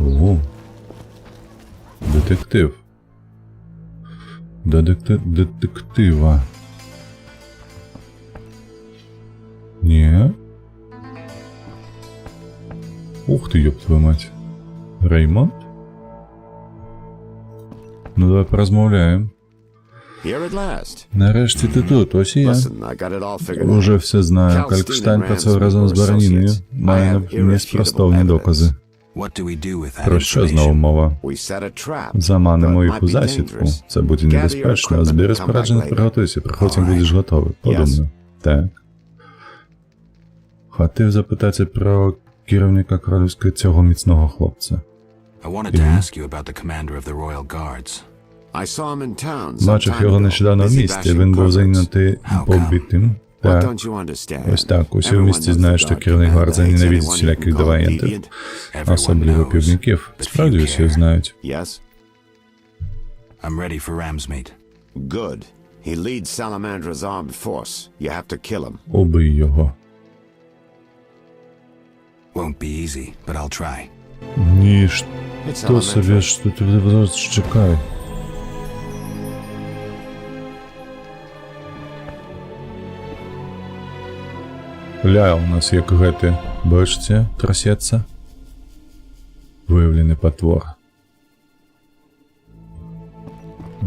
Speaker 1: О! Детектив. Детектива. Не? Ух ты, ёб твою мать. Реймонд? Ну давай поразмовляем.
Speaker 9: Here at last.
Speaker 1: Нарешті ти тут, ось і я.
Speaker 9: Listen, I got it all figured out.
Speaker 1: Уже все знаю. Калькштайн працював разом з Бараніною. Має неспростовні докази.
Speaker 2: What do we do with that
Speaker 1: Про що знову
Speaker 2: information?
Speaker 1: мова?
Speaker 9: We set a trap.
Speaker 1: Заманимо
Speaker 9: But
Speaker 1: їх
Speaker 9: might
Speaker 1: у
Speaker 9: be
Speaker 1: засідку.
Speaker 9: dangerous.
Speaker 1: Це буде небезпечно. Збери спорядження, приготуйся. Приходь, будеш готовий. Подумай. Так. Хотів запитати про керівника королівського цього міцного хлопця.
Speaker 2: I wanted to ask you about the commander of the Royal Guards.
Speaker 9: I saw him in town some
Speaker 1: Бачив
Speaker 9: time
Speaker 1: його
Speaker 9: ago,
Speaker 1: нещодавно в
Speaker 9: busy
Speaker 1: місті.
Speaker 9: bashing
Speaker 1: Він був
Speaker 9: progress.
Speaker 1: зайнятий побитим.
Speaker 9: What
Speaker 1: Так.
Speaker 9: don't you understand?
Speaker 1: Ось так. Усі в
Speaker 9: Everyone
Speaker 1: місті
Speaker 9: knows
Speaker 1: знають,
Speaker 9: the
Speaker 1: що
Speaker 9: Guard
Speaker 1: керівник
Speaker 9: Commander
Speaker 1: гвардії
Speaker 9: hates
Speaker 1: ненавидить
Speaker 9: anyone who
Speaker 1: всіляких
Speaker 9: can call
Speaker 1: деваєнтів.
Speaker 9: deviant.
Speaker 2: Everyone
Speaker 1: Особливо
Speaker 2: knows,
Speaker 1: півників.
Speaker 2: but few
Speaker 1: Справді усі
Speaker 2: care.
Speaker 1: знають.
Speaker 9: Yes?
Speaker 2: I'm ready for Ramsmeet.
Speaker 9: Good. He leads Salamandra's armed force. You have to kill him.
Speaker 1: Убий його.
Speaker 2: Won't be easy, but I'll try.
Speaker 1: Ні,
Speaker 9: It's
Speaker 1: що собі, що ти чекай. Ля, у нас як гэты, бачите, трасецца. Выявлены патвор.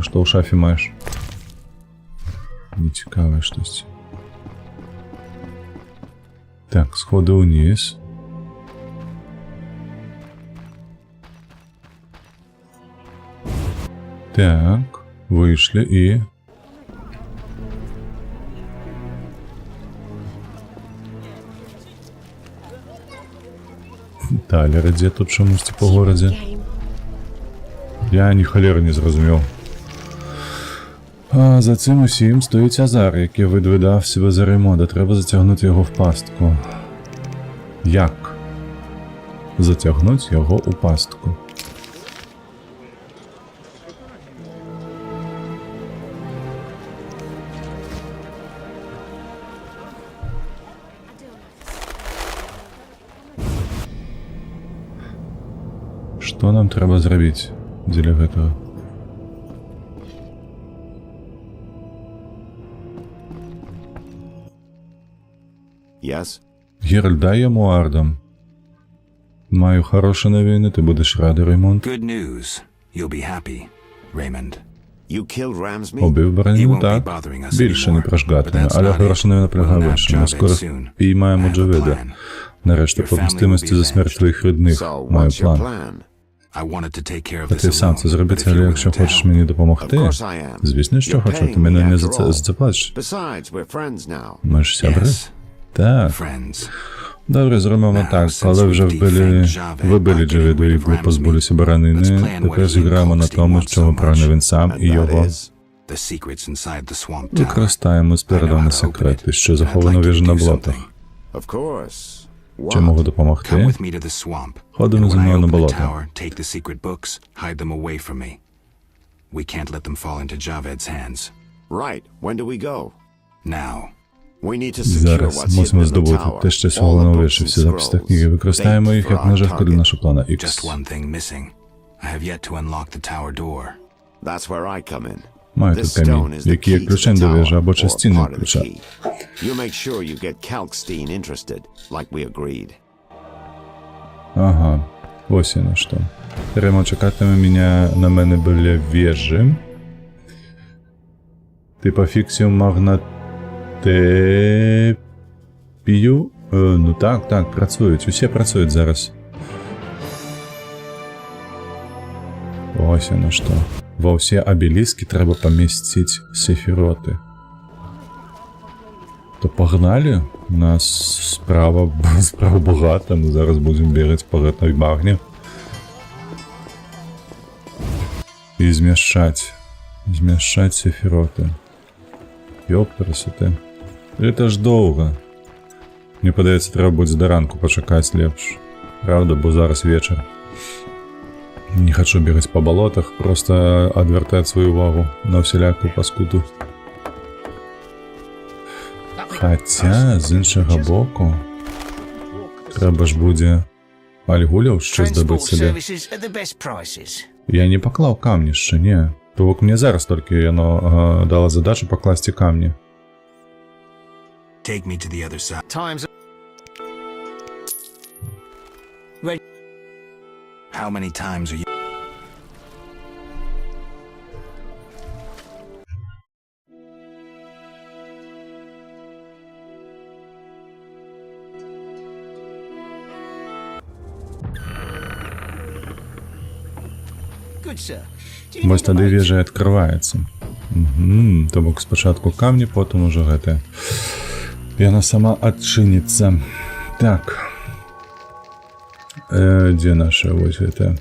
Speaker 1: Што ў шафе маеш? Нецікавае штосьці. Так, сходы ўніз. Так, выйшлі і... Талер ідзе тут чамусьці па горадзе. Я ні халеры не зразумеў. А за цим усім стоїть Азар, який видвидав себе за Реймонда. Треба затягнути його в пастку. Як? Затягнути його у пастку. Што нам трэба зрабіць дзеля гэтага?
Speaker 9: Yes?
Speaker 1: Геральт, дай йому ардам. Маю хороші новини, ти будеш радий, Реймонд.
Speaker 2: Good news. You'll be happy, Raymond.
Speaker 9: You killed Ramsme?
Speaker 1: Убив Бараніну, так. Більше не прожгатиме, але хороша новина полягає в іншому. Ми скоро піймаємо Джаведа. Нарешті, по мстимості за смерть твоїх рідних. Маю план. А ти сам це зробити, але якщо хочеш мені допомогти, звісно, що хочу, ти мене не заплачеш. Ми ж сябри. Так. Добре, зробимо так. Коли вже вибили Джаведу і позбулися Баранини, тепер зіграємо на тому, що виправне він сам і його. Використаємо спередовні секрети, що заховано віж на болотах. Чи можу допомогти? Ходимо зі мною на болото. Зараз мусимо здобути те, що сьогодні вийшли всі записи та книги. Використаємо їх як наживку для нашого плана X. Маю тут камінь, який є ключем до вежі або частиною ключа. Ага, ось я на що. Ремо чекатиме на мене біля вежі. Ти пофіксив магнатепію? Ну так, працюють. Усі працюють зараз. Ось я на що. Во всі обеліски треба помістити сефіроти. То погнали. У нас справа багато. Ми зараз будемо бігати по гэтной багні. І змішати сефіроти. Ёпперсите. Это ж довго. Мені подається, треба буде до ранку почекати лепш. Правда, бо зараз вечір. Не хочу бегать по болотах, просто отвертать свою увагу на всілякую паскуду. Хотя, з іншого боку, треба ж буде альгулів щось добити собі. Я не поклав камні ще, ні. Товок мені зараз тільки воно дало задачу покласти камні.
Speaker 2: Take me to the other side.
Speaker 6: Time's
Speaker 2: How many times are you?
Speaker 6: good, sir.
Speaker 1: Ось тоді вежа відкривається. Угу. То бок спочатку камні, потім уже гэта. І вона сама відчиниться. Так. Де наша ось это?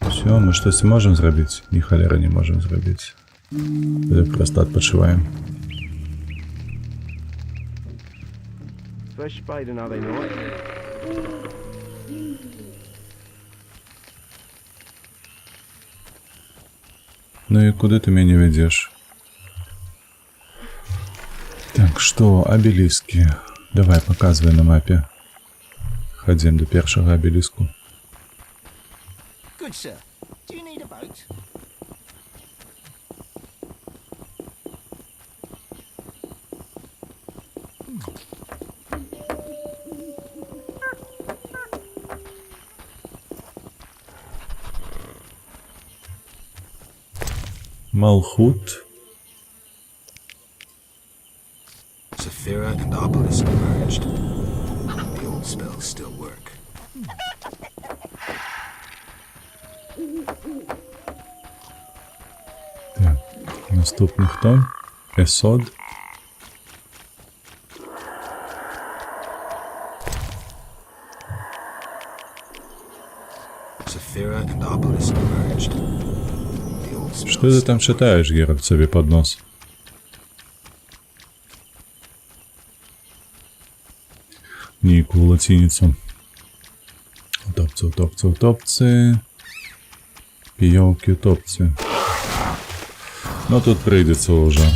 Speaker 1: Все, ми щось можемо зробити? Ні холера не можемо зробити. Просто відпочиваємо.
Speaker 10: Fresh spading, are they not?
Speaker 1: Ну и куда ты меня ведешь? Так, что, обелиски? Давай, показывай на мапе. Ходим до первого обелиску.
Speaker 6: Good sir. Do you need a boat?
Speaker 1: Малхут.
Speaker 3: Saphira and Obelisk merged. The old spells still work.
Speaker 1: Так, наступний хто? Есод.
Speaker 3: Saphira and Obelisk merged. The old spells
Speaker 1: Что ты там читаешь, Геральт, собі под нос? Ніку латиницю. Утопці, утопці, утопці. Пійовки, утопці. Ну тут прийдеться уже.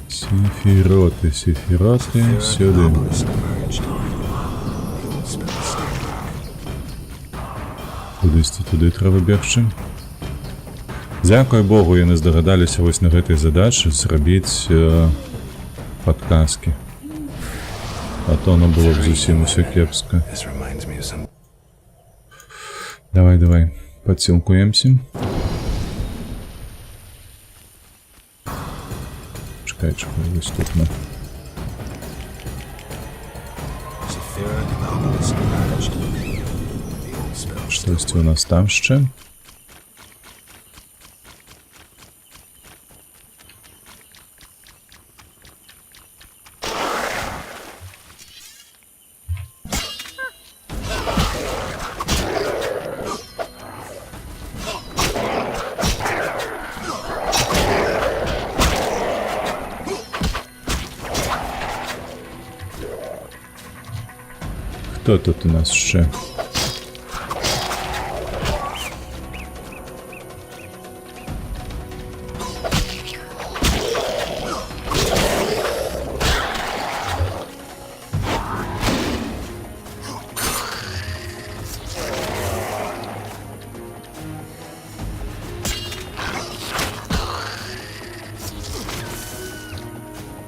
Speaker 1: Сефіроти, сефіроти, сюди.
Speaker 3: Obelisk merged. The old spells still work.
Speaker 1: Кудись туди треба бігти. Дякую Богу, я не здогадалися ось на гэтай задачі зробити подказки. А то воно було б зовсім усе кепсько.
Speaker 2: This reminds me of some...
Speaker 1: Давай, давай, подсилкуємося. Чекай, ось тут ми.
Speaker 3: Saphira and Obelisk merged. The old spells still
Speaker 1: Щось у нас там ще. Хто тут у нас ще?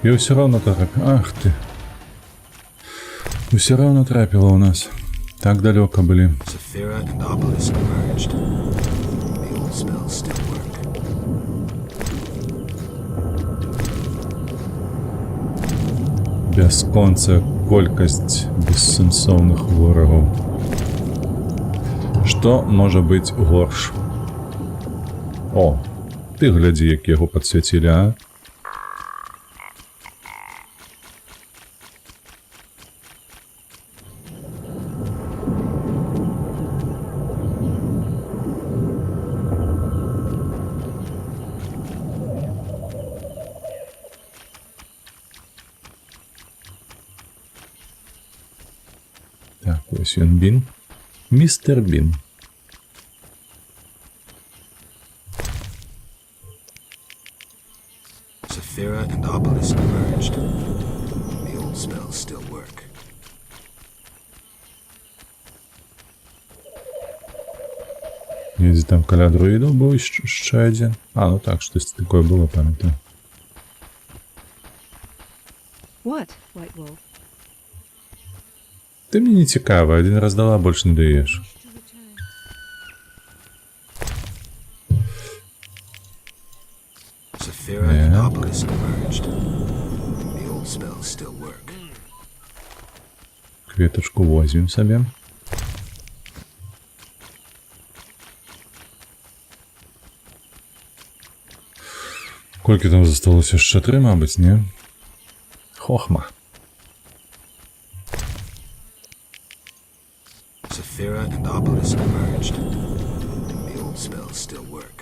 Speaker 1: И все равно так. Ах ты. Все равно трапило у нас. Так далеко были.
Speaker 3: Saphira and Obelisk merged. The old spells still work.
Speaker 1: Бесконца колькость бессенсовных ворогов. Что может быть горш? О, ты гляди, як його підсвітили, а? Так, ось він Бін. Містер Бін.
Speaker 3: Saphira and Obelisk merged. The old spells still work.
Speaker 1: Єзі там коля друїдов був ще один. А, ну так, щось таке було, пам'ятаю.
Speaker 5: What, White Wolf?
Speaker 1: Ти мені не цікаво, один раз дала, більше не даєш.
Speaker 3: Saphira and Obelisk merged. The old spells still work.
Speaker 1: Квіточку возьмем собі. Кольки там зосталося? Ще 3, мабуть, ні? Хохма.
Speaker 3: Saphira and Obelisk merged. The old spells still work.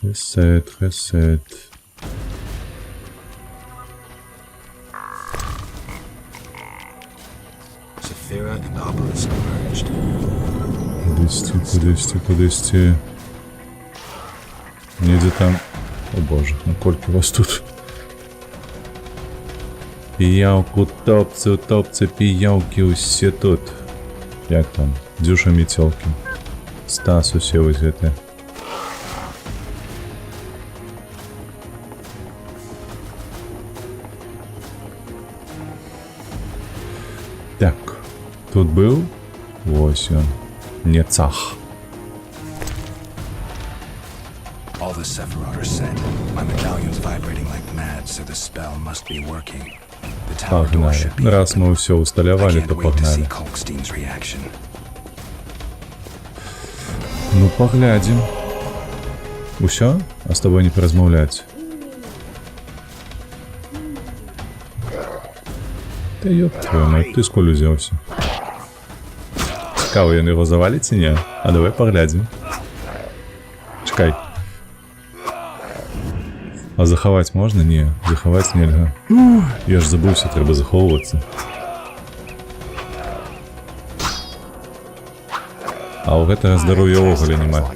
Speaker 1: Ресет, ресет.
Speaker 3: Saphira and Obelisk merged.
Speaker 1: Кудись. Недзе там... О боже, ну колькі вас тут. Піяўку топцы, піяўкі усе тут. Як там? Дзюша Мецёлкін. Стас усе вось гэты. Так, тут быў? Вось ён. Нецах.
Speaker 2: All the Sephiroth are set. My medallion's vibrating like mad, so the spell must be working. The tower door should be.
Speaker 1: Раз мы ўсё
Speaker 2: I
Speaker 1: усталявалі,
Speaker 2: can't
Speaker 1: то
Speaker 2: wait to see
Speaker 1: пагналі.
Speaker 2: Kalkstein's reaction.
Speaker 1: Ну, паглядзім. Усё? А з тобой не паразмаўляць. Та ёб твою мать, ты сколь узяўся? Цікава, ён яго заваліць ці не? А давай паглядзім. Чакай. А захаваць можна? Не, захаваць нельга. Я ж забыўся, трэба захоўвацца. А ў гэтага здароўя ўвогуле няма.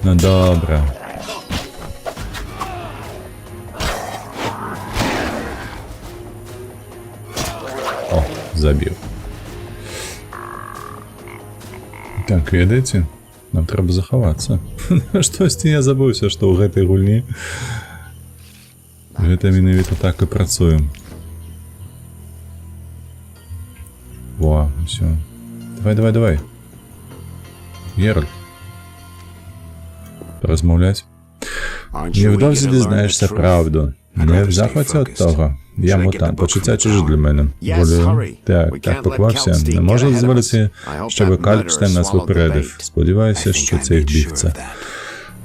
Speaker 1: Ну добра. О, забіў. Так, ведаеце? Нам трэба захавацца. Штосьці я забыўся, што ў гэтай гульні гэта менавіта так і працуем. Во, усё. Давай. Геральт. Порозмовлять. Невдовзі дізнаєшся правду. Не в захваті від того. Я мутант. Почуття чужі для мене. Волю. Так поклався. Не можу дозволити, щоб Калькштейн нас випередив. Сподіваюся, що цей вбивця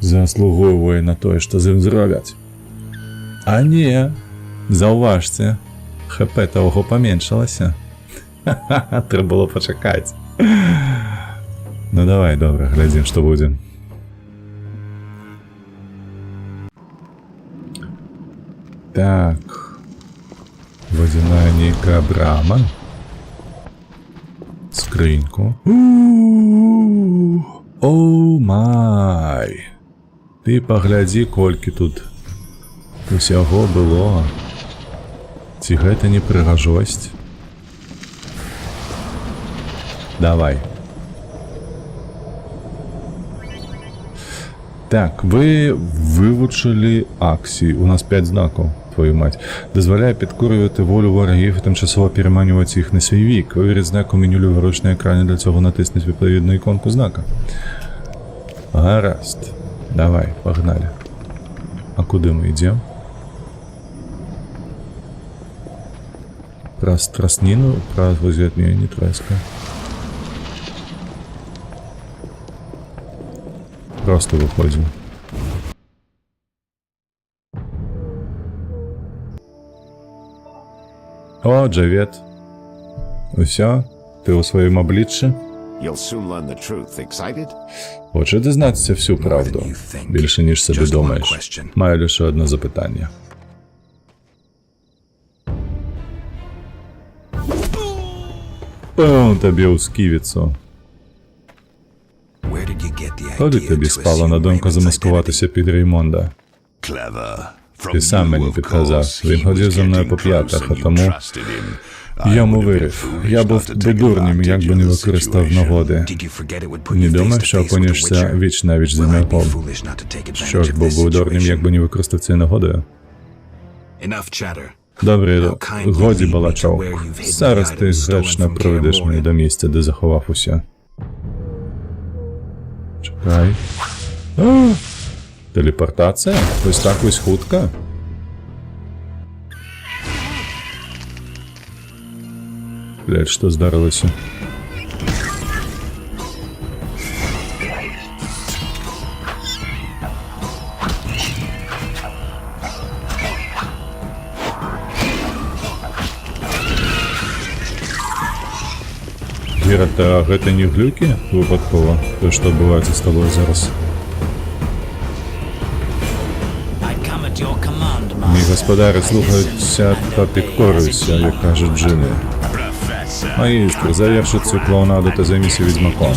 Speaker 1: заслуговує на те, що з ним зроблять. А ні. Зауважте. ХП того поменшилося. Ха-ха, треба було почекати. Ну давай, добре, глядим, що буде. Так. Водяная нейкая брама. Скриньку. Оу май. Ты погляди, колькі тут усяго было. Ці гэта не прыгажосць? Давай. Так, вы вывучили акції. У нас 5 знаків, твою мать. Дозволяє підкурювати волю ворогів і тимчасово переманювати їх на свій вік. Виберіть знак у меню ліворуч на екрані, для цього натисніть відповідну іконку знака. Гаразд. Давай, погнали. А куди ми йдемо? Про страстнину, про возьмение не треска. Просто выходим. О, Джавет. Усё? Ты у своем обличчі? Хоче дізнатися всю правду. Більше, ніж собі думаєш. Маю лише одне запитання. Он тобі у сківіцу. Коли тобі спало на думку замаскуватися під Реймонда? Ти сам мені підказав. Він ходив за мною по п'ятах, а тому я йому вирив. Я був би дурнім, якби не використав нагоди. Не думав, що опинишся віч-навіч з Емерпом. Що ж, був би дурнім, якби не використав цією нагодою? Добре, годі балачок. Зараз ти зручно проведеш мене до місця, де заховав усе. Чекай. А! Телепортація? Ось так ось хутка? Блядь, що здарилося? Геральт, а гэта не глюкі выпадкова? То, што адбываецца з табой зараз? Мій господари слухаються та підкорюються, як кажуть джини. Магістр, заверши цю клоунаду та займися відьмаком.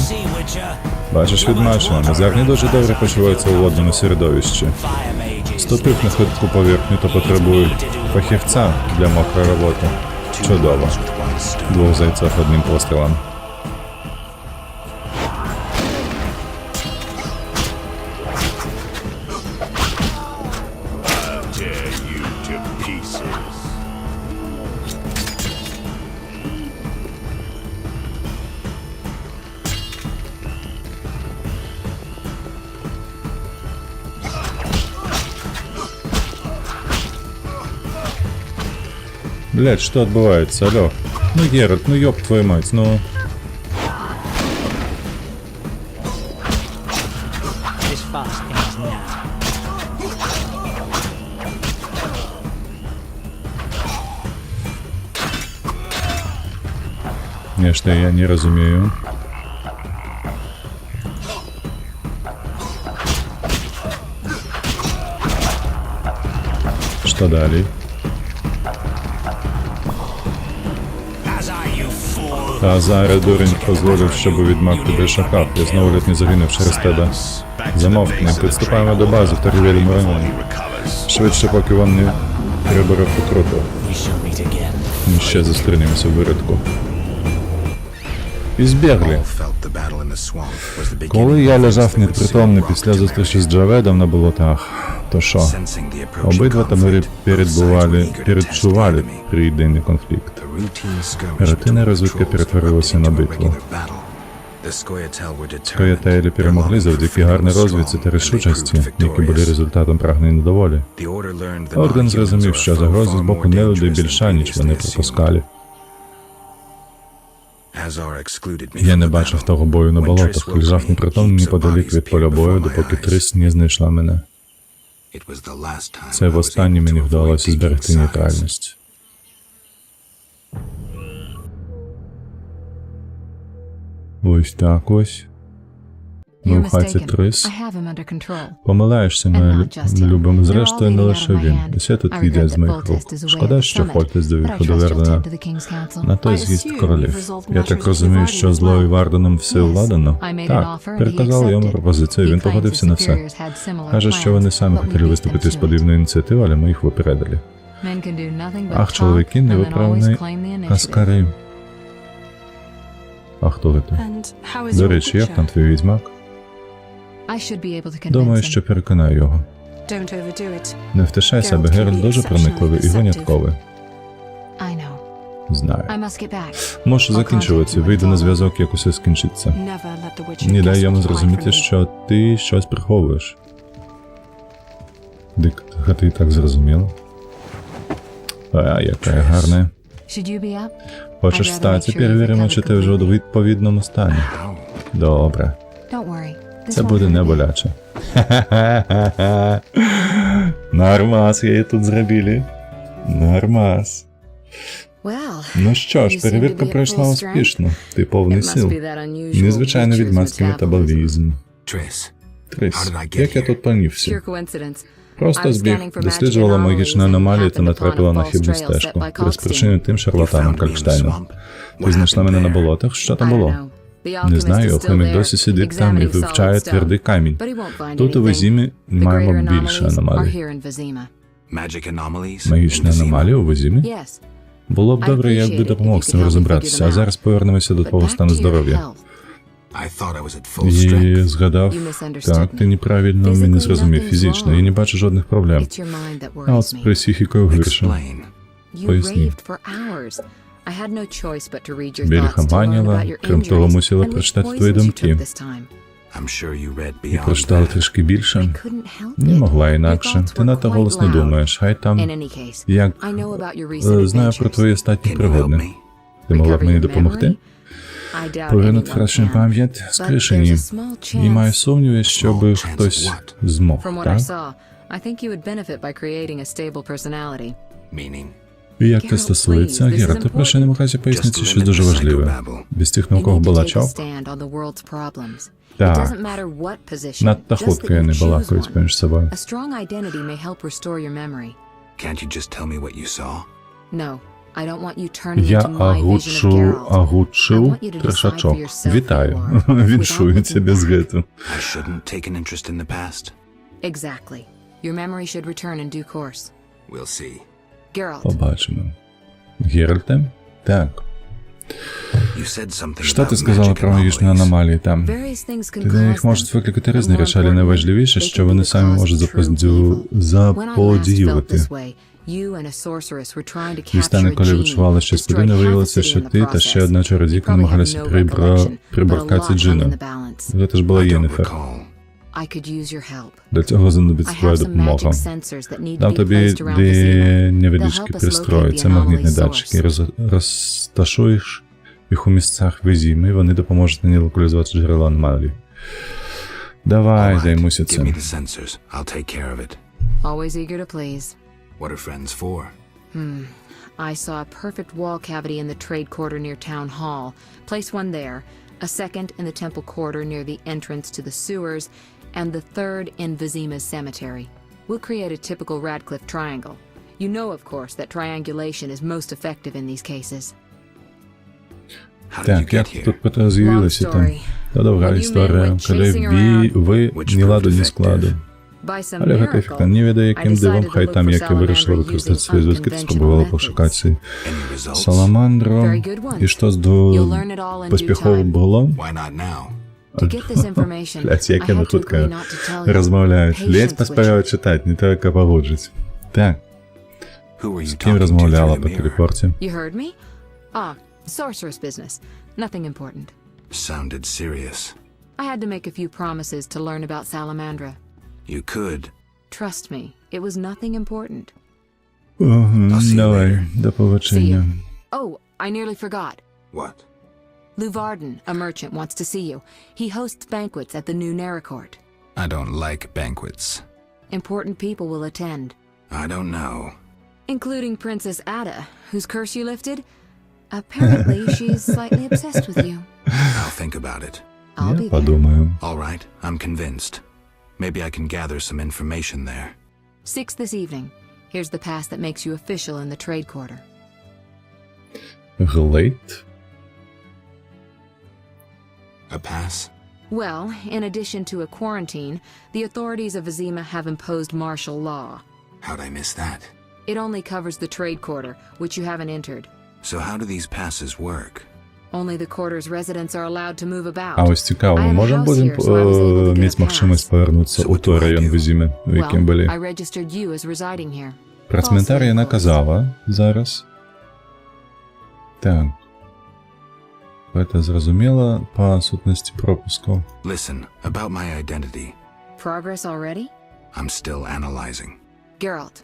Speaker 1: Бачиш, відьмаче, Назар не дуже добре почувається у водному середовищі. Ступив на хитку поверхню та потребує фахівця для мокрої роботи. Чудово. 2 зайців одним пострілом. Блядь, что отбывается, алло? Ну, Геральт, ну ёб твою мать, ну... Конечно, я не разумею. Что далее? Та зараз, дурень, дозволив, щоб відьмак тебе шахав. Я знову ледь не загинув через тебе. Замовкни, підступаємо до бази в торгівлі районі. Швидше, поки він не переборов отруту. Ми ще зустрінемося в виродку. І збігли. Коли я лежав непритомний після зустрічі з Джаведом на болотах, то що? Обидва табори передчували прийденний конфлікт. Рутинна розвідка перетворилася на битву. Скоятелі перемогли завдяки гарній розвідці та рішучості, які були результатом прагнень доволі. Орден зрозумів, що загрози з боку нелюдей більша, ніж вони припускали. Я не бачив того бою на болотах, лежав непритомний неподалік від поля бою, допоки Трис не знайшла мене. Це востаннє мені вдалося зберегти нейтральність. Ось так ось. Ми в хаті Трис. Помиляєшся, моя любим. Зрештою, не лише він. Усе тут віде з моїх рук. Шкода, що Фольтес довів до Вердена на той з'їзд королів. Я так розумію, що злою Варденом все владано? Так, переказав йому пропозицію, він погодився на все. Каже, що вони самі хотіли виступити з подібною ініціативою, але ми їх випередили. Ах, чоловіки невиправний Аскари. А хто це? До речі, як там твій відьмак? Думаю, що переконаю його. Не втішайся, бо Геральт дуже проникливий і винятковий. Знаю. Можу закінчувати, вийду на зв'язок, як усе скінчиться. Не дай йому зрозуміти, що ти щось приховуєш. Дик, ти так зрозуміла? А, яка гарна. Хочеш встати, перевіримо, чи ти вже у відповідному стані. Добре. Це буде не боляче. Нормас, її тут зробили. Нормас. Ну що ж, перевірка пройшла успішно. Ти повний сил. Незвичайно відьмацький метаболізм. Трис, як я тут понівся? Просто збіг, досліджувала магічну аномалію та натрапила на хибну стежку. Розпричинив тим шарлатаном Калькштайном. Ти знайшла мене на болотах? Що там було? Не знаю, алхімік досі сидить там і вивчає твердий камінь. Тут у Везімі маємо більше аномалій. Магічні аномалії у Везімі? Було б добре, якби допомог з цим розібратися, а зараз повернемося до твого стану здоров'я. І згадав, так, ти неправильно мене зрозумів фізично, я не бачу жодних проблем. А от з психікою гірше. Поясні. Більха маніла, крім того, мусила прочитати твої думки. І прочитала трішки більше. Не могла інакше. Ти надто голосно думаєш, хай там... Як... Знаю про твої останні пригоди. Ти могла б мені допомогти? Повернути втрачену пам'ять? Скоріше ні. І маю сумніви, щоб хтось змог, так? І як це стосується Геральта, прошу не намагайся пояснити щось дуже важливе. Без цих наукових балачок? Так. Надто хутко вони балакають між собою.
Speaker 2: Can't you just tell me what you saw?
Speaker 1: Я агучив трешачок. Вітаю. Віншується без гету.
Speaker 2: I shouldn't take an interest in the past.
Speaker 10: Exactly. Your memory should return in due course.
Speaker 2: We'll see.
Speaker 10: Geralt.
Speaker 1: Побачимо. Геральте? Так.
Speaker 2: You said something
Speaker 1: Що ти
Speaker 2: about
Speaker 1: сказала
Speaker 2: magic
Speaker 1: про магічні
Speaker 2: anomalies.
Speaker 1: аномалії там?
Speaker 10: Various things can
Speaker 1: Тоді їх
Speaker 10: cause
Speaker 1: можуть
Speaker 10: them.
Speaker 1: викликати різні
Speaker 10: But more
Speaker 1: речі, але найважливіше,
Speaker 10: importantly, they
Speaker 1: що
Speaker 10: can
Speaker 1: вони
Speaker 10: be
Speaker 1: самі
Speaker 10: the
Speaker 1: можуть
Speaker 10: cause of true evil. When I last felt
Speaker 1: заподіювати.
Speaker 10: this way, you and a sorceress were trying to
Speaker 1: Дістане,
Speaker 10: capture a
Speaker 1: коли
Speaker 10: genie,
Speaker 1: відчувала щось
Speaker 10: destroy
Speaker 1: подібне,
Speaker 10: half a
Speaker 1: виявилося,
Speaker 10: city
Speaker 1: що
Speaker 10: in the
Speaker 1: ти та ще
Speaker 10: process.
Speaker 1: одна чародійка
Speaker 10: You probably have
Speaker 1: намагалися
Speaker 10: no recollection, but a
Speaker 1: приборкати
Speaker 10: lot hung in
Speaker 1: джина.
Speaker 10: the balance.
Speaker 1: Це ж була
Speaker 2: I don't
Speaker 1: Єннифер.
Speaker 2: recall.
Speaker 10: I could use your help.
Speaker 1: Для цього знадобиться
Speaker 10: I
Speaker 1: твоя
Speaker 10: have some
Speaker 1: допомога.
Speaker 10: magic sensors that need to
Speaker 1: Дам
Speaker 10: be
Speaker 1: тобі
Speaker 10: placed around the
Speaker 1: дві
Speaker 10: Zima.
Speaker 1: невеличкі
Speaker 10: They'll help us
Speaker 1: пристрої.
Speaker 10: locate
Speaker 1: Це
Speaker 10: the
Speaker 1: магнітні
Speaker 10: anomaly
Speaker 1: датчики.
Speaker 10: source.
Speaker 1: Розташуєш їх у місцях везіми, і вони допоможуть мені локалізувати джерело аномалій. Давай,
Speaker 2: All right,
Speaker 1: займуся
Speaker 2: give me
Speaker 1: цим.
Speaker 2: the sensors. I'll take care of it.
Speaker 10: Always eager to please.
Speaker 2: What are friends for?
Speaker 10: I saw a perfect wall cavity in the trade quarter near Town Hall. Place one there, a second in the temple quarter near the entrance to the sewers, and the third in Vizima's cemetery. We'll create a typical Radcliffe triangle. You know, of course, that triangulation is most effective in these cases.
Speaker 2: How did you
Speaker 1: Так, як
Speaker 2: get here?
Speaker 1: тут з'явилося там? Та довга історія, коли ви ні ладу, ні складу.
Speaker 10: By some
Speaker 1: Але
Speaker 10: miracle,
Speaker 1: Гатифіка, не відає, яким
Speaker 10: I
Speaker 1: дивом,
Speaker 10: decided to
Speaker 1: хай
Speaker 10: look
Speaker 1: там,
Speaker 10: for
Speaker 1: як і вирішила
Speaker 10: Salamander
Speaker 1: використати
Speaker 10: using
Speaker 1: свої зв'язки, то
Speaker 10: unconventional
Speaker 1: спробувала
Speaker 10: methods.
Speaker 1: пошукати цей
Speaker 2: Any results?
Speaker 1: Саламандро.
Speaker 10: Very good ones.
Speaker 1: І що з
Speaker 10: You'll learn it all in due
Speaker 1: поспіхово
Speaker 10: time.
Speaker 1: було?
Speaker 2: Why not now?
Speaker 10: To get this information,
Speaker 1: Блять,
Speaker 10: I
Speaker 1: як я
Speaker 10: had to
Speaker 1: тут
Speaker 10: agree not to tell you.
Speaker 1: розмовляють. Ледь
Speaker 10: Patience,
Speaker 1: поспіваю читати, не то, як погоджусь. Так,
Speaker 2: Who were you
Speaker 1: з ким
Speaker 2: talking to
Speaker 1: розмовляла
Speaker 2: through
Speaker 1: по
Speaker 2: the mirror?
Speaker 1: телепорті?
Speaker 10: You heard me? Sorceress business. Nothing important.
Speaker 2: Sounded serious.
Speaker 10: I had to make a few promises to learn about Salamandra.
Speaker 2: You could.
Speaker 10: Trust me, it was nothing important.
Speaker 2: I'll see you
Speaker 1: Давай,
Speaker 2: later.
Speaker 1: до
Speaker 10: See
Speaker 1: побачення.
Speaker 10: you. Oh, I nearly forgot.
Speaker 2: What?
Speaker 10: Lou Varden, a merchant, wants to see you. He hosts banquets at the new Naracourt.
Speaker 2: I don't like banquets.
Speaker 10: Important people will attend,
Speaker 2: I don't know.
Speaker 10: including Princess Ada, whose curse you lifted. Apparently, she's slightly obsessed with you.
Speaker 2: I'll think about it.
Speaker 10: I'll
Speaker 1: Я
Speaker 10: be there.
Speaker 1: подумаю.
Speaker 2: All right, I'm convinced. Maybe I can gather some information there.
Speaker 10: 6 this evening. Here's the pass that makes you official in the trade quarter.
Speaker 1: Глейт?
Speaker 2: A pass?
Speaker 10: Well, in addition to a quarantine, the authorities of Vizima have imposed martial law.
Speaker 2: How'd I miss that?
Speaker 10: It only covers the trade quarter, which you haven't entered.
Speaker 2: So how do these passes work?
Speaker 10: Only the quarter's residents are allowed to move about.
Speaker 1: А ось цікаво, ми
Speaker 10: I have a
Speaker 1: можемо
Speaker 10: house
Speaker 1: будемо
Speaker 10: here, so I was able to get a
Speaker 1: мати можливість
Speaker 10: pass.
Speaker 1: повернутися
Speaker 2: So
Speaker 1: у
Speaker 2: what do
Speaker 1: той
Speaker 2: I
Speaker 1: район
Speaker 2: do?
Speaker 1: Візіми, в яким
Speaker 10: Well,
Speaker 1: були.
Speaker 10: I registered you as residing here.
Speaker 1: Про цментар я наказала зараз. Так. Це зрозуміло по сутності пропуску.
Speaker 2: Listen, about my identity.
Speaker 10: Progress already?
Speaker 2: I'm still analyzing.
Speaker 10: Geralt,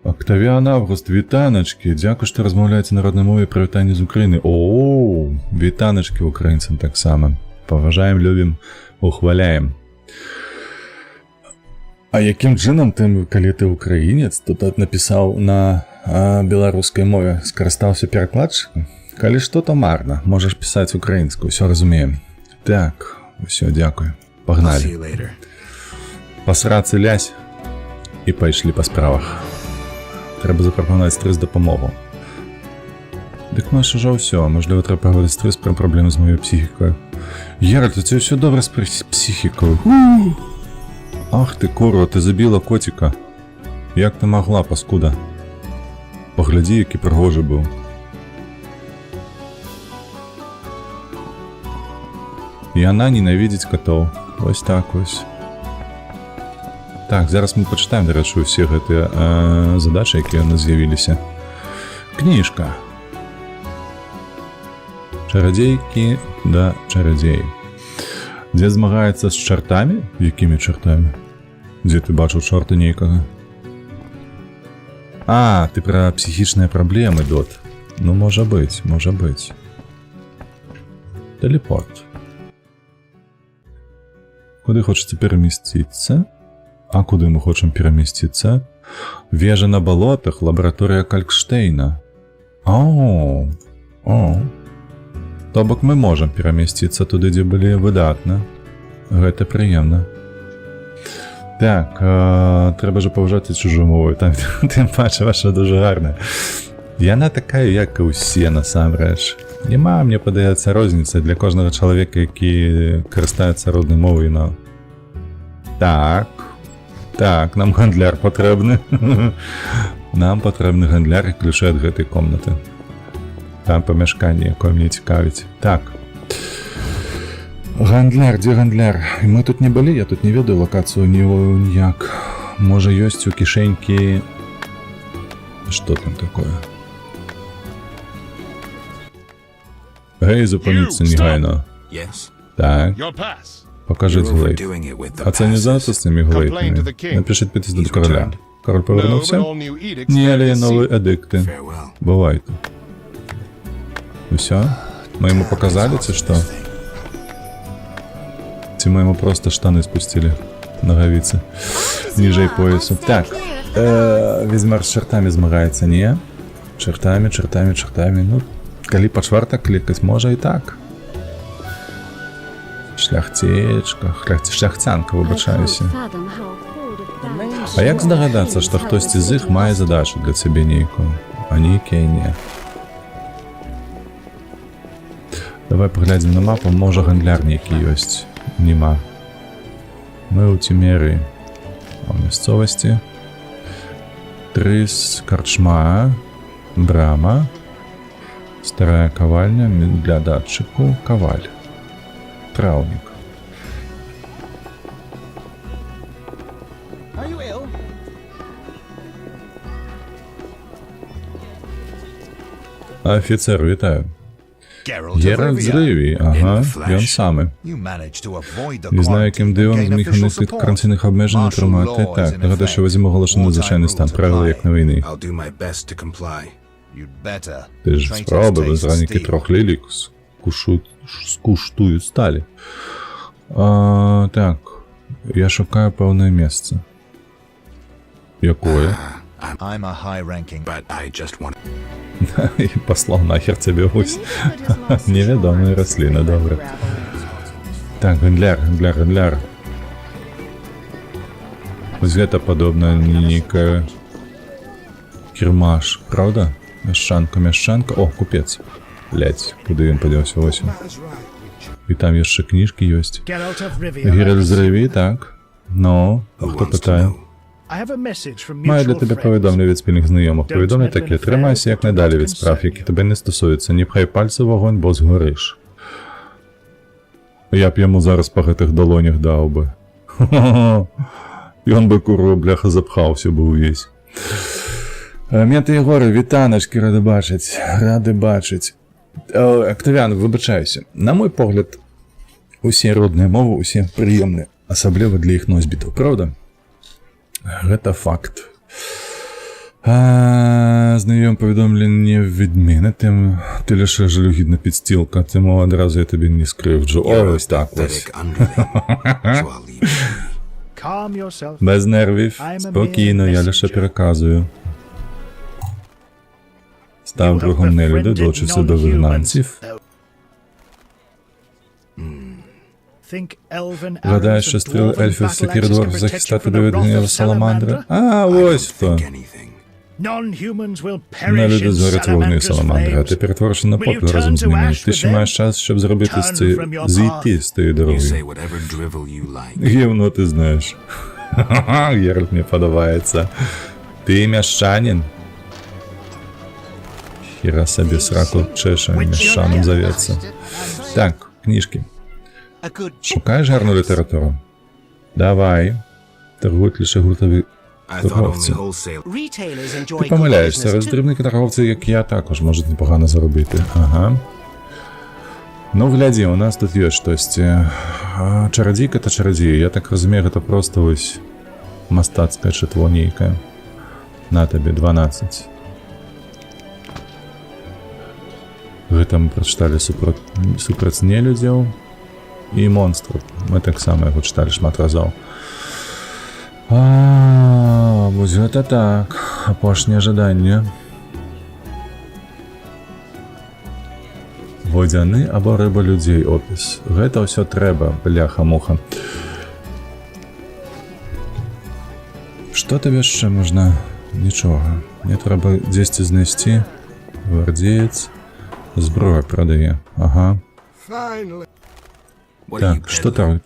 Speaker 1: Октавіан Август, вітаночки. Дякую, що розмовляєте народною мовою про вітання з України. Оу, вітаночки українцям так само. Поважаємо, любимо, ухваляємо. А яким чином ти, коли ти українець, тут написав на білоруській мові, скористався перекладчиком? Коли що, то марно. Можеш писати українською, все розуміємо. Так, все, дякую.
Speaker 2: I'll see
Speaker 1: Погнали.
Speaker 2: you later.
Speaker 1: Посраці лясь і пайшли по справах. Треба запропонувати стрес допомогу. Так наш уже все. Можливо, треба поговорити стрес про проблеми з моєю психікою. Геральт, у тебе все добре з психікою. Ах ти, курва, ти забила котика. Як ти могла, паскуда? Погляді, який пригожий був. І вона ненавидить котов. Ось так ось. Так, зараз ми почитаємо, до речі, усі ці задачі, які у нас з'явилися. Книжка. Чародейки да чародеї. Де змагається з чортами? Якими чортами? Де ти бачив чорта ніякого? А, ти про психічні проблеми, Дот. Ну, може бути, може бути. Телепорт. Куди хочеться переміститися? А куди ми хочемо переміститися? Вежа на болотах, лабораторія Калькштейна. О. То бок мы можам перамясціцца туды, дзе былі выдатна. Гэта прыемна. Так, трэба ж паважаць чужую мову. Там тым паче ваша дуже гарная. Яна такая, як і ўсе насамрэч. Няма, мне падаецца, розніцы для кожнага чалавека, які карыстаецца роднай мовай. Так, нам гандляр патрэбны. Нам патрэбны гандляр і ключы ад гэтай комнаты. Там памяшканне, якое мне цікавіць. Так. Гандляр, дзе гандляр? Мы тут не былі, я тут не ведаю лакацыю ніяк. Можа, ёсць у кішэнькі... Што там такое? Гей, зупыніцца негайно. Так. Покажіть глейт. А це не зараз з цими глейтами? Напишіть підпис до короля. Король повернувся? Ні, але є нові едикти. Бувайте. Усё? Мы ему показали, ці што? Ці мы ему просто штаны спустили? Ноговицы. Ніжэй поясу. Так. Ведьмар з чертами змагаецца, не? Чертами. Ну, калі па чвартах клікаць, можа і так. Шляхцянка, выбачаюся. А як здагадацца, што хтосьці з іх мае задачу для цябе нейкую, а нейкія не? Давай паглядзім на мапу, можа гандляр нейкі ёсць. Нема. Мы ў цімеры. А ў мясцовасці. Трыс, карчма, брама, старая кавальня, для датчыку, каваль. Траўнік. Афіцер, вітаю. Геральт з Рыві, ага, ён самы. Не знаю, яким дивом зміг уникнути карантинних обмежень тримати. Так, нагадаю, що візьмемо оголошений надзвичайний стан, правила як на війні. Ти ж спробуй, без раніки трох лілік скуштують сталі. Так, я шукаю певне місце. Якое? І послав нахер тебе ось. Невідомі рослина, добре. Так, гандляр. Ось гэта подобна нейкая кірмаш, правда? Мяшчанка. О, купец. Блять, куды ён падзеўся, ось. І там яшчэ кніжкі ёсць. Геральт з Рыві, так. Ну, а хто пытае? Маю для тебе повідомлення від спільних знайомих. Повідомлення таке: тримайся як надалі від справ, які тебе не стосуються. Не пхай пальці в вогонь, бо згориш. Я б йому зараз по гэтых долонях дав би. І он би, курва, бляха, запхався би увесь. Менти Єгори, вітаночки, ради бачить. Октавіан, вибачаюся. На мой погляд, усі родні мови, усі приємні, особливо для їх носьбітів, правда? Гэта факт. Знаём паведомленне відміни, тим ти лише жалюгідна підстілка, тому одразу я тобі не скривджу. Ось так ось. Без нервів, спокійно, я лише переказую. Став другом нелюди, долучився до вигнанців. Гадаєш, що стріли ельфів з Секірдворф захистати до від гніву Саламандри? А, ось хто. Нелюди згорять вогню Саламандри, а ти перетворишся на попіл разом з ними. Ти ще маєш час, щоб зробити зійти з тієї дороги. Гівно ти знаєш. Геральт мені подобається. Ти міщанин? Хіра собі сраку чеше, міщаном зоветься. Так, книжки. Шукаєш гарну літературу? Давай. Торгують лише гуртові торговці. Ти помиляєшся, роздрібники торговці, як я, також можуть непогано заробити. Ага. Ну, гляді, у нас тут є щось. Чародійка та чародій. Я так розумію, це просто ось мастацьке читво нейке. На тобі, 12. Гэта мы прачыталі супраць нелюдзяў і монстраў. Мы таксама яго чыталі шмат разоў. Вось гэта так. Апошняе жаданне. Водзяны або рыба людзей опіс. Гэта ўсё трэба, бляха-муха. Што табе яшчэ можна? Нічога. Мне трэба дзесьці знайсці. Гвардзеец. Зброя прадае. Ага. Так, што там?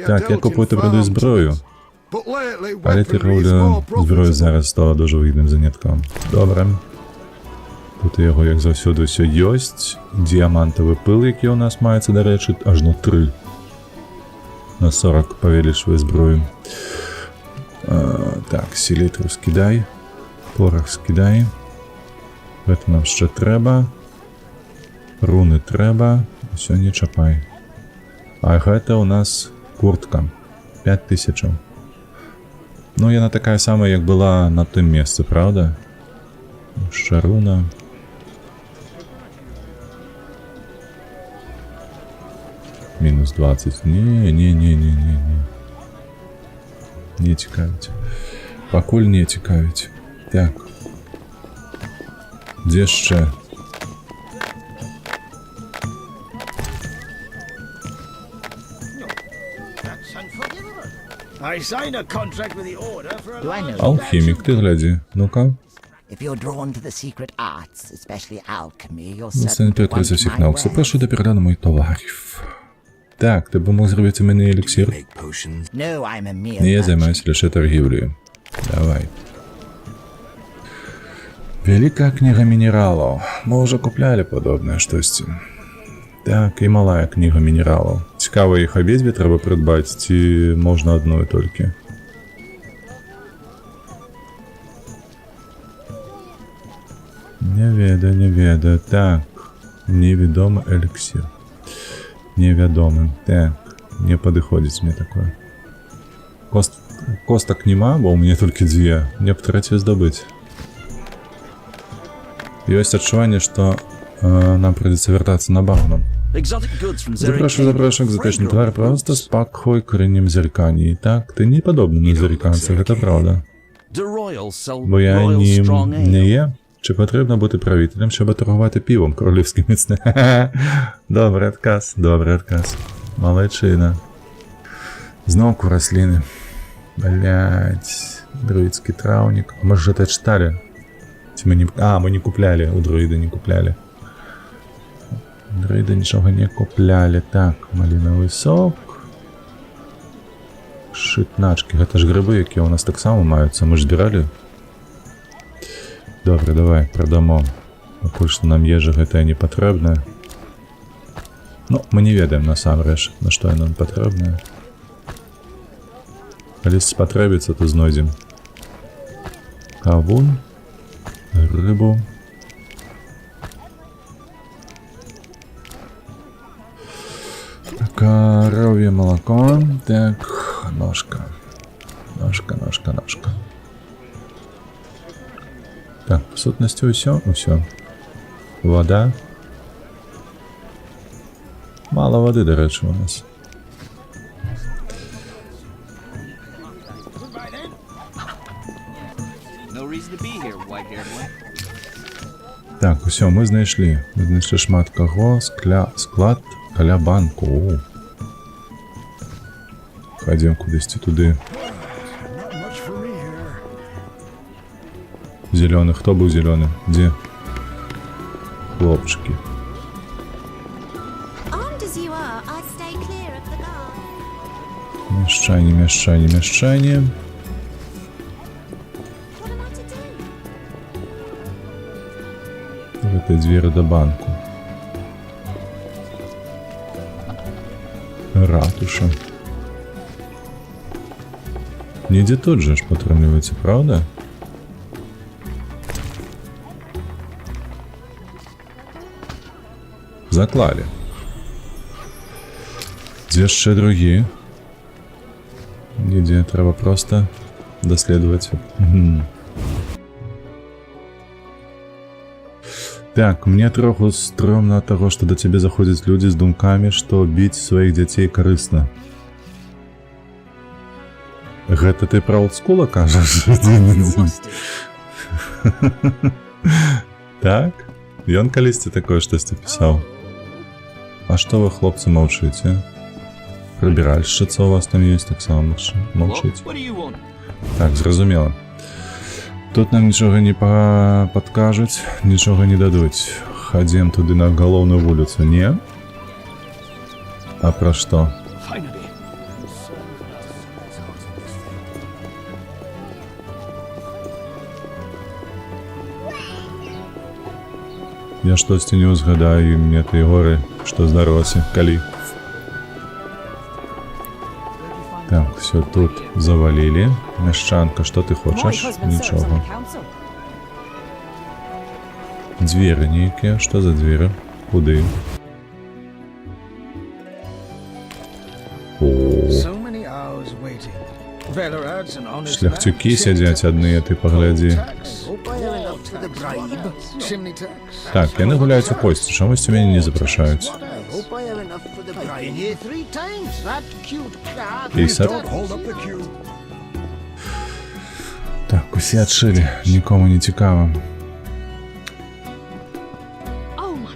Speaker 1: Так, я купую ты прадаю зброю. Але торговля зброю зараз стала дуже вигідним занятком. Добре. Тут у яго, як заўсёды, ўсё ёсць. Діамантавы пыл, які у нас маецца, дарэчы, ажно 3. На 40 павялічвае зброю. Так, селітру скідай. Порах скідай. Гэта нам ще трэба. Руны трэба. Усё не чапай. А гэта у нас куртка. 5000. Ну, яна такая самая, як была на тым месцы, правда? Ще руна. Мінус 20. Не. Не цікавіць. Пакуль не цікавіць. Так. Дзе яшчэ? Алхімік, ти глядzi. Ну-ка. Це не перекриться всіх наук. Запрошу до перегляду моїх товарів. Так, ти б мог зробити мені еліксир? Не, я займаюся лише торгівлею. Давай. Великая книга минералов. Мы уже купляли подобное штось. Так, і малая книга мінералів. Цікаво, їх обидві треба придбати, ці можна одною тільки? Не ведаю. Так, невідомий еліксир. Невідомий. Так, не підходить мені таке. Косток нема, бо у мене тільки 2. Мне б третю здобити. Есть адчуванне, што нам придется вертаться на базу. Запрашу экзотичный товар просто с пакхой коренем зерканий. Так, ты не подобный на зерканцях, это правда. Бо я не є. Чи потрібно бути правителем, щоб торгувати пивом королівським міцним? Добрий отказ. Молодчина. Знову рослини. Блять. Друидский травник. Мы же это читали. Мы не купляли, у друида не купляли. Друида ничего не купляли. Так, малиновый сок. Шитначки. Это ж гриби, які у нас так само маються. Ми ж збирали. Добре, давай, продамо. Пакуль што нам ежа гэтая не патрэбная. Ну, мы не ведаем насамрэч, на што яна нам патрэбная. Калі спатрэбіцца, то знойдзем. Кавун. Рыбу. Коровье молоко. Так, ножка. Ножка. Так, по сутности усё. Вода. Мало воды, до речі, у нас. Так, усё, мы знайшлі. Мы знайшлі шмат каго, склад, каля банку. О. Ходім кудись туди. Зеленый, хто був зеленый? Де? Хлопчики. Мещане. Этой двери до банку. Ратуша. Недзе тут же ж потрымліваецца, правда? Заклали. Дзе яшчэ другі? Недзе трэба просто даследаваць. Так, мне троху стрёмна ад таго, што да цябе заходзяць людзі з думкамі, што біць сваіх дзяцей карысна. Гэта ты пра олдскула кажаш? Так? Ён калісьці такое штосьці пісаў. А што вы, хлопцы, маўчыце? Прыбіральшчыца у вас там ёсць, таксама маўчыць. Так, зразумела. Тут нам нічога не падкажуць, нічога не дадуць. Хадзем туды на галоўную вуліцу, не? А пра што? Я штосьці не ўзгадаю, і мне тыя горы, што здарылася, калі. Так, все тут завалілі. Мяшчанка, што ты хочаш? Нічога. Дзверы нейкія, што за дзверы? Куды? Шляхцюкі сядзяць адныя, ты паглядзі. Так, яны гуляюць у косці, чамусьці мяне не запрашаюць. Так, усе адшылі, нікому не цікава.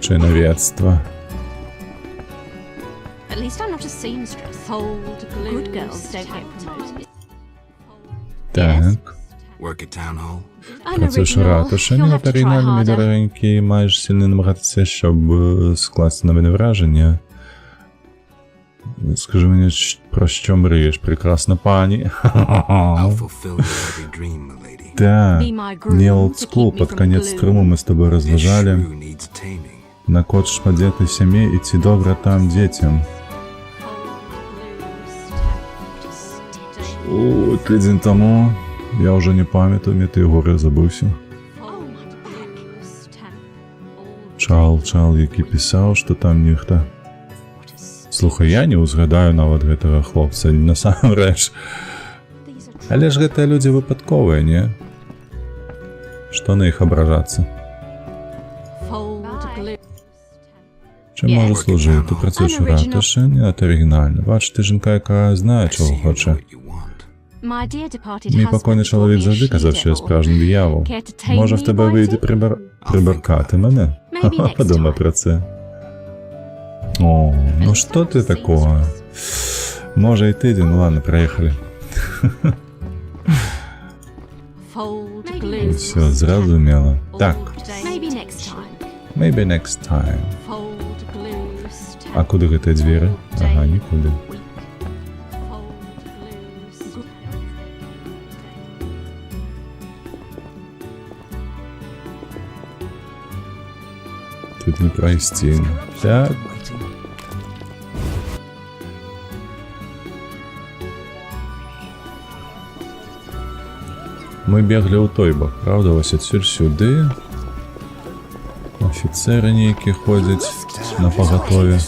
Speaker 1: Чынавецтва. Так. Працуєш у ратуші, не оригінальні, дорогенькі, маєш сильно намагатися, щоб скласти на мене враження. Скажи мені, про що мрієш, прекрасна пані. Так, не олдскул, под конец струму мы с тобой разважали. Накочешь подетой семье, идти добро там детям. О, тиждень тому я уже не пам'ятаю, мне ты горе забывся. Чал, який писав, що там ніхто. Слухай, я не узгадаю нават гэтага хлопца, насамрэч. Але ж гэтыя людзі выпадковыя, не? Што на іх абражацца? Чым можа служыць? Ты працуеш у ратушы? Не, это арыгінальна. Бач, ты жінка, яка знае, чого хоча. Мій покойний чоловік завжди казав, що я справжній диявол. Може, в тебе вийде приборкати мене? Подумай про це. О, ну що ти такого? Може і тиждень, ну ладно, проїхали. Все, зрозуміло. Так. Maybe next time. А куди гэты двері? Ага, нікуди. Тут не пройсти. Так. Мы бегли у той бок, правда? Ось отсюль сюди. Офіцери ніякі ходять на поготові.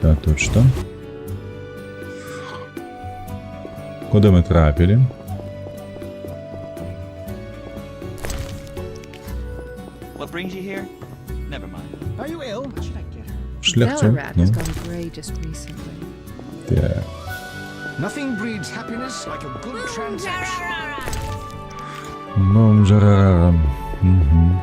Speaker 1: Так, тут що? Куди ми трапили? Шляхтю, ну. Так.
Speaker 6: Nothing breeds happiness like a good transaction.
Speaker 1: Бомжарарам. Угу.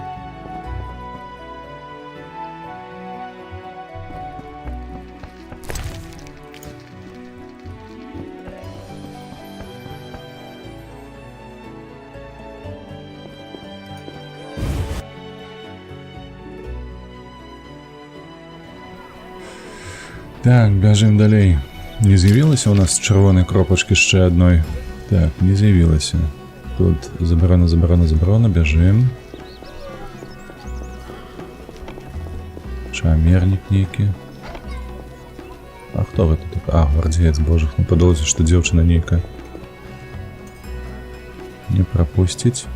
Speaker 1: Так, бежим далей. Не з'явилося у нас червоної кропочки ще одної? Так, не з'явилося. Тут заборона, бежим. Чамерник некий. А хто ви тут? А, гвардієць, боже, не подалося, що дівчина некая. Не пропустить.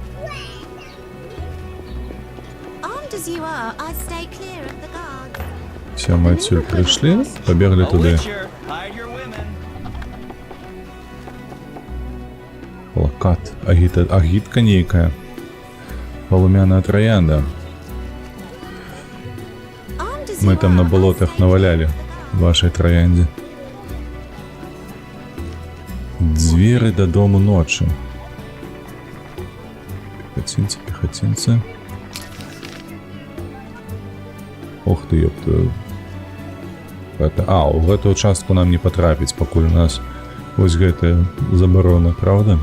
Speaker 1: Все, мы отсюда пришли, побегли туда. Плакат, агитка некая. Полумяная троянда. Мы там на болотах наваляли в вашей троянде. Двери до дому ночи. Пехотинцы. Ох ты, ёпта. У гэтую частку нам не патрапіць, пакуль у нас вось гэтая забарона, правда?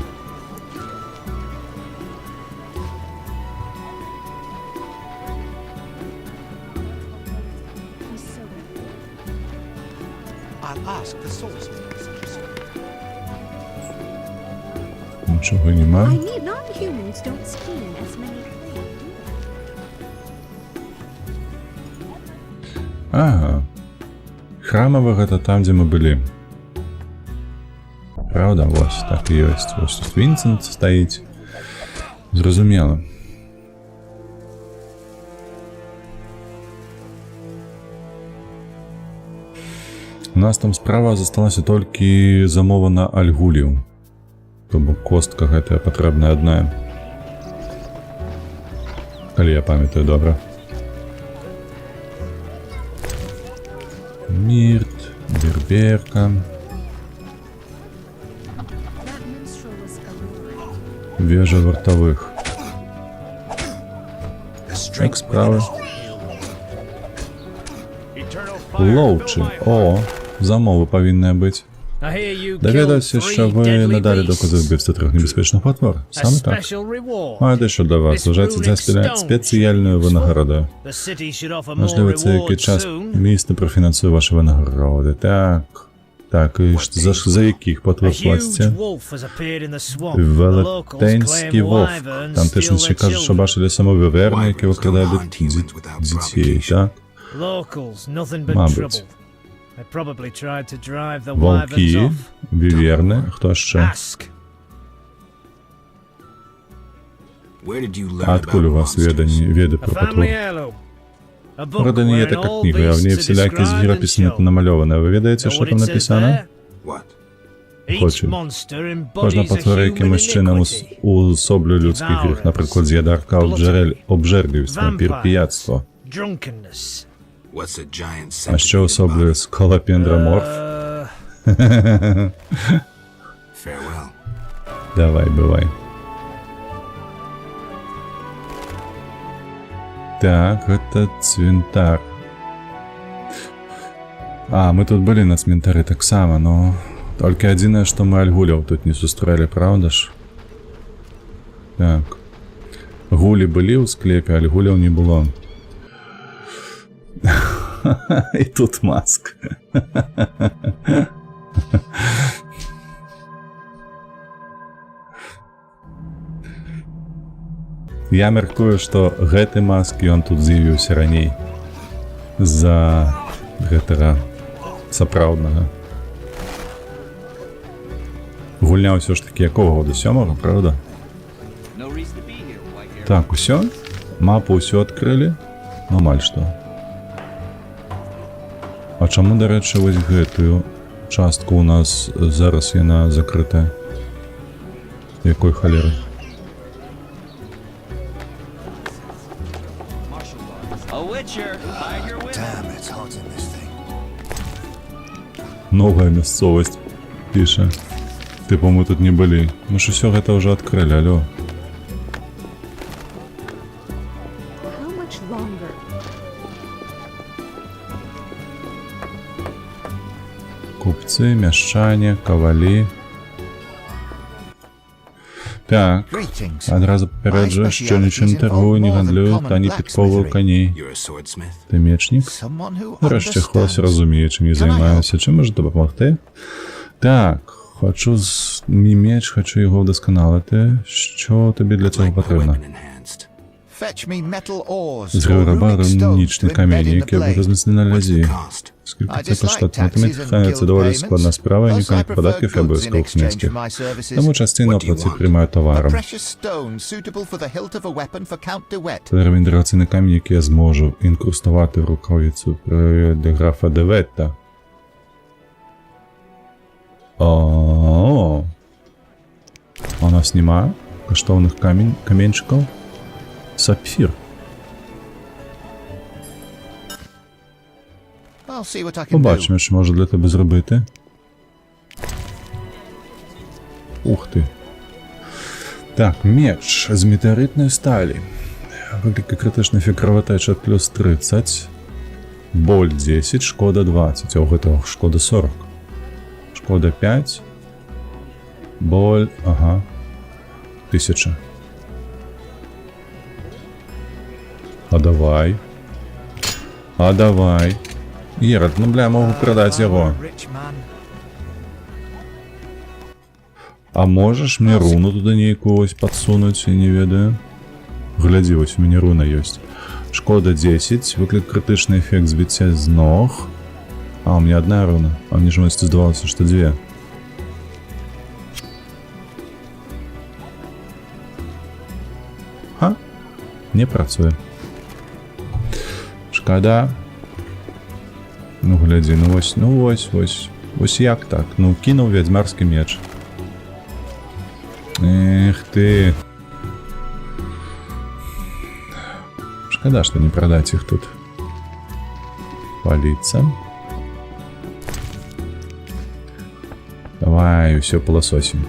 Speaker 1: Нічого нема. Ага. Храмавы гэта там, дзе мы былі. Правда, вось так і ёсць. Вось тут Вінсент стаіць. Зразумела. У нас там справа засталася толькі замова на альгулів. То бок костка гэтая патрэбная адная. Калі я памятаю добра. Мирт, берберка. Вежа вартовых. Як справа? Лоучы. О, замовы павінныя быць. Даведаўся, що ви надалі докази вбивства 3 небезпечних потвор. Саме так. Маю дещо для вас. Вважається це спеціальною винагородою. Можливо, це який час місто профінансує ваші винагороди. Так. Так, і за яких потвор платите? Велетенський вовк. Там теж не кажуть, що бачили самовиверни, які викрадають дітей, так? Мабуть. Волки, віверни, хто ще? А откуль у вас веды про потвор? Вроде не є така книга, а в ній всілякі звірописи намальовані. Ви ведаєте, що там написано? Хочу. Кожна потвора якимось чином уособлює людський гріх, наприклад, з'ядарка обжерливість, пірпіятство. А що особлює скалопендроморф? Давай, бывай. Так, это цвинтар. А, мы тут были на цвинтары так само, но... Только одиное, что мы альгулев тут не сустрели, правда ж? Так. Гули были у склепе, альгулев не было. І тут Маск. Я мяркую, што гэты Маск, ён тут з'явіўся раней. З-за гэтага сапраўднага. Гульня ўсё ж такі якога года? 7-го, правда? Так, усё? Мапу ўсё адкрылі? Ну, амаль што. А чаму, дарэчы, вось гэтую частку у нас зараз яна закрытая? Якой халеры? Новая мясцовасць, піша. Тыпу, мы тут не былі. Мы ж усё гэта ўжо адкрылі, алё. Купцы, мяшчане, кавалі. Так, адразу папярэджу, що нічым не таргую, не гандлюю, та не підковую коней. Ти мечнік? Нарешті хлопці розуміє, чим я займаюся. Чим можу допомогти? Так, хочу мій меч, хочу його вдосконалити. Що тобі для цього потрібно? Зграба рунічні камені, які буду знесли на лязі. Скільки це коштуватиме? Це доволі складна справа, і ніяких податків і обов'язкових низьких. Тому частину оплати приймаю товаром. Тепер він драгоцінний камінь, який я зможу інкрустувати в рукавицю для графа Деветта. О-о-о! У нас немає коштовних камінчиків? Сапфір. Побачимо, що можу для тебе зробити. Ух ти. Так, меч з метеоритної сталі. Велика критична кровотеча плюс 30. Боль 10, шкода 20, а у гэтага шкода 40. Шкода 5. Боль, ага. 1000. А давай. А давай. Геральт, ну бля, могу продать яго. А можешь мне руну туда нейкую ось подсунуть, я не ведаю. Глядзі, ось у мяне руна ёсць. Шкода 10, выклік крытычны эфект збіцця з ног. А, у меня одна руна. А мне же здавалося, что 2. Ха? Не працуе. Шкада. Ну, глядзі, ну ось як так. Ну, кинуў вядзьмарскі меч. Эх ты. Шкада, что не продать их тут. Палиться. Давай, все полососим.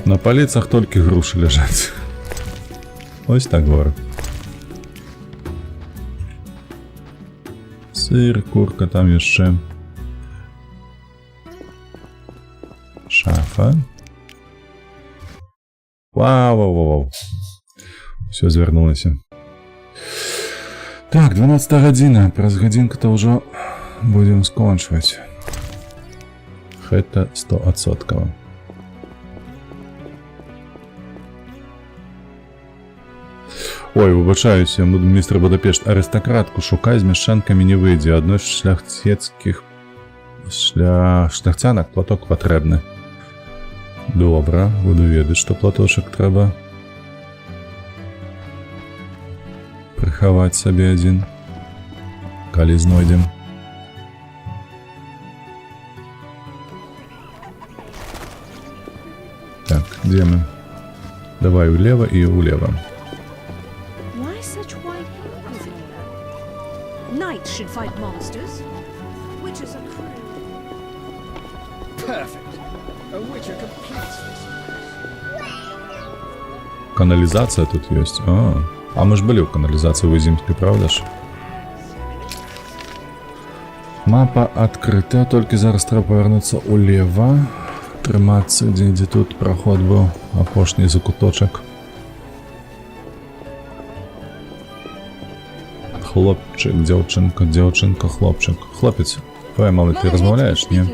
Speaker 1: На полицах только груши лежат. Ось так город. Сыр, курка там еще. Шафа. Вау. Все звернулось. Так, 12 гадзіна. Праз гадзінку-то уже будем скончивать. Это 100%. Ой, вибачаюся, містер Будапешт, аристократку шукай з мішанками не вийде. Одной з шляхтецьких шляхтянок платок потрібний. Добре, буду ведати, що платочок треба приховати собі один, коли знайдем. Так, де ми? Давай улево і улево.
Speaker 5: Knights should fight monsters. Witches are cruel.
Speaker 6: Perfect. A witcher completes this.
Speaker 1: Канализация тут есть. А мы ж были в канализации в Изимской, правда ж? Мапа открыта, только зараз треба повернуться улево. Триматься, где тут проход был. Опошний закуточек. Хлопчик, дівчинка, хлопчик. Хлопець, давай, мало, ти розмовляєш, ні?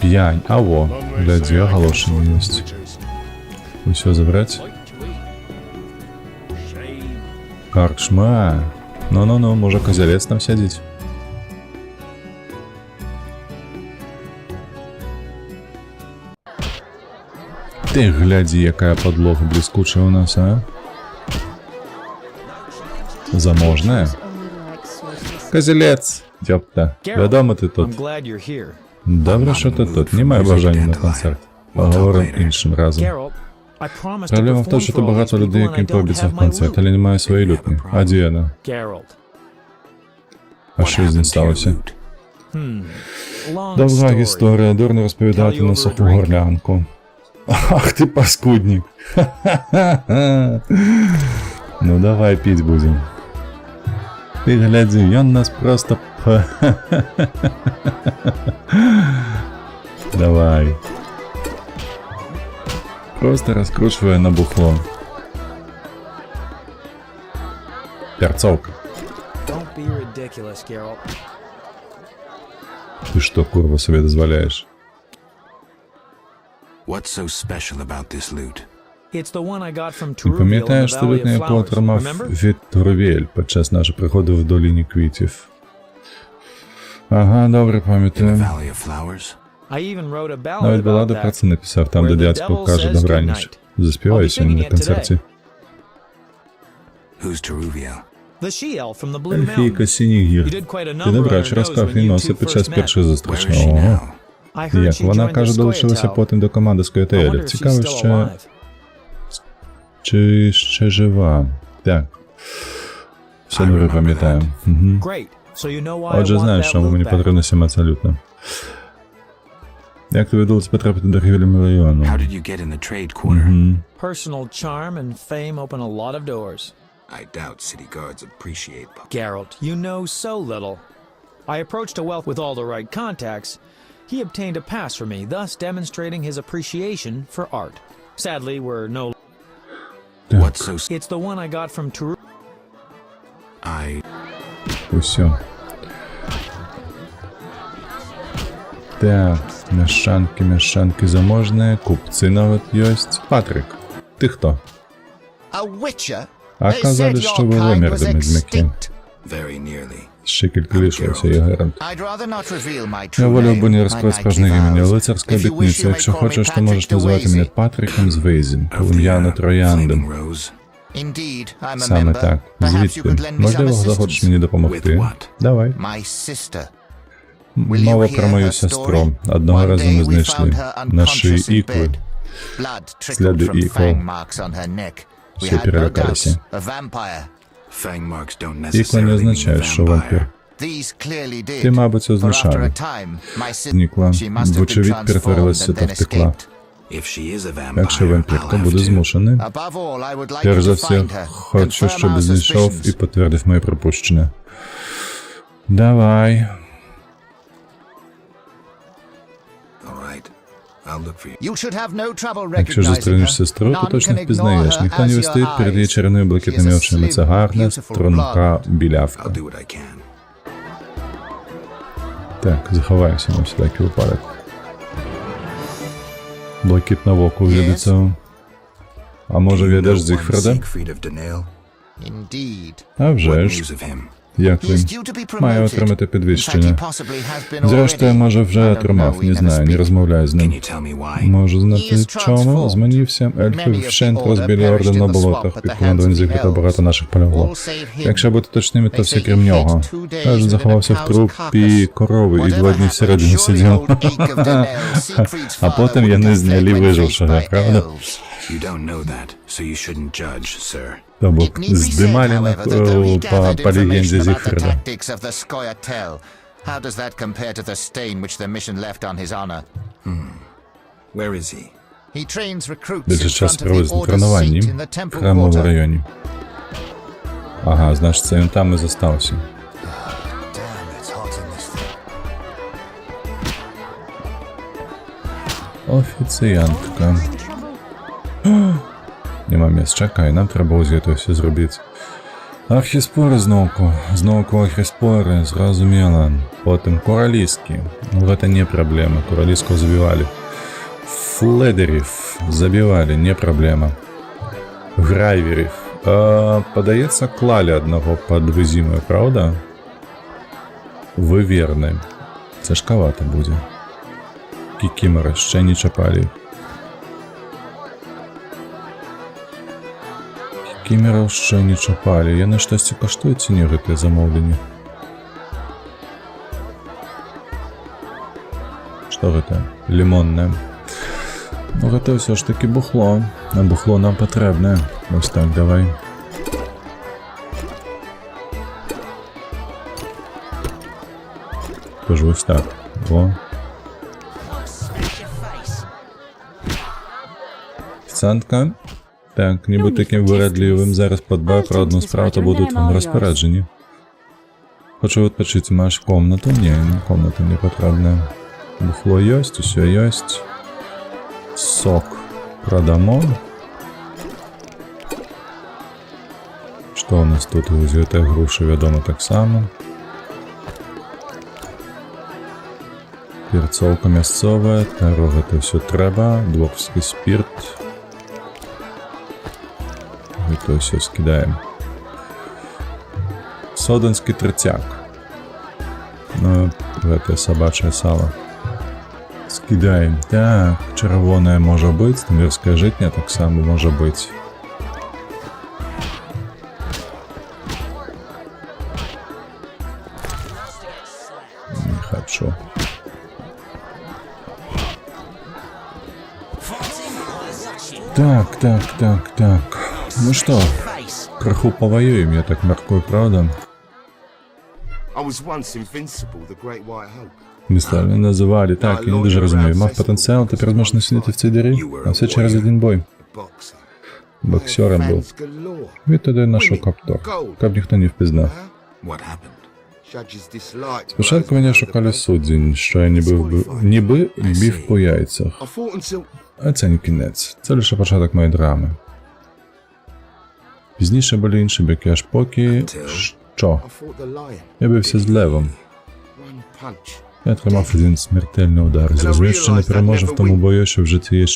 Speaker 1: П'янь, аво, гляді, оголошення є. Усё забрать. Карчма. Ну, може козелець там сядеть. Ты гляди, якая подлога блескучая у нас, а? Заможная. Козелец, ёпта. Вядома ты тут. Добре, що ти тут. Не маю бажання на концерт. Поговоримо іншим разом. Проблема в тому, що тут багато людей, яким пообіцяв концерт, але немає своєї лютні. А де вона? А що з ним сталося? Довга історія, дурно розповідати на суху горлянку. Ах ты паскудник. Ну давай пить будем. Ты гляди, он нас просто... Давай. Просто раскручивая на бухло. Перцовка. Ты что, курва, себе дозволяешь?
Speaker 2: What's so special about this loot?
Speaker 1: Не пам'ятаєш, що лют, на яку отримав від Турвєль під час нашого приходу в долині квітів? Ага, добре пам'ятаю. Навіть баладу про це написав, там, де дядько каже добраніч. Заспіваю сьогодні на концерті. Ельфійка Синіх гір. Ти добрач розкав і носи під час першої зустрічі. Ого. Як вона, каже, долучилася потім до команди з Койотеля. Цікаво, чи ще жива. Так. Все добре пам'ятаю. Угу. Отже, знаєш, що мені потрібно сім абсолютно. Як тобі вдалося потрапити до Рівель-Мільйону?
Speaker 2: How did you get in the trade quarter?
Speaker 11: Personal charm and fame open a lot of doors.
Speaker 3: I doubt city guards appreciate
Speaker 11: Geralt, you know so little. I approached a wealth with all the right contacts. He obtained a pass for me, thus demonstrating his appreciation for art. Sadly, we're no...
Speaker 2: What's so...
Speaker 11: It's the one I got from Turu...
Speaker 1: Усё. Так, мяшчанкі заможныя, купцы нават ёсць. Патрик, ты хто?
Speaker 6: A witcher?
Speaker 1: А казалі, що ви вимерли, медмяки.
Speaker 3: Very nearly.
Speaker 1: Ще кілька лишилося, я Геральт.
Speaker 6: I'd rather not reveal my
Speaker 1: Я
Speaker 6: true
Speaker 1: волів би не
Speaker 6: name, my
Speaker 1: розкривати
Speaker 6: knightly
Speaker 1: справжнє ім'я,
Speaker 6: vows.
Speaker 1: лицарська
Speaker 6: If you wish,
Speaker 1: обітниця.
Speaker 6: you may
Speaker 1: Якщо
Speaker 6: call me
Speaker 1: хочеш, то можеш
Speaker 6: Patrick
Speaker 1: називати мене
Speaker 6: DeWazy.
Speaker 1: Патриком з Вейзі,
Speaker 3: Of
Speaker 1: полум'яна
Speaker 3: the
Speaker 1: Трояндом.
Speaker 3: Flaming Rose?
Speaker 6: Indeed, I'm a
Speaker 1: Саме
Speaker 6: member.
Speaker 1: так.
Speaker 6: Perhaps you
Speaker 1: Звідти.
Speaker 6: could lend me some
Speaker 1: Можливо, захочеш
Speaker 6: assistance.
Speaker 1: мені
Speaker 3: With
Speaker 1: допомогти.
Speaker 3: what?
Speaker 1: Давай.
Speaker 6: My sister.
Speaker 1: Мова про мою сестру. Одного разу ми знайшли на шиї ікли. Сліди ікл. Всі перелякалися.
Speaker 3: Fang marks don't
Speaker 1: Ікла не
Speaker 3: necessarily mean
Speaker 1: означає, що вампір.
Speaker 6: Ти,
Speaker 1: Ти, мабуть, означали. Зникла, вочевидь, перетворилася та втекла.
Speaker 3: If she is a vampire,
Speaker 1: Якщо вампір,
Speaker 3: I'll
Speaker 1: то
Speaker 3: have
Speaker 1: буде
Speaker 3: to.
Speaker 1: змушений. Перш за все, хочу, щоб знайшов і підтвердив моє припущення. Давай. Якщо ж зустрінеш сестру, то точно впізнаєш. Ніхто не вистоїть перед її чарівними блакитними очима. Це гарна, струнка білявка.
Speaker 3: I'll do what I can.
Speaker 1: Так, заховаємося на всякий випадок. Блакитна воку відеться. А може відеш Зігфрида?
Speaker 3: Siegfried of Danail?
Speaker 1: А вже
Speaker 3: What
Speaker 1: ж.
Speaker 3: news of him?
Speaker 1: Як він? Має отримати підвищення. Зрештою, може вже отримав, не знаю, не розмовляю з
Speaker 3: Can
Speaker 1: ним.
Speaker 3: you tell me why?
Speaker 1: Можу знати, чому змінився. Ельфи вщент розбили орден на болотах, під командуванням Зігфрида багато наших полягло. Якщо бути точними, то всі крім нього. Каже, заховався в трупі корови і 2 дні всередині сидів. А потім я не зняли вижившого, правда?
Speaker 3: You don't know that, so you shouldn't judge, sir.
Speaker 1: Тобто здимали на по легенді Зігфрида.
Speaker 6: How does that compare to the stain which the mission left on his honor?
Speaker 3: Where is he?
Speaker 6: He trains recruits
Speaker 1: Більше
Speaker 6: in
Speaker 1: час
Speaker 6: front of the
Speaker 1: проводить на
Speaker 6: Order's
Speaker 1: тренуванні
Speaker 6: seat in the
Speaker 1: в
Speaker 6: Temple
Speaker 1: храмовому
Speaker 6: Quarter.
Speaker 1: районі. Ага, значить це він там і застався.
Speaker 6: Damn, it's hot in this thing.
Speaker 1: Офіціантка. Нема місць, чекай, нам треба ось це все зробити. Архіспори знову архіспори, зрозуміло. Потім королівські. Ну, це не проблема, королівського забивали. Фледерів забивали, не проблема. Грайверів. Подається, клали одного під Визімою, правда? Виверний. Це шковато буде. Кікімери ще не чапали. Кікімерів ще не чапали. Я на щастя коштую ціні те замовлення. Що це? Лимонне. Ну, це все ж таки бухло. А бухло нам потрібне. Ось так, давай. Тож ось так. О. Офіціантка. Так, не будь таким вирадливим. Зараз подбаю про одну справу, то будуть вам розпоряджені. Хочу відпочити. Маєш комнату? Ні, комната не потрібна. Бухло есть, все есть. Сок продамо. Що у нас тут? З'їте груші, відомо так само. Перцовка місцова, дорога то все треба, дворфський спирт. І то все скидаємо. Соденський третяк. Ну, це собаче сало. Скидаємо. Так, червоне може бути, мірське житня так само може бути. Не хочу. Так. Ну что, краху повоюем, я так мягкую, правда?
Speaker 12: I was once invincible, the Great White Hope.
Speaker 1: Містами називали, так, я не дуже розумію. Мав потенціал, тепер можна сидіти в цій дірі, а все через один бой. Боксером був. Від тоді знайшов каптор, каб ніхто не впізнав. Спочатку мене шукали судді, що я ніби бив по яйцях. А це не кінець, це лише початок моєї драми. Пізніше були інші бики, аж поки... Що? Я бився з левом. Я отримав один смертельний удар. Зрозумів, що не переможе в тому бою, що в житті є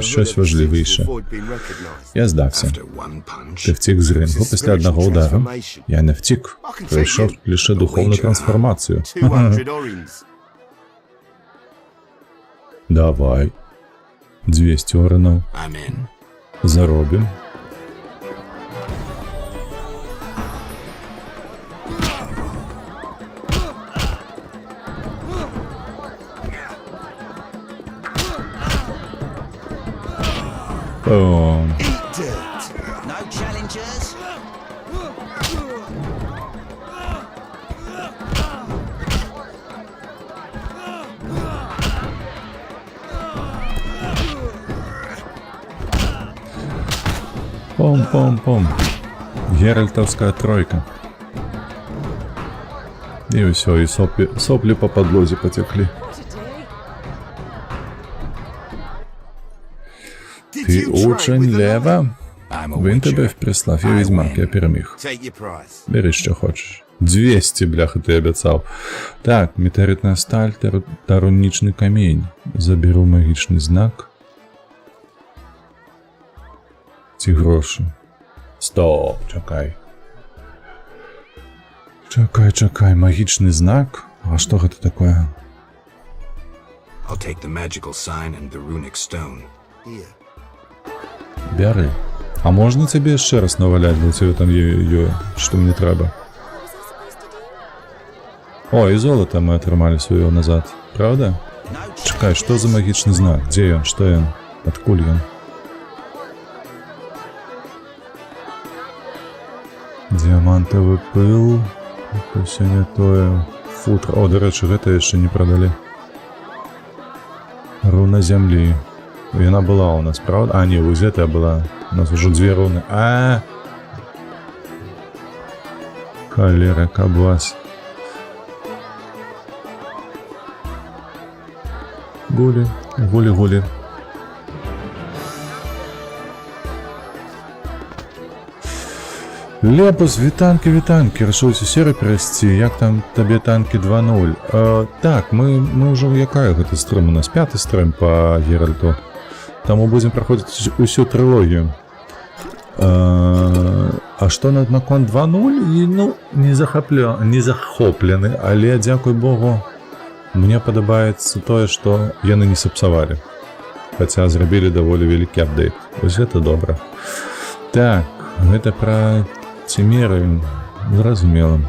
Speaker 1: щось важливіше. Я здався. Ти втік з рингу після одного удару. Я не втік. Пройшов лише духовну трансформацію. Давай. 200 оренов. Заробим. О. Пом-пом-пом. Геральтовская тройка. И все, и сопли по подлозе потекли. Ти учень Лева? Він тебе прислав, я відьмак, я переміг. Бери, що хочеш. 200, бляха, ти обіцяв. Так, метеоритна сталь та рунічний камінь. Заберу магічний знак. Ці гроші. Стоп, чекай. Чекай, магічний знак? А що це таке?
Speaker 2: I'll take the magical sign and the runic stone.
Speaker 1: Бери. А можна тебе ще раз навалять, бо тебе там є, що мені треба? О, і золото ми отримали своє назад, правда? Чекай, що за магічний знак? Де він? Що він? Откуль він? Діамантовий пил. Якось не то. Футро. О, до речі, це ще не продали. Руна землі. Вона була у нас, правда? А, ні, ось ця була. У нас вже 2 руни. Холера, кабас. Гулі. Лепус, вітанки. Решив цю серію перевести. Як там тобі танки 2.0? Так, ми вже яка це стрим у нас? 5-й стрим по Геральту. Тому будемо проходити усю трилогію. А що на кон 2.0? Ну, не захоплений, але, дякую Богу, мені подобається те, що яны не сапсавали. Хоча зробили доволі великий апдейт. Ось це добре. Так, це про Цимеры, зразумело.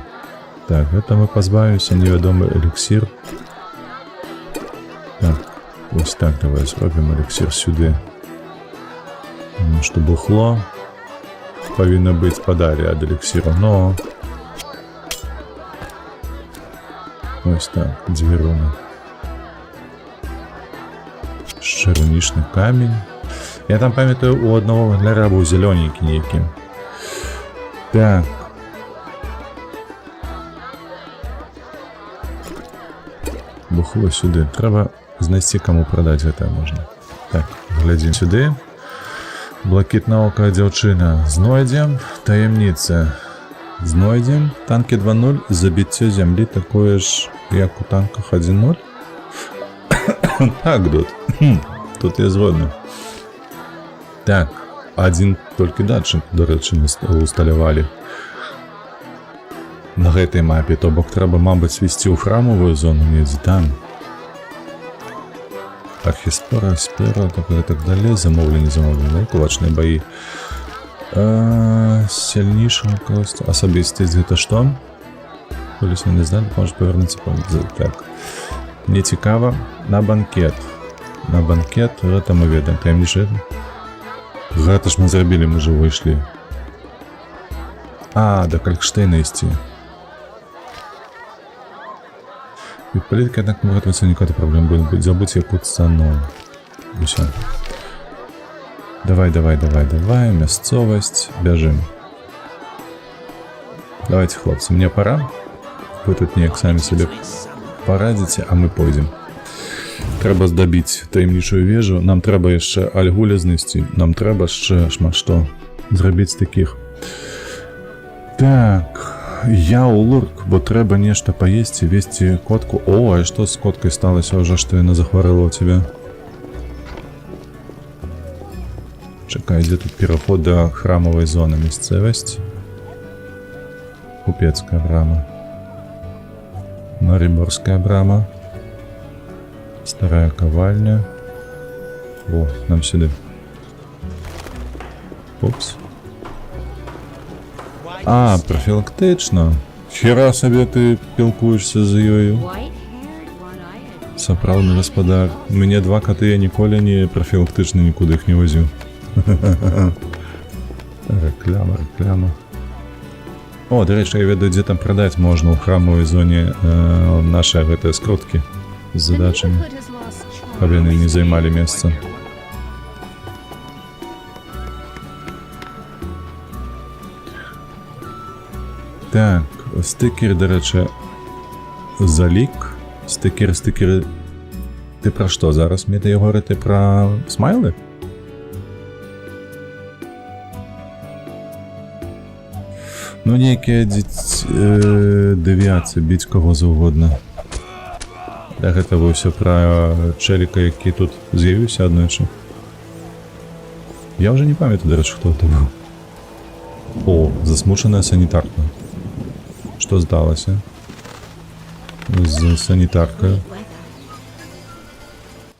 Speaker 1: Так, это мы позбавимся неведомый эликсир. Так, ось так давай зробимо эликсир сюди. Что бухло повинно быть подарі от эликсира, но... Ось так, 2 руни. Черничный камень. Я там пам'ятаю, у одного вигляра був зелененький некий. Так. Бухло сюди. Треба знайти, кому продати це можна. Так, глядім сюди. Блакитна ока дівчина. Знайдем. Таємниця. Знайдем. Танки 2.0. Забиття землі такое ж, як у танках 1.0. Так, тут я згоден. Так. Один тільки датчик, до речі, не усталювали на гэтай мапі, то бок треба, мабуть, свісти у храмовую зону, недзе там. Архіспора, спера, так далее, замовлені, кулачні бої. Сильнішого кость, особистість, гэта што? Колись не знаю, може повернутися, так. Мне цікаво, на банкет, гэта мы ведаем, таємніше. Гэта ж мы зрабілі, мы же выйшлі. До Калькштейна ісці. Від політики, однак, можуть виникати проблеми, будуть забути яку ціну. Все. Давай, місцевість, біжим. Давайте, хлопці, мені пора. Ви тут ніяк самі собі порадите, а ми пойдемо. Треба здобити таємничу вежу, нам треба ще Альгуля знести, нам треба ще шмат що зробити з таких. Так, я у Лурк, бо треба нечто поїсти, вести котку. О, а що з коткою сталося вже, що вона захворіла у тебе? Чекай, де тут переход до храмової зони, місцевість. Купецька брама. Мариборська брама. Старая ковальня. О, нам сюди. Опс. А, профілактично. Хіра собі ти пілкуєшся з нею. Сапраўдны гаспадар. У мяне 2 коты, я ніколі не профілактично нікуди їх не возю. Реклама. О, до речі, я ведаю, де там продати можна у храмовій зоні наші гэтыя скрутки з задачами. Каб яны не займалі месца. Так, стикер, до речі, залік. Стикер. Ти про що зараз? Мені ти говорити про смайли? Ну, ніякі девіації, біть кого завгодно. Так, гэта вы ўсё пра чэліка, які тут з'явіўся аднойчы. Я ўжо не памятаю, да рэчы, хто гэта быў. О, засмучаная санітарка. Што здалася? З санітаркай.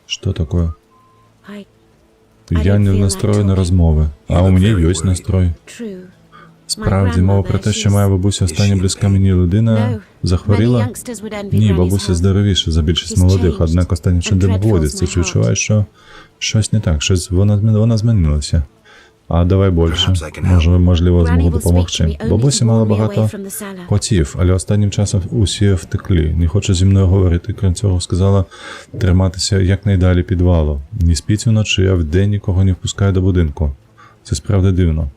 Speaker 1: Што такое? Я не в настрої на розмови. А у мене ёсць настрой. Справді, мова про те, що моя бабуся остання близька мені людина захворіла? Ні, бабуся здоровіша за більшість молодих, однак останнім часом доводиться. Чи відчуваєш, що щось не так, щось вона змінилася? А давай більше. Можливо, змогу допомогти. Бабуся мала багато котів, але останнім часом усі втекли. Не хоче зі мною говорити, крім цього сказала триматися якнайдалі підвалу. Не спіть вночі, а вдень нікого не впускає до будинку. Це справді дивно.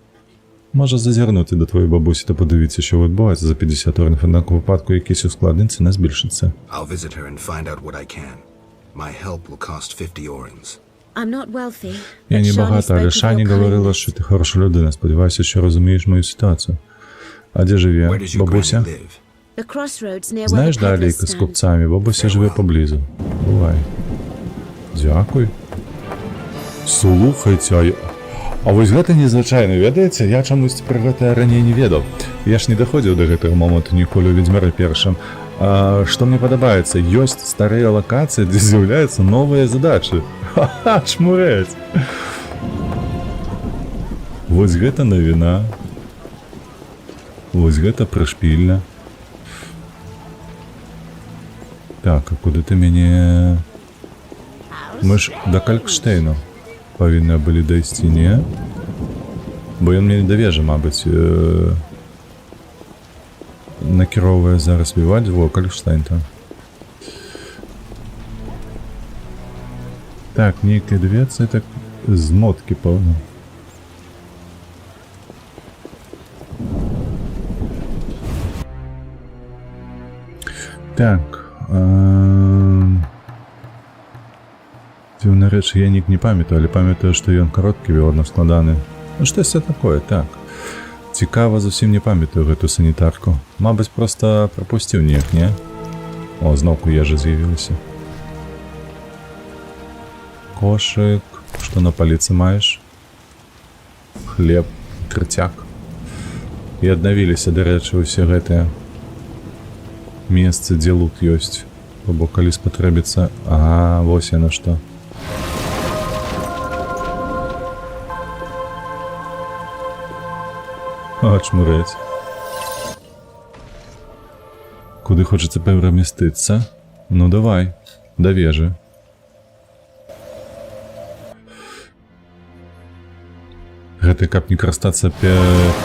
Speaker 1: Може зазирнути до твоєї бабусі та подивитися, що відбувається за 50 орнів, однак у випадку якісь ускладнення не збільшиться. Я не багата, але Шані говорила, що ти хороша людина. Сподіваюся, що розумієш мою ситуацію. А де живе бабуся? Знаєш далі з купцями, бабуся живе поблизу. Бувай. Дякую. Слухайте, а вось гэта незвычайна, ведаеце, я чамусь пра гэта раней не ведаў. Я ж не даходзіў да гэтага моманту ніколі ў Ведзьмары першым. Што мне падабаецца, ёсць старыя лакацыі, дзе з'яўляюцца новыя задачы. Ха-ха, чмурэць! Вось гэта навіна. Вось гэта прышпільна. Так, а куды ты мяне... Мы ж да Калькштейну павінны былі дайсці, не? Бо ён мне не давежа, мабыць, накіроўвае зараз віваць во Калькштейн там. Так, нейкая девіацыя, так змоткі пэўна. Так, дзіўна рэч, я нік не памятаю, але памятаю, што ён кароткі вёрна складаны. Ну штосьці такое, так. Цікава, зусім не памятаю гэту санітарку. Мабыць, проста прапусціў неяк, не? О, зноўку ежа з'явілася. Кошык. Што на паліцы маеш? Хлеб, трыцяк. І аднавіліся, дарэчы, усе гэтыя месцы, дзе лут ёсць. Бо калі спатрэбіцца... Ага, вось яно што. О, чмурэць. Куды хочацца пераместыцца? Ну давай, да вежы. Гэта каб не карыстацца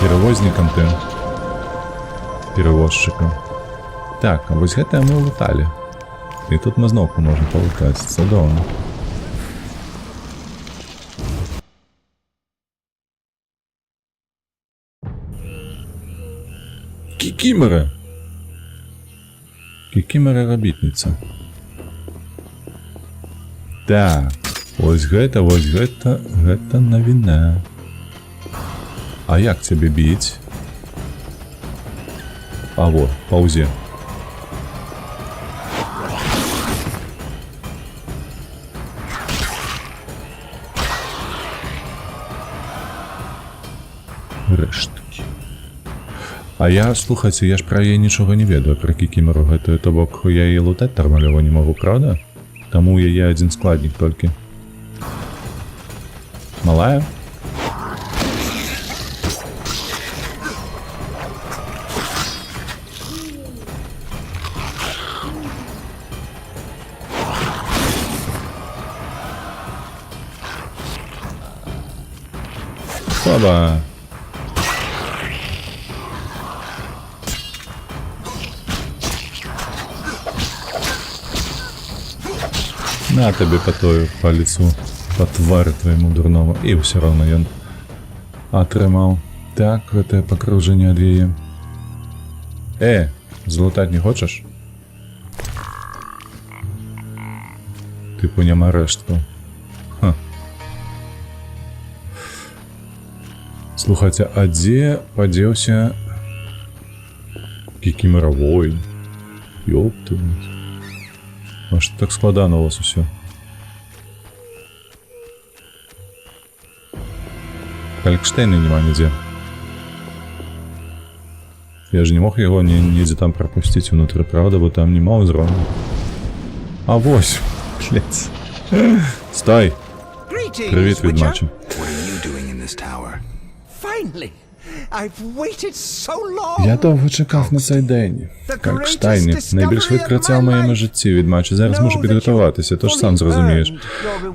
Speaker 1: перавознікам ты. Перавозчыкам. Так, а вось гэтае мы ўлаталі. І тут ми знову можемо полетати. Це давно. Кікімери! Кікімери робітниця. Так. Ось гэта навіна. А як цябе біць? А вот, паузе. Рэшткі. А я, слухайце, я ж пра яе нічога не ведаю, пра кікімеру гэтую, то бок я яе лутаць нармалёва не магу, правда? Таму яе адзін складнік толькі. Малая? Слаба. На тебе потою по лицу, по твару твоему дурному. И все равно ён атрымаў. Так, гэтае пакружанне ад яе. Залутаць не хочаш? Тыпу няма рэштку. Ха. Слухайце, а дзе падзеўся Кікімера воін? Ёпты. А што так складана у вас усё? Калькштейна няма нідзе. Я ж не мог яго нідзе там прапусціць унутры, правда, бо там нема ўзроўню. А вось, блядь. Стой! Привіт, ведьмаче. Я довго чекав на цей день. Калькштайні. Найбільш відкриття ця в моєму житті, відмаче. Зараз можу підготуватися, тож сам зрозумієш.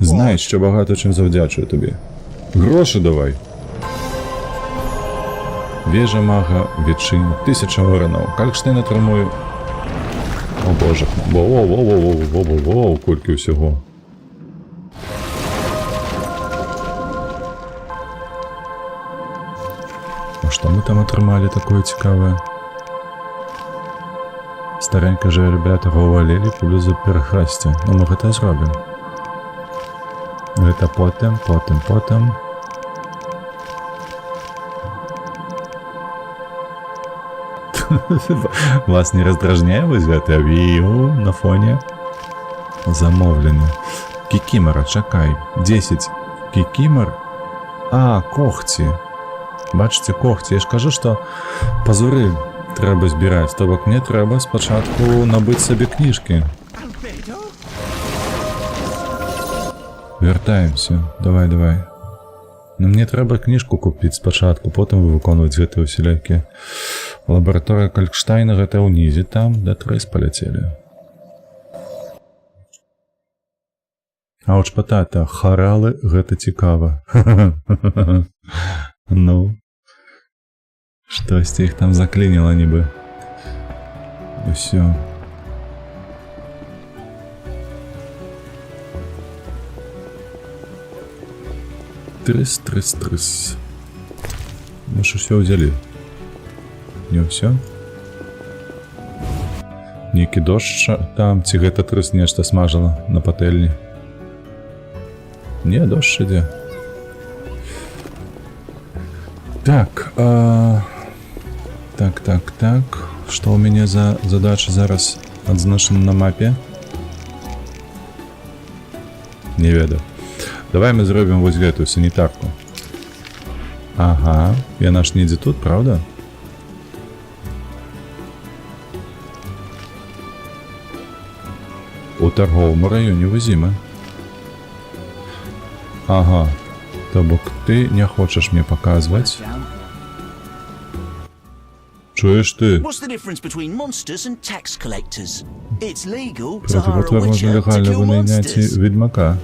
Speaker 1: Знай, що багато чим завдячую тобі. Гроші давай. Вежа мага відчиню 1000 воронов. Калькштайн отримую... О боже. Воу, кольки всього. А что мы там отрымали такое цікавое? Старенько же ребята увалили поблизу перехрестя. Ну мы гэта зробим. Гэта потом. Вас не раздражняе вось гэты авіу на фоне? Замовлено. Кікімера, чакай. 10 кікімер? А, когці. Бачите, когці. Я ж кажу, што пазуры трэба збіраць. То бок мне трэба спачатку набыць сабе кніжкі. Вяртаемся. Давай. Но мне трэба кніжку купіць спачатку, потым выконваць гэтыя усялякія. Лабараторыя Калькштайна гэта ўнізе там, да трэс паляцелі. А от шпатата, харалы гэта цікава. Ну, штосьці іх там заклінила нібы. Усё. Трыс. Мы ж усё ўзялі. Не ўсё? Нейкі дождж там, ці гэта трыс нешта смажала на патэльні? Не, дождж ідзе. Так, так. Што ў мяне за задача зараз адзначана на мапе? Не ведаю. Давай мы зробім вось гэтую санітарку. Ага, яна ж недзе тут, правда? У торговому районе Вазима. Ага, то бок ты не хочаш мне показваць? Чуеш ты? Противотвор можна легально винайняти відьмака.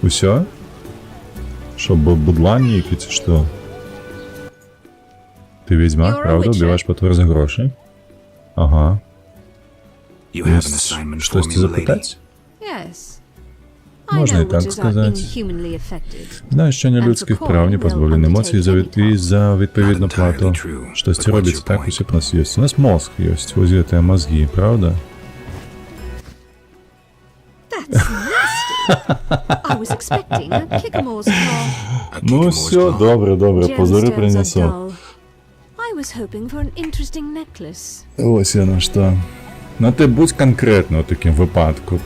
Speaker 1: Усё? Щоб будлан нейкі, ці што? Ты ведьмак, правда? Убиваешь потвор за гроші? Ага.
Speaker 3: You have an
Speaker 1: Есть
Speaker 3: assignment for
Speaker 1: что-то
Speaker 3: me, milady?
Speaker 1: запытать?
Speaker 5: Yes. I
Speaker 1: Можно
Speaker 5: know
Speaker 1: и так
Speaker 5: what is
Speaker 1: сказать.
Speaker 5: inhumanly affected.
Speaker 1: Знищення людських прав, не позбавлені емоцій і за відповідну плату. Щось робиться так, усе в нас є. У нас мозг є, ось це мозги, правда?
Speaker 5: That's nasty. I was expecting a Kickamores car.
Speaker 1: Ну все, добре, позори
Speaker 5: Gemstones are
Speaker 1: принесу.
Speaker 5: dull. I was hoping for an interesting necklace.
Speaker 1: Ось я на що. Ну ти будь конкретно у таким випадку,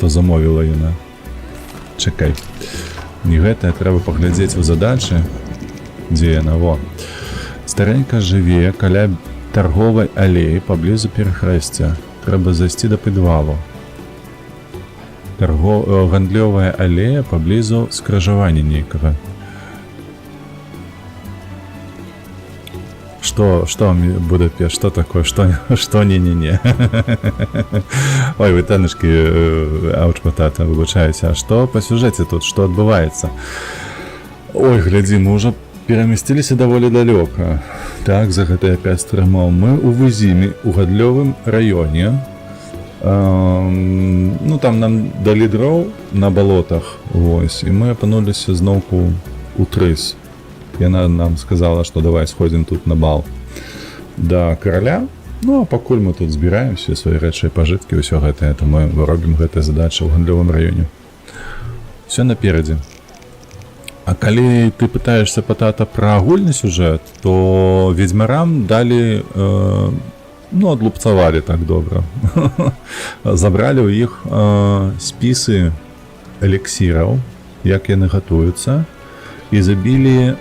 Speaker 1: то замовила вона. Чекай. Не гэта, треба паглядзець у задачы, дзе яна, во. Старенька жыве каля торговай алеі паблізу перахрэсця. Трэба зайсці да підвалу. Гандлёвая алея паблізу скрыжавання нейкага. Что Будапешт? Что такое? Что не-не-не? Ой, вы танышки, ауч-патата, выбачаюся. А что по сюжете тут? Что отбывается? Ой, гляди, мы уже переместились даволі далёка. Так, за гэта опять стрымаў. Мы у Вызіме, у гандлёвым раёне. Ну, там нам далі дроў на балотах. Вось, і мы апынуліся зноўку у Трыс. Яна нам сказала, что давай сходим тут на бал до короля. Ну, а пакуль мы тут збіраем все свои рэчы і пажыткі, ўсё гэта, то мы робім гэтыя задачы ў гандлёвым раёне. Все наперадзе. А калі ты пытаешься пытата про агульны сюжэт, то ведьмарам далі, ну, адлупцавалі так добра. Забралі ў іх спісы эліксіраў, як яны гатуюцца, і забілі.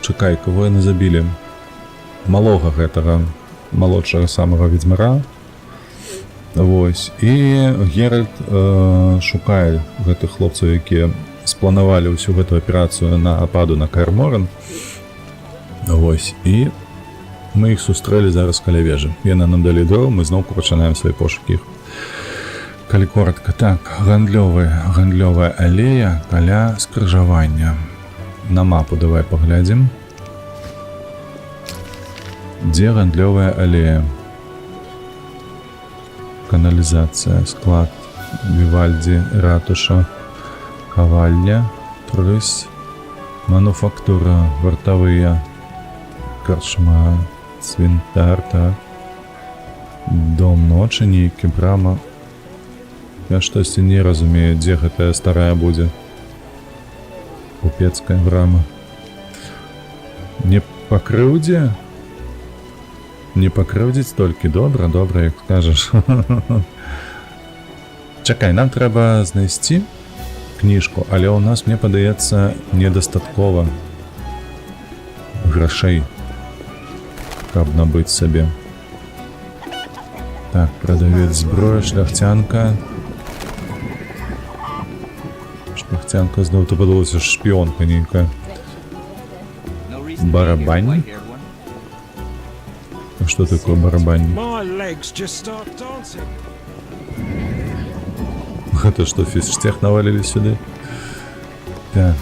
Speaker 1: Чакай, кого яны забілі? Малога гэтага, малодшага самага ведьмара. Вось. І Геральт шукае гэтых хлопцаў, якія спланавалі ўсю гэту аперацыю на ападу на Каэр Морhen. Вось. І мы іх сустрэлі зараз каля вежы. Яны нам далі дроў, мы зноўку пачынаем свае пошукі іх. Калі коротка, так, гандлёвая алея каля скрыжавання. На мапу давай поглядим. Где гандлёвая аллея? Канализация, склад, Вивальди, ратуша, ковальня, Трыс, мануфактура, вартовые, корчма, цвинтар, так. Дом ночи, нейкі, брама. Я штосьці не разумею, дзе гэтая старая будзе. Купецкая брама. Не пакрыўдзе? Не пакрыўдзіць толькі добра, як скажаш. Чакай, нам трэба знайсці кніжку, але ў нас, мне падаецца, недастаткова грашэй, каб набыць сабе. Так, прадавец зброя, шляхцянка. Шляхцянка зноў то падалося шпіёнка нейкая. Барабань? А што такое барабань? Гэта што, фізштех навалілі сюды? Так.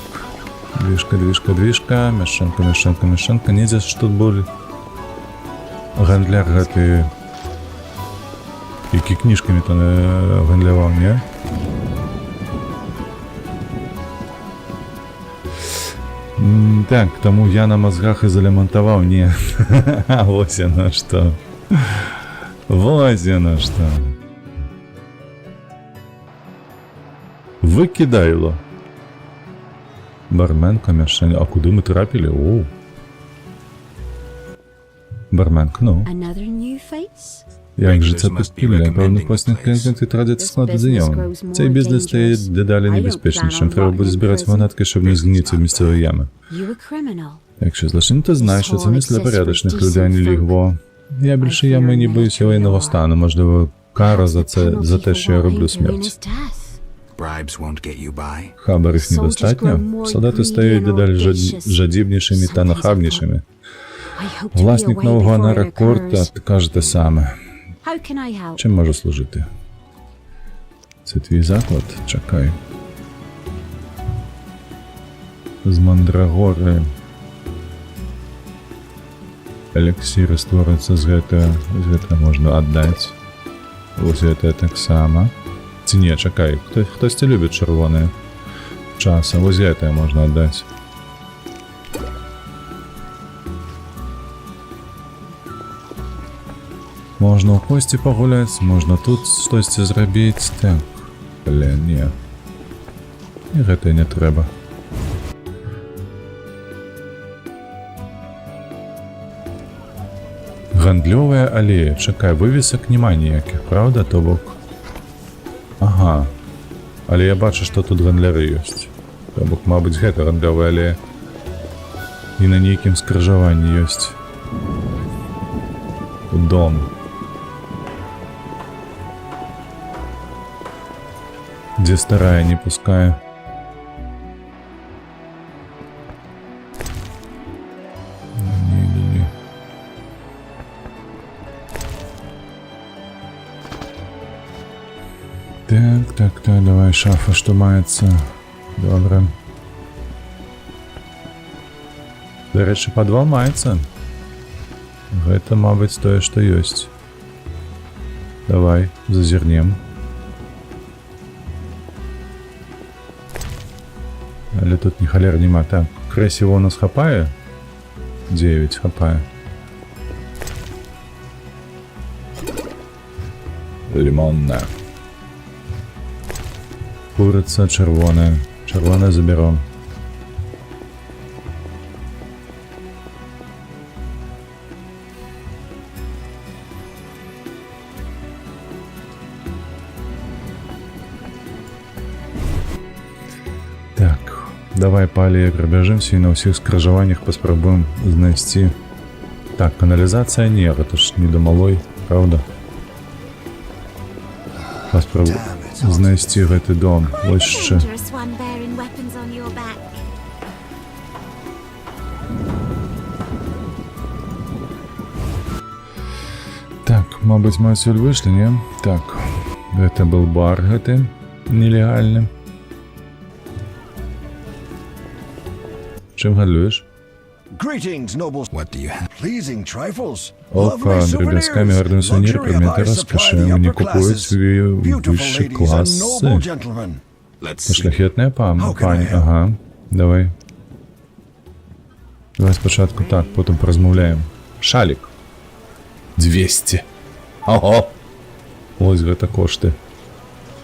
Speaker 1: Движка. Мяшанка. Недзе ж тут боль. Гандляр гэты... Які кніжкамі-то гандляваў, не? Так, таму я на мозгах і залямантаваў, не. Вось яна што. Выкідайло. Барменка, мяшанка. А куды мы трапілі? О. Барменка, ну. Як же це поспільне, певно, постійних клієнтів традиться складати за нього. Цей бізнес стає дедалі небезпечнішим. Треба буде збирати монетки, щоб не згніти в місцеві ями. Якщо злочин, то знаєш, що це місце для порядочних людей, а не лігво. Я більше ями не боюся воєнного стану, можливо, кара за те, що я роблю смерть. Хабарів недостатньо? Солдати стають дедалі жадібнішими та нахабнішими. Власник нового аеропорта каже те саме. Чим можу служити? Це твій заклад? Чекай. З мандрагори. Еліксири створюються з гэтага можна аддаць. Вось гэта таксама. Ці не, чакай, хтосьці любіць чырвоныя часа. Вось гэтае можна аддаць. Можна ў косці пагуляць, можна тут штосьці зрабіць. Так, блин, не. І гэта не трэба. Гандлёвая алея. Чакай, вывесак няма ніякіх, правда, то бок? Ага. Але я бачу, што тут гандляры ёсць. То бок, мабыць, гэта гандлёвая алея. І на нейкім скрыжаванні ёсць. Дом. Дзе старая не пускае. Не. Так, давай, шафа, што маецца. Добра. Дарэчы, падвал маецца. Гэта, мабыць, тое, што ёсць. Давай, зазірнем. Але тут ні халер няма. Так, крэсіва у нас хапае? 9 хапае. Лімонная. Курыца чырвоная. Чырвоная забяром. Так, давай па алеі прабяжымся і на ўсіх скрыжаваннях паспрабуем знайсці. Так, каналізацыя не, гэта ж не да малой, правда? Паспрабуем знайсці гэты дом. Вось яшчэ. Так, мабыць, мы адсюль выйшлі, не? Так, гэта быў бар гэты, нелегальны. Чым гандлюеш? Опа, драбязкамі гардым сувенір, предметы раскашы. Мне купуюць высші класы. Шляхетная пані. Ага, давай. Давай спачатку так, потым паразмаўляем. Шалік. 200. Ого. Вось гэта кошты.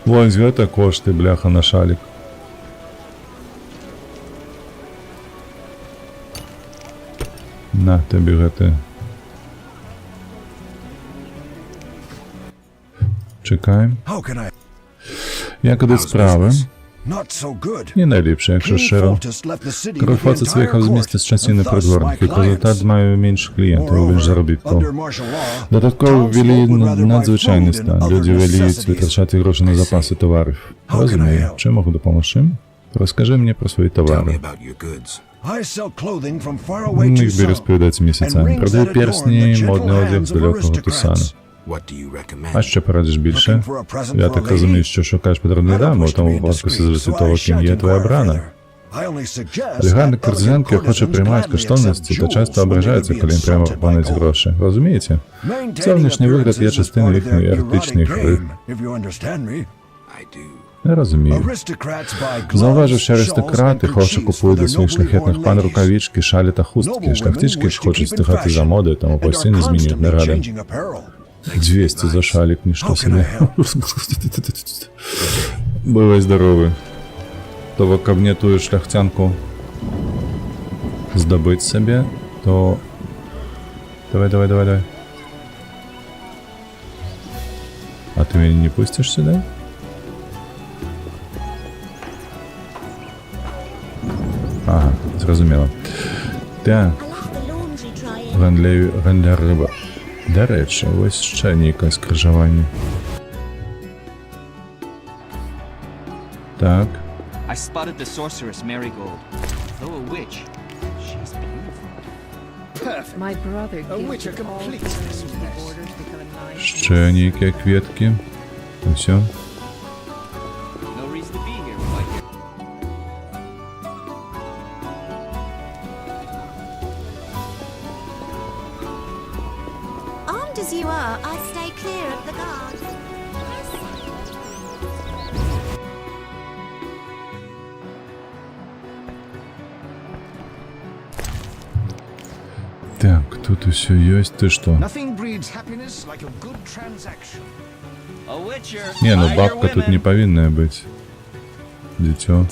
Speaker 1: Вось гэта кошты, бляха, на шалік. На табе гэта. Чекаем. Як ідуць справы? Не найлепше, якщо щиро. Король Фацет виїхав з міста з частини придворних, як результат маю менше клієнтів, більш заробітків. Додатково ввели надзвичайний стан. Люди воліють витрачати гроші на запаси товарів. Розумію. Чи можу допомогти? Розкажи мені про свої товари. Їх би розповідати місяцями. Продаю персні, модний одяг з далекого Тусану. А що порадиш більше? Я так розумію, що шукаєш подарунки даму, у тому випадку залежить від того, ким є твоя брана. Елегантні куртизанки хочуть приймати коштовності та часто ображаються, коли їм прямо пропонують гроші. Розумієте? Зовнішній вигляд є частиною їхньої еротичної гри. Я розумію. Зауважив, що аристократи хочуть купують для своїх шляхетних пан рукавички, шалі та хустки. Шляхтички ж хочуть встигати за модою, тому постійно змінюють наради. 200 за шалик, ничто себе. Бывай здоровый. То ко мне ту шляхтянку здобыть себе, то... Давай. А ты меня не пустишь сюда? Ага, зрозуміло. Так. Гандляр риба. До речі, ось ще ніяке скрижування. Так.
Speaker 12: I spotted the sorceress Marigold. Though a witch, she's beautiful.
Speaker 5: Perfect. My brother gives all the borders become a nice.
Speaker 1: Ще ніякі квітки. Все.
Speaker 12: No reason to be here, like
Speaker 13: Armed as you are, I stay clear of the guard.
Speaker 1: Тут все есть, ты что?
Speaker 7: Nothing breeds happiness like a good transaction.
Speaker 12: A witcher.
Speaker 1: Не, ну
Speaker 12: Buy your
Speaker 1: бабка тут не
Speaker 12: women.
Speaker 1: повинная быть. Дитё.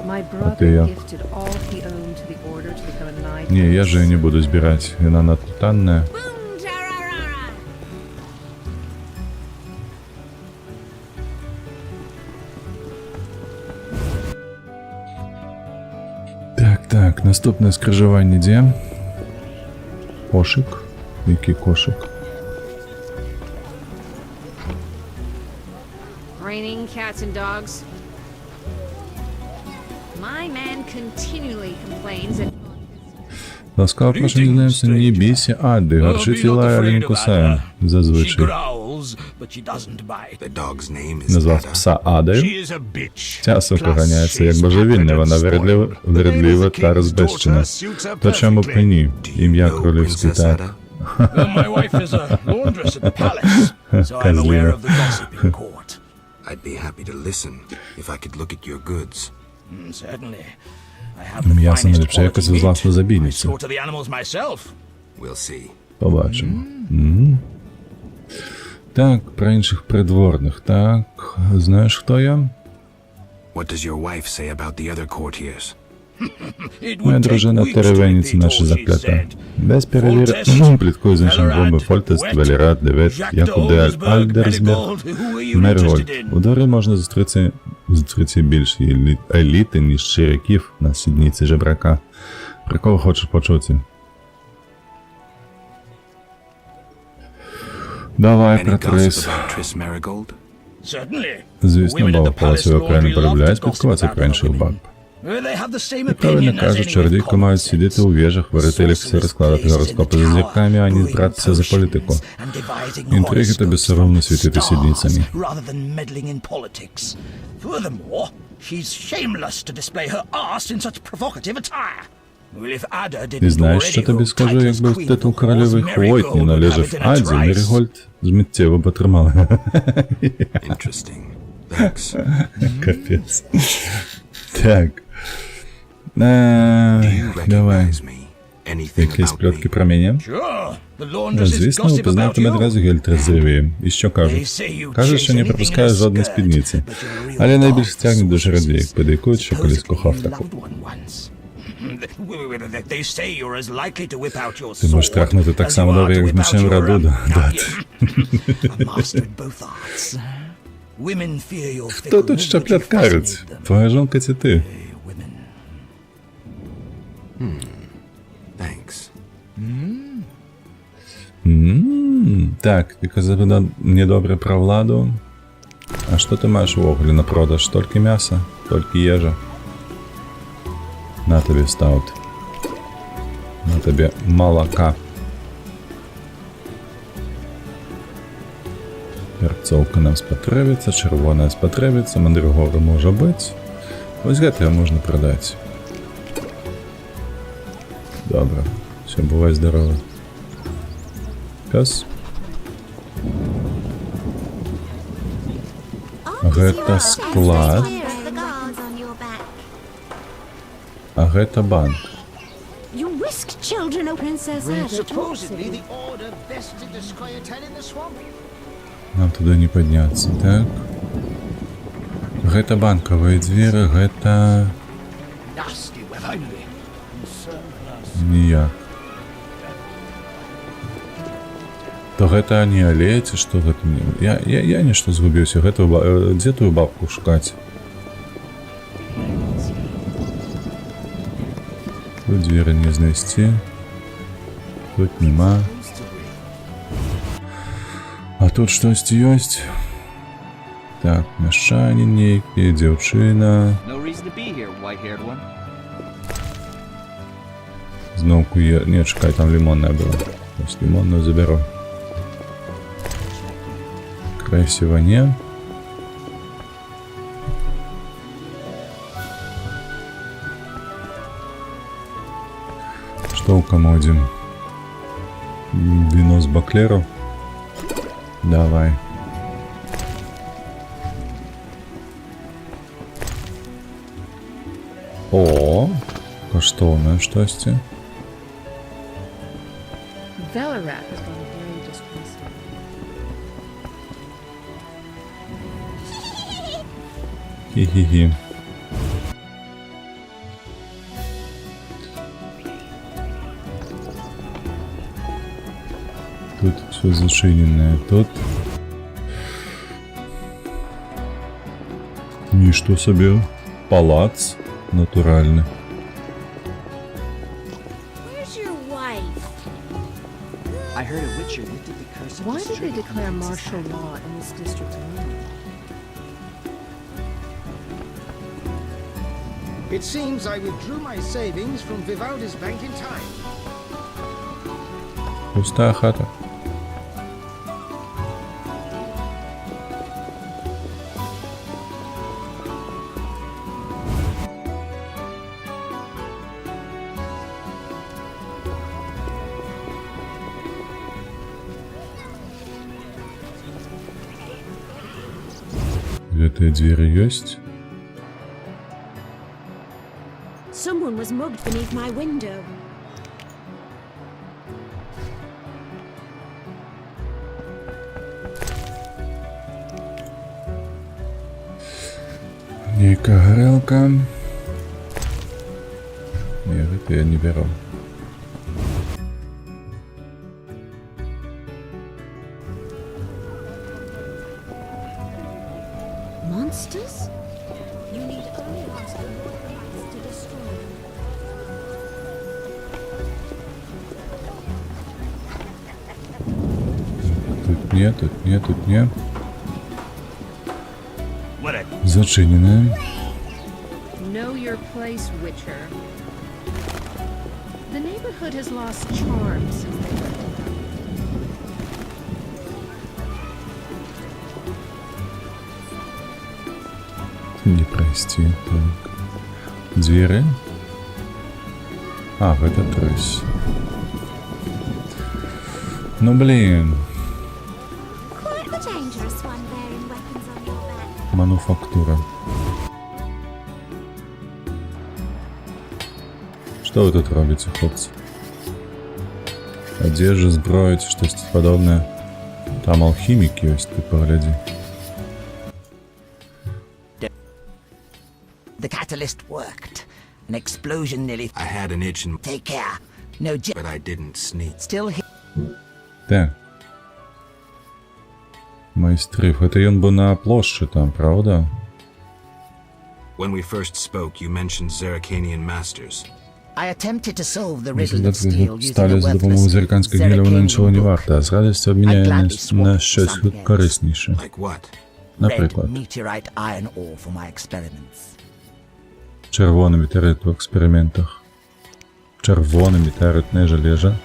Speaker 5: My
Speaker 1: Это
Speaker 5: brother
Speaker 1: я.
Speaker 5: gifted all he owned to the order to become a knight.
Speaker 1: Не, я же ее не буду сбирать. И она тутанная. Так, наступне скрижування де? Кошик. Який кошик?
Speaker 10: Raining cats and dogs. My man continually complains that
Speaker 1: Ласкаво прошу, не знаємося, не бійся Ади, гарчить і лає, але не кусає. Зазвичай.
Speaker 3: The dog's name is
Speaker 1: Назвав
Speaker 3: Ada.
Speaker 1: пса Адою. Ця сука ганяється як божевільна, вона вередлива та розбещена. То чому б і ні? Ім'я королівське так.
Speaker 4: My wife is a laundress at the palace, so I'm aware of the gossip in court.
Speaker 3: I'd be happy to listen if I could look at your goods.
Speaker 4: Certainly. I have the
Speaker 1: М'ясо
Speaker 4: finest
Speaker 1: наліпше якось
Speaker 4: quality
Speaker 1: з власної
Speaker 4: meat. I
Speaker 1: забійниці.
Speaker 4: slaughter the animals myself.
Speaker 3: We'll see.
Speaker 1: Побачимо. Мгм. Так, про інших придворних. Так, знаєш, хто я?
Speaker 3: What does your wife say about the other courtiers?
Speaker 1: Моя дружина теревеніць наша заклята. Без перевірки пліткою з іншим губи Фольтест, Велірат, Девет, Якудель, Альдерсберг, Мергольд. У дворі можна зустріти більше еліти, ніж щиряків на сідниці жебрака. Про кого хочеш почути? Давай
Speaker 3: Any
Speaker 1: про
Speaker 3: gossip
Speaker 1: Трис.
Speaker 3: about Triss Merigold?
Speaker 4: Certainly.
Speaker 1: Звісно,
Speaker 4: Women at
Speaker 1: баба
Speaker 4: the
Speaker 1: палацю
Speaker 4: palace
Speaker 1: окремо
Speaker 4: laundry
Speaker 1: полюбляють
Speaker 4: love to
Speaker 1: спілкуватися
Speaker 4: gossip
Speaker 1: про
Speaker 4: about
Speaker 1: інших
Speaker 4: other
Speaker 1: баб.
Speaker 4: women. They have the same
Speaker 1: І правильно
Speaker 4: opinion as
Speaker 1: кажуть,
Speaker 4: anyone
Speaker 1: чародійки
Speaker 4: with
Speaker 1: мають
Speaker 4: common
Speaker 1: сидіти
Speaker 4: sense.
Speaker 1: у вежах, варити еліксири, розкладати гороскопи за зірками, а не братися за політику. Інтриги тобі соромно світити сідницями.
Speaker 4: Rather than meddling in politics. Furthermore, she's shameless to display her arse in such provocative attire. Well, if Ada
Speaker 1: І
Speaker 4: didn't
Speaker 1: знаєш, що
Speaker 4: already
Speaker 1: тобі
Speaker 4: hold
Speaker 1: скажу,
Speaker 4: title as
Speaker 1: якби
Speaker 4: queen of
Speaker 1: титул
Speaker 4: the
Speaker 1: королеви
Speaker 4: horse,
Speaker 1: Хвойтні
Speaker 4: Marigold would have
Speaker 1: належав
Speaker 4: it in a
Speaker 1: Аді,
Speaker 4: trice.
Speaker 1: Мерігольд миттєво потримали.
Speaker 3: Interesting. Thanks.
Speaker 1: Капець. Так.
Speaker 3: Do you
Speaker 1: Давай.
Speaker 3: recognize me? Anything
Speaker 1: Якісь
Speaker 3: about
Speaker 1: плітки
Speaker 3: me?
Speaker 1: про мене?
Speaker 4: Sure, the laundress is
Speaker 1: Звісно,
Speaker 4: gossip
Speaker 1: упізнатиме
Speaker 4: about
Speaker 1: одразу
Speaker 4: you.
Speaker 1: Гельтер з Рівії. І що кажуть? Каже, що не пропускає жодної спідниці. Але найбільше тягне до жередвік, подейкують, що колись кохав таку.
Speaker 4: They say you're as likely to whip out your
Speaker 1: Ти можеш
Speaker 4: sword
Speaker 1: трахнути так
Speaker 4: as
Speaker 1: само
Speaker 4: you are
Speaker 1: добре,
Speaker 4: to
Speaker 1: як з
Speaker 4: whip out
Speaker 1: мечем
Speaker 4: your
Speaker 1: раду дати.
Speaker 4: A master in both arts. Women fear your
Speaker 1: Хто
Speaker 4: fickle
Speaker 1: тут
Speaker 4: mood,
Speaker 1: ще
Speaker 4: but you
Speaker 1: пляткарець?
Speaker 4: fascinate them.
Speaker 1: Твоя жонка чи ти?
Speaker 3: Thanks.
Speaker 1: Так, ти казав мені добре про владу. А що ти маєш в оглі на продаж? Тільки м'ясо? Тільки їжа? На тобі стаут. На тобі молока. Перцовка нам спотребиться, червона спотребиться, мандрагора може бути. Ось гэта можна продати. Добре. Все, бувай здорово. Пес. Гэта склад. А гэта банк.
Speaker 8: You whisked children, oh Princess Ashe.
Speaker 7: Supposedly the order vested the Scoia'tael in the swamp.
Speaker 1: Нам туди не подняться, так? Гэта банкавыя дзверы, гэта...
Speaker 4: Nasty weather.
Speaker 1: Ніяк. То гэта не аллея, ці што гэта? Я нешта згубіўся. Гэта дзе тую бабку шукаць? Тут дзверы не знайсці. Тут нема. А тут штосьці ёсць? Так, мяшчанін нейкі, дзяўчына.
Speaker 12: No reason to be here, white-haired one.
Speaker 1: Зноўку є... Не, чекай, там лимонная была. Ось лимонную заберу. Красиво не. Что у комоде? Вино с баклеру? Давай. О, каштоўнае штосьці.
Speaker 5: Velarat has gone very disgraceful.
Speaker 1: Хі-хі-хі. Тут все зачиненное. Тут ничто себе. Палац натуральный.
Speaker 8: Where's your wife?
Speaker 12: I heard a witcher lifted the curse of
Speaker 5: Why
Speaker 12: the
Speaker 5: did they
Speaker 12: string
Speaker 5: declare
Speaker 12: against
Speaker 5: martial
Speaker 12: his
Speaker 5: law in this district alone?
Speaker 7: It seems I withdrew my savings from Vivaldi's bank in time.
Speaker 1: Пустая хата. Гэтыя дзверы ёсць.
Speaker 8: Someone was mugged beneath my window.
Speaker 1: Нейкая гарэлка. Не, гэта я не бяру.
Speaker 8: Monsters? You need only ask the Lord Rats to destroy them.
Speaker 1: Тут не, тут не, тут не. Зачиненное.
Speaker 5: Know your place, Witcher. The neighborhood has lost charm since they left it up.
Speaker 1: Не пройти. Так. Двери. А, это трось. Ну блин.
Speaker 8: Quite the dangerous one wearing weapons on your back.
Speaker 1: Мануфактура. Что вы тут робите, хлопцы? Одежда, зброя, что-то подобное. Там алхимики есть, ты погляди.
Speaker 13: The catalyst worked. An explosion nearly...
Speaker 3: I had an itch and...
Speaker 13: Take care. No jet...
Speaker 3: But I didn't sneak.
Speaker 13: Still here.
Speaker 1: Так. Майстрів. Это ён бо на площі там, правда?
Speaker 3: When we first spoke, you mentioned Zerrikanian masters.
Speaker 13: I attempted to solve the
Speaker 1: Ми
Speaker 13: riddle of steel using
Speaker 1: стали
Speaker 13: a
Speaker 1: за допомогою
Speaker 13: worthless
Speaker 1: зерканського гілля, вона нічого не варта, а з радістю обміняємось на щось корисніше.
Speaker 3: Like what?
Speaker 1: Наприклад,
Speaker 13: red meteorite iron ore for my experiments.
Speaker 1: червоний метеорит в експериментах. Червоний метеоритне железо.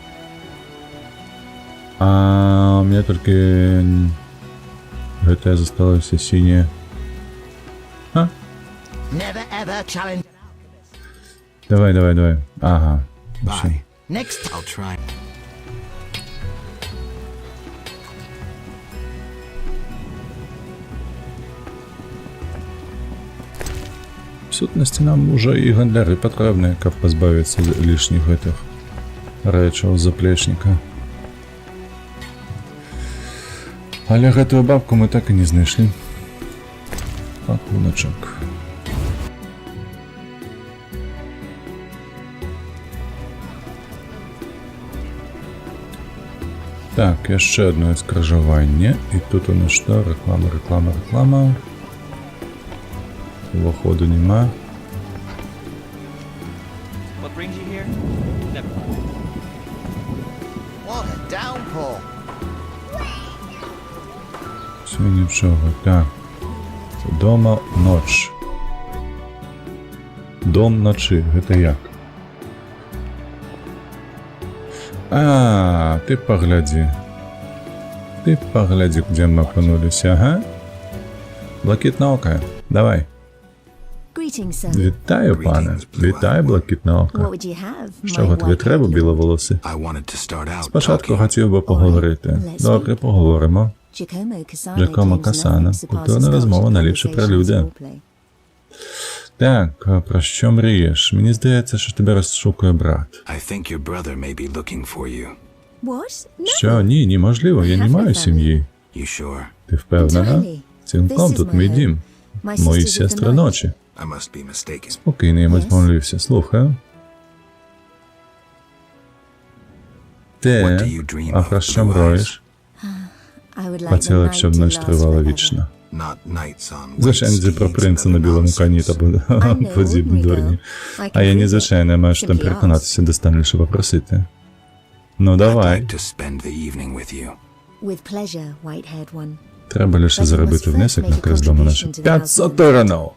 Speaker 1: А у меня только это засталось синее. А?
Speaker 13: Never ever challenge.
Speaker 1: Давай, давай, давай. Ага.
Speaker 3: Bye.
Speaker 13: Next,
Speaker 3: I'll try.
Speaker 1: В сутності нам уже і гандляри потрібні, як позбавитися лишніх гэтых речаў з заплечника. Але гэтую бабку мы так і не знайшлі. Пакуначак. Так, яшчэ одно скрыжаванне. І тут у нас што? Реклама, реклама, реклама. Уваходу нема.
Speaker 12: What brings you here? Never mind.
Speaker 13: What a downpour.
Speaker 1: Все нічого. Так. Дома ноч. Дом ночі. Гэта як? А, ты погляди. Ты погляди, где мы опынулись, ага. Блакитноока, давай.
Speaker 8: Greetings, sir.
Speaker 1: Вітаю, пане. Вітаю, Блакитноока.
Speaker 8: What would you have, my
Speaker 1: Чого тобі треба,
Speaker 8: white-haired
Speaker 1: біловолоси?
Speaker 3: I wanted to start out
Speaker 1: Спочатку
Speaker 3: talking.
Speaker 1: хотів би поговорити. Добре, поговоримо.
Speaker 8: Giacomo Cassano
Speaker 1: Джакомо
Speaker 8: claims
Speaker 1: Касана.
Speaker 8: nothing surpasses
Speaker 1: Культурна розмова
Speaker 8: cultured
Speaker 1: найліпше
Speaker 8: conversations
Speaker 1: прелюдія.
Speaker 8: roleplay.
Speaker 1: Так, про що мрієш? Мені здається, що тебе розшукує брат.
Speaker 2: I think your brother may be looking for you.
Speaker 8: What? No.
Speaker 1: Що? Ні, неможливо, я не маю сім'ї.
Speaker 2: You sure?
Speaker 1: Ти впевнена? Цілком тут мій дім. Мої сестри ночі.
Speaker 2: I must be mistaken.
Speaker 1: Спокійно, я помолився. Слухаю. Те, а про що мроєш? Хотіла б, щоб ніч тривала вічно. Звичайно, про принца на білому коні та подібні дурні. А я незвичайно маю там переконатися, достанніше попросити. Ну, давай. Треба лише заробити внесок на користь дому наше. 500 оранов!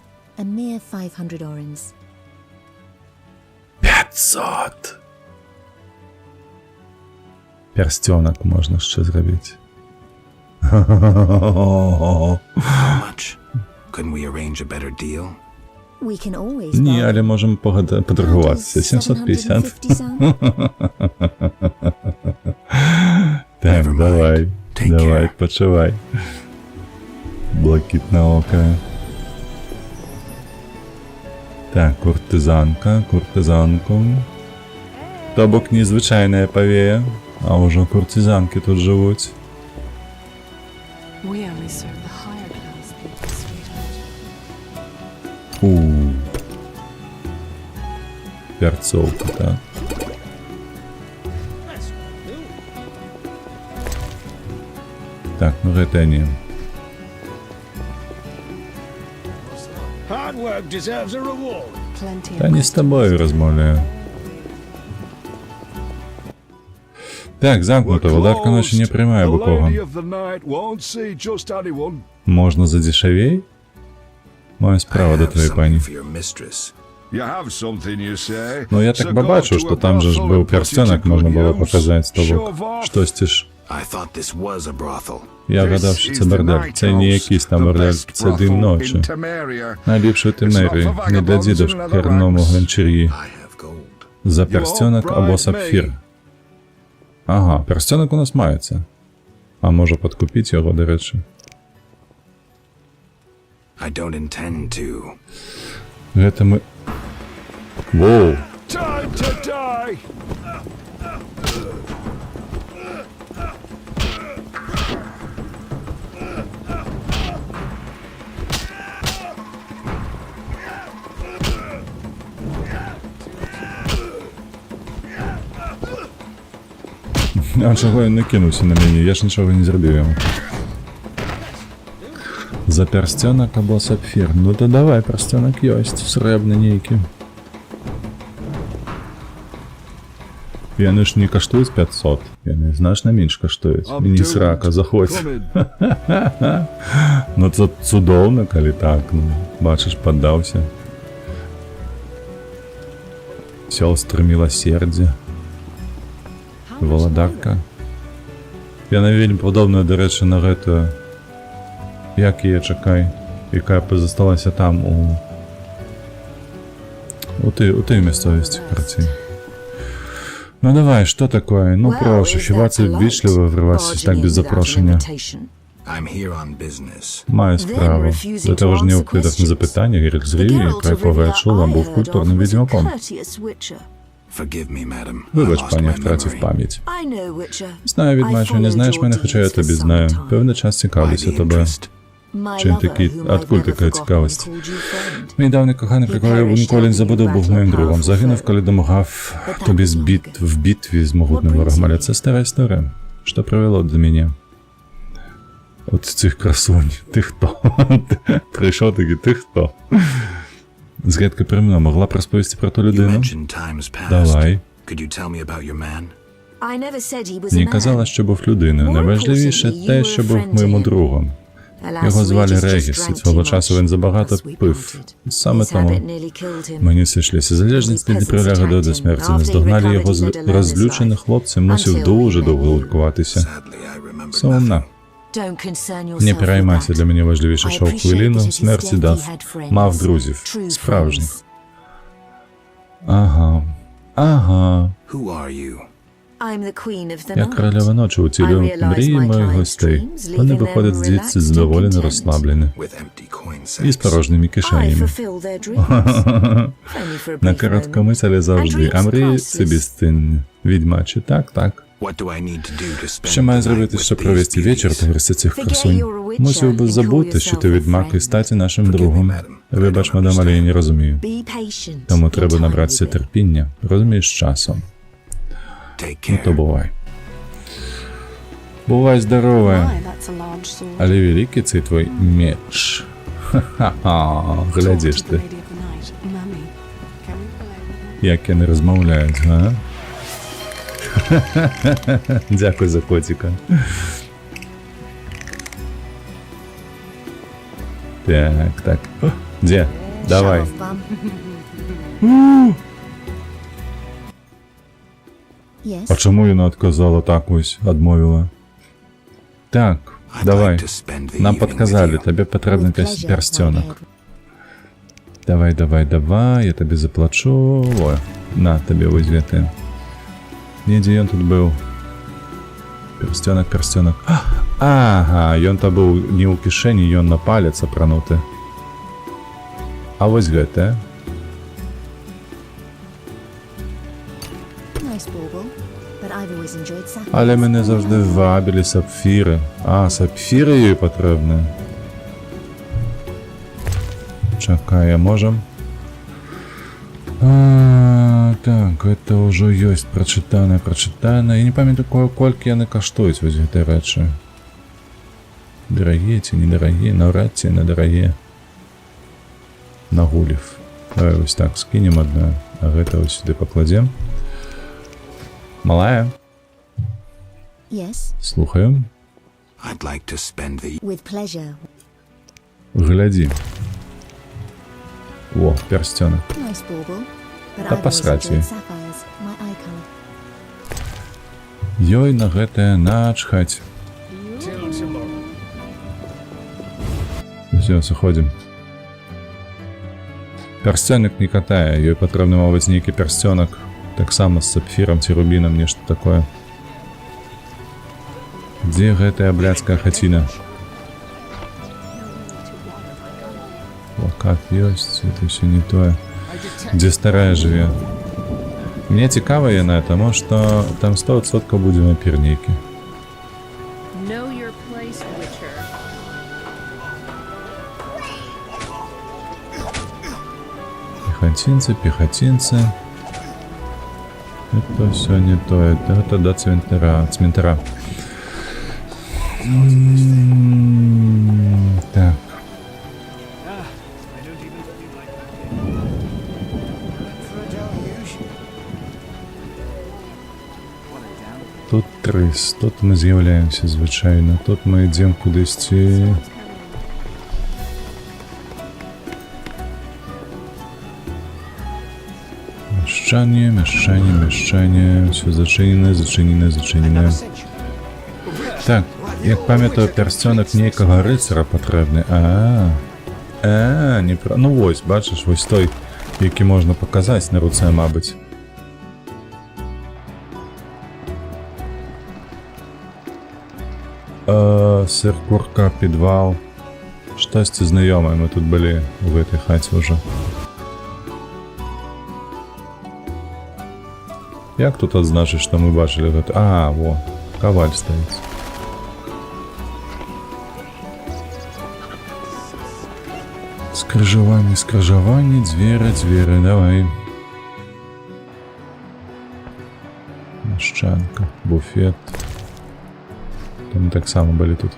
Speaker 1: 500! Перстенок можна ще зробити.
Speaker 2: How much? Couldn't we arrange a better deal?
Speaker 1: Ні, але можемо поторгуватися. 750. Так, давай. Давай, почувай. Блакитне око. Так, куртизанку. То бок не звичайна повея, а уже куртизанки тут живуть. Перцовка, так. Так, ну гэта не. Та не з тобою розмовляю. Так, замкнуто, володарка ночі не приймає букого. Можна задешевей? Маю справу до твоєї пані. Ну я так побачив, що там же ж був перстенок, можна було показати з того. Щось ж. Я гадав, що це бордель. Це не якийсь там бордель, це дим ночі. Найліпше у Темерії, не для діда в керному ганчарі. За перстенок або сапфір. Ага, перстенок у нас мається. А може підкупити його, до речі. Гэта мы... Воу! А чого він не кинувся на мені? Я ж нічого не зробив йому. За перстенок або сапфір. Ну то давай, перстенок есть, сребний нейкий. Яны ж не каштують 500. Яны значно менш каштують. Мені срака, заходь. Ну це цудовно, коли так. Ну, бачиш, поддався. Сестры милосердя. Володарка. Яна вельмі подобна, до речі, на гэтую. Як її, чекай, яка зосталася там у тій місцевості, короче. Ну давай, що таке? Ну прошу, хіба це ввічливо вриватися так без запрошення? Маю справу. До того ж не відповідав на запитання, Геральт з Рівії, про якого я чула, був культурним відьмаком. Вибач, пані, втратив пам'ять. Знаю, відьмаче, не знаєш мене, хоча я тобі знаю. Певний час цікавлюся тобою. Чим такий, откуль така цікавість? Мій давній коханий, про якого я ніколи не забуду, був моїм другом. Загинув, коли допомагав тобі в битві з могутним ворогом. Але це стара історія. Що привело до мене? От цих красунь. Ти хто? Прийшов такий, ти хто? Згадка про мене могла б розповісти про ту людину? Давай. Не казала, що був людиною. Найважливіше те, що був моїм другом. Його звали Регіс, і свого часу він забагато пив. Саме тому мені зійшлися залежності, не прилягали до смерті. Наздогнали його розлючений хлопцем, мусив дуже довго лікуватися. Сумна. Не переймайся, для мене важливіше, що в хвилину смерті мав друзів, справжніх. Ага.
Speaker 5: I'm the queen of the
Speaker 1: Я
Speaker 5: night.
Speaker 1: королева ночі, утілюю мрії моїх гостей. Вони виходять звідси задоволені, розслаблені. І з порожніми
Speaker 5: I
Speaker 1: кишенями.
Speaker 5: fulfill their dreams. Only for a
Speaker 1: На
Speaker 5: brief
Speaker 1: коротку мить, але завжди. А мрії – це безцінні. Відьмачі, так, так. Що маю зробити, щоб провести вечір та грести цих красунь? Мусив би забути, що ти відьмак і стати нашим другом. Вибач, мадам, але я не розумію.
Speaker 5: Be patient.
Speaker 1: Тому треба набратися терпіння. Розумієш, з часом. Ну то бувай. Бувай здорове.
Speaker 8: Why, that's a large sword.
Speaker 1: Але великий цей твій меч. Ха-ха-ха, глядиш ти.
Speaker 8: Lady of the night. Mummy, can we play?
Speaker 1: Як я не розмовляють, га? Дякую за котика. Так, так. Де? Давай. А чому вона відказала так ось, відмовила? Так, давай. Нам підказали, тобі потрібен перстенок. Давай, давай, давай, я тобі заплачу. О, на, тобі ось ти. Недзе ён тут быў. Перстёнак, перстёнак. Ага, ён то быў не ў кішэні, ён на палец апрануты. А вось гэта. Але мяне заўжды вабілі сапфіры. А, сапфіры ёй патрэбны. Чакай, а можам? Так, это ўжо ёсць прачытанае. Я не памятаю, колькі яны каштуюць вось гэтыя рэчы. Дарагія ці недарагія, наўрад ці недарагія. Нагулев. Давай вось так скінем адна, а гэта вось сюды пакладзем. Малая?
Speaker 5: Yes.
Speaker 1: Слухаю.
Speaker 3: I'd like to spend the...
Speaker 5: With pleasure.
Speaker 1: Глядзі. О, перстёнак.
Speaker 5: Nice bauble.
Speaker 1: Та пасраць ёй. Ёй на гэтае начхаць. Всё, сыходзім. Перстёнак не катае, ёй патрэбны, мабыць, нейкі перстёнак. Таксама з сапфірам ці рубінам, нешта такое. Дзе гэтая блядская хаціна? Плакат ёсць, это ўсё не тое. Дзе старая жыве. Мне цікава яна, таму што там 100% будзе напірнікі. Пехотинцы. Это все не то, это до цментара. Так. Тут трыс, тут мы з'яўляемся звычайна, тут мы ідзем кудысьці. Мяшчанне, все зачыненае. Так, як памятаю, перстёнак нейкага рыцара патрэбны. Не пра... Ну вось, бачыш, вось той, які можна паказаць на руцэ, мабыць. Сыр, курка, підвал. Штосьці знаёмае, мы тут былі у гэтай хаце ўжо. Як тут адзначыць, што мы бачылі гэта? Во, каваль стаіць. Скрыжаванне, дзверы, давай. Мяшчанка, буфет. Там таксама былі тут.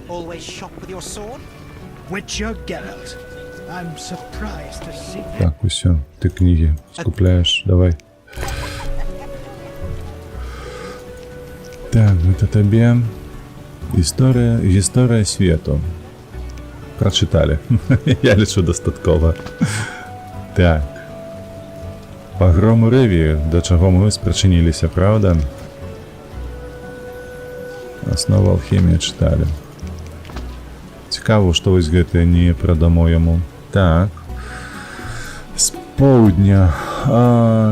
Speaker 7: Always shop with your sword? Witcher Geralt. I'm surprised to see you.
Speaker 1: Так, усё, ты книги скупляешь, давай. Так, это тебе Гісторыя свету. Прачыталі. Я лічу дастаткова. Так. Пагром у Рэві, да чаго мы спрачыніліся, правда? Аснову алхіміі чыталі. Цікава, што вось гэта не прадамо яму. Так. поўдня.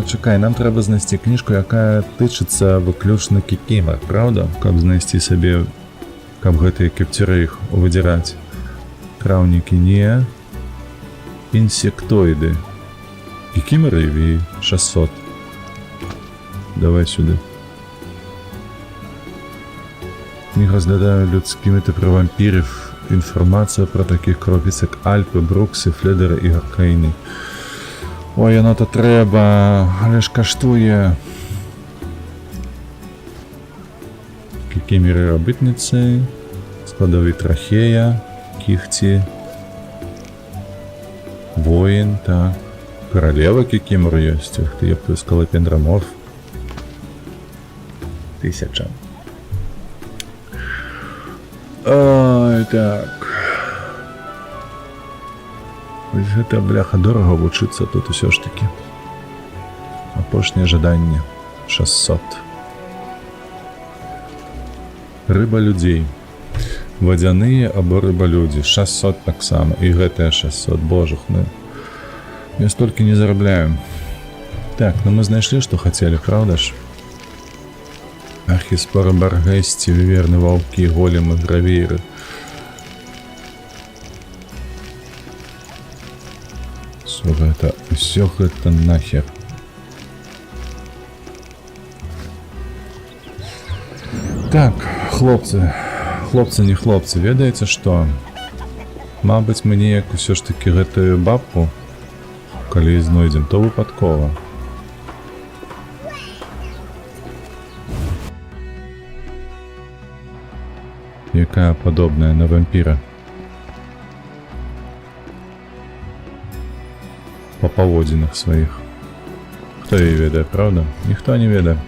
Speaker 1: Чакай, нам трэба знайсці кніжку, якая тычыцца выключна кікімар, правда? Каб знайсці сабе, каб гэтыя кепцеры іх выдзіраць. Траўнікі не. Інсектоіды. Кікімары і 600. Давай сюды. Книга разглядаю людскими про вампиров. Информация про таких кроків, як Альпи, Брукси, Фледери і Гаркаїни. Ой, оно-то треба, але ж коштує. Кікіміри робітниці, складові трахея, кіхті, воїн, так. Королева кікімор є, ух ти, я б скалопендроморф. 1000. Ой, так. Ось гэта, бляха, дорого вучыцца тут усё ж таки. Апошняе жаданне. 600. Рыба людзей. Вадзяныя або рыбалюдзі. 600 таксама. І гэтыя 600. Божух, ну. Я столькі не зарабляю. Так, ну мы знайшлі, што хацелі, правда ж? Архіспора Баргэсці, віверны, ваўкі, големы, гравейры. Усё гэта нахер. Так, хлопцы, не хлопцы, ведаеце што? Мабыць, мы неяк усё ж такі гэтую бабку, калі знойдзем, то выпадкова. Якая падобная на вампіра. Па паводзінах сваіх. Хто яе ведае, правда? Ніхто не ведае.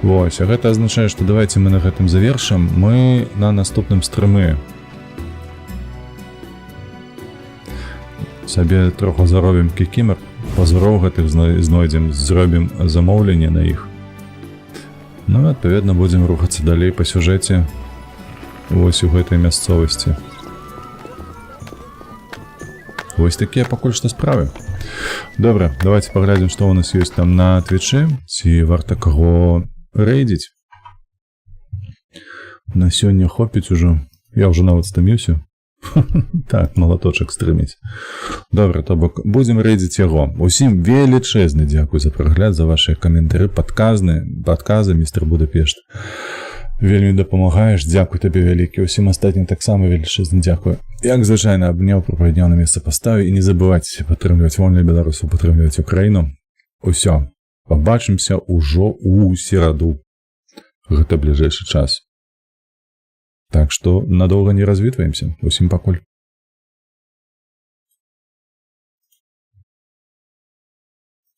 Speaker 1: Вось, а гэта азначае, што давайте мы на гэтым завершым. Мы на наступным стрымы сабе троху заробім кікімар, пазуроў гэтых знойдзем, зробім замоўленне на іх. Ну, адпаведна, будзем рухацца далей па сюжэце вось у гэтай мясцовасці. Вось такія пакуль што справы. Добра, давайте паглядзім, што ў нас ёсць там на Твічы, ці варта каго рэйдзіць. На сёння хопіць ужо. Я ўжо нават стаміўся. Так, малаточак стрыміць. Добра, то бок будзем рэйдзіць яго. Усім велічэзны дзякуй за прагляд, за вашыя каментары, падказы, містер Будапешт. Вельмі дапамагаеш, дзякуй табе вялікі. Усім астатнім таксама велічэзны дзякуй. Як звычайна, абняў, прападняў, на месца паставіў, і не забывайце падтрымліваць вольных беларусаў, падтрымліваць Украіну. Усё, пабачымся ўжо ў сераду. Гэта бліжэйшы час. Так што надоўга не развітваемся. Усім пакуль.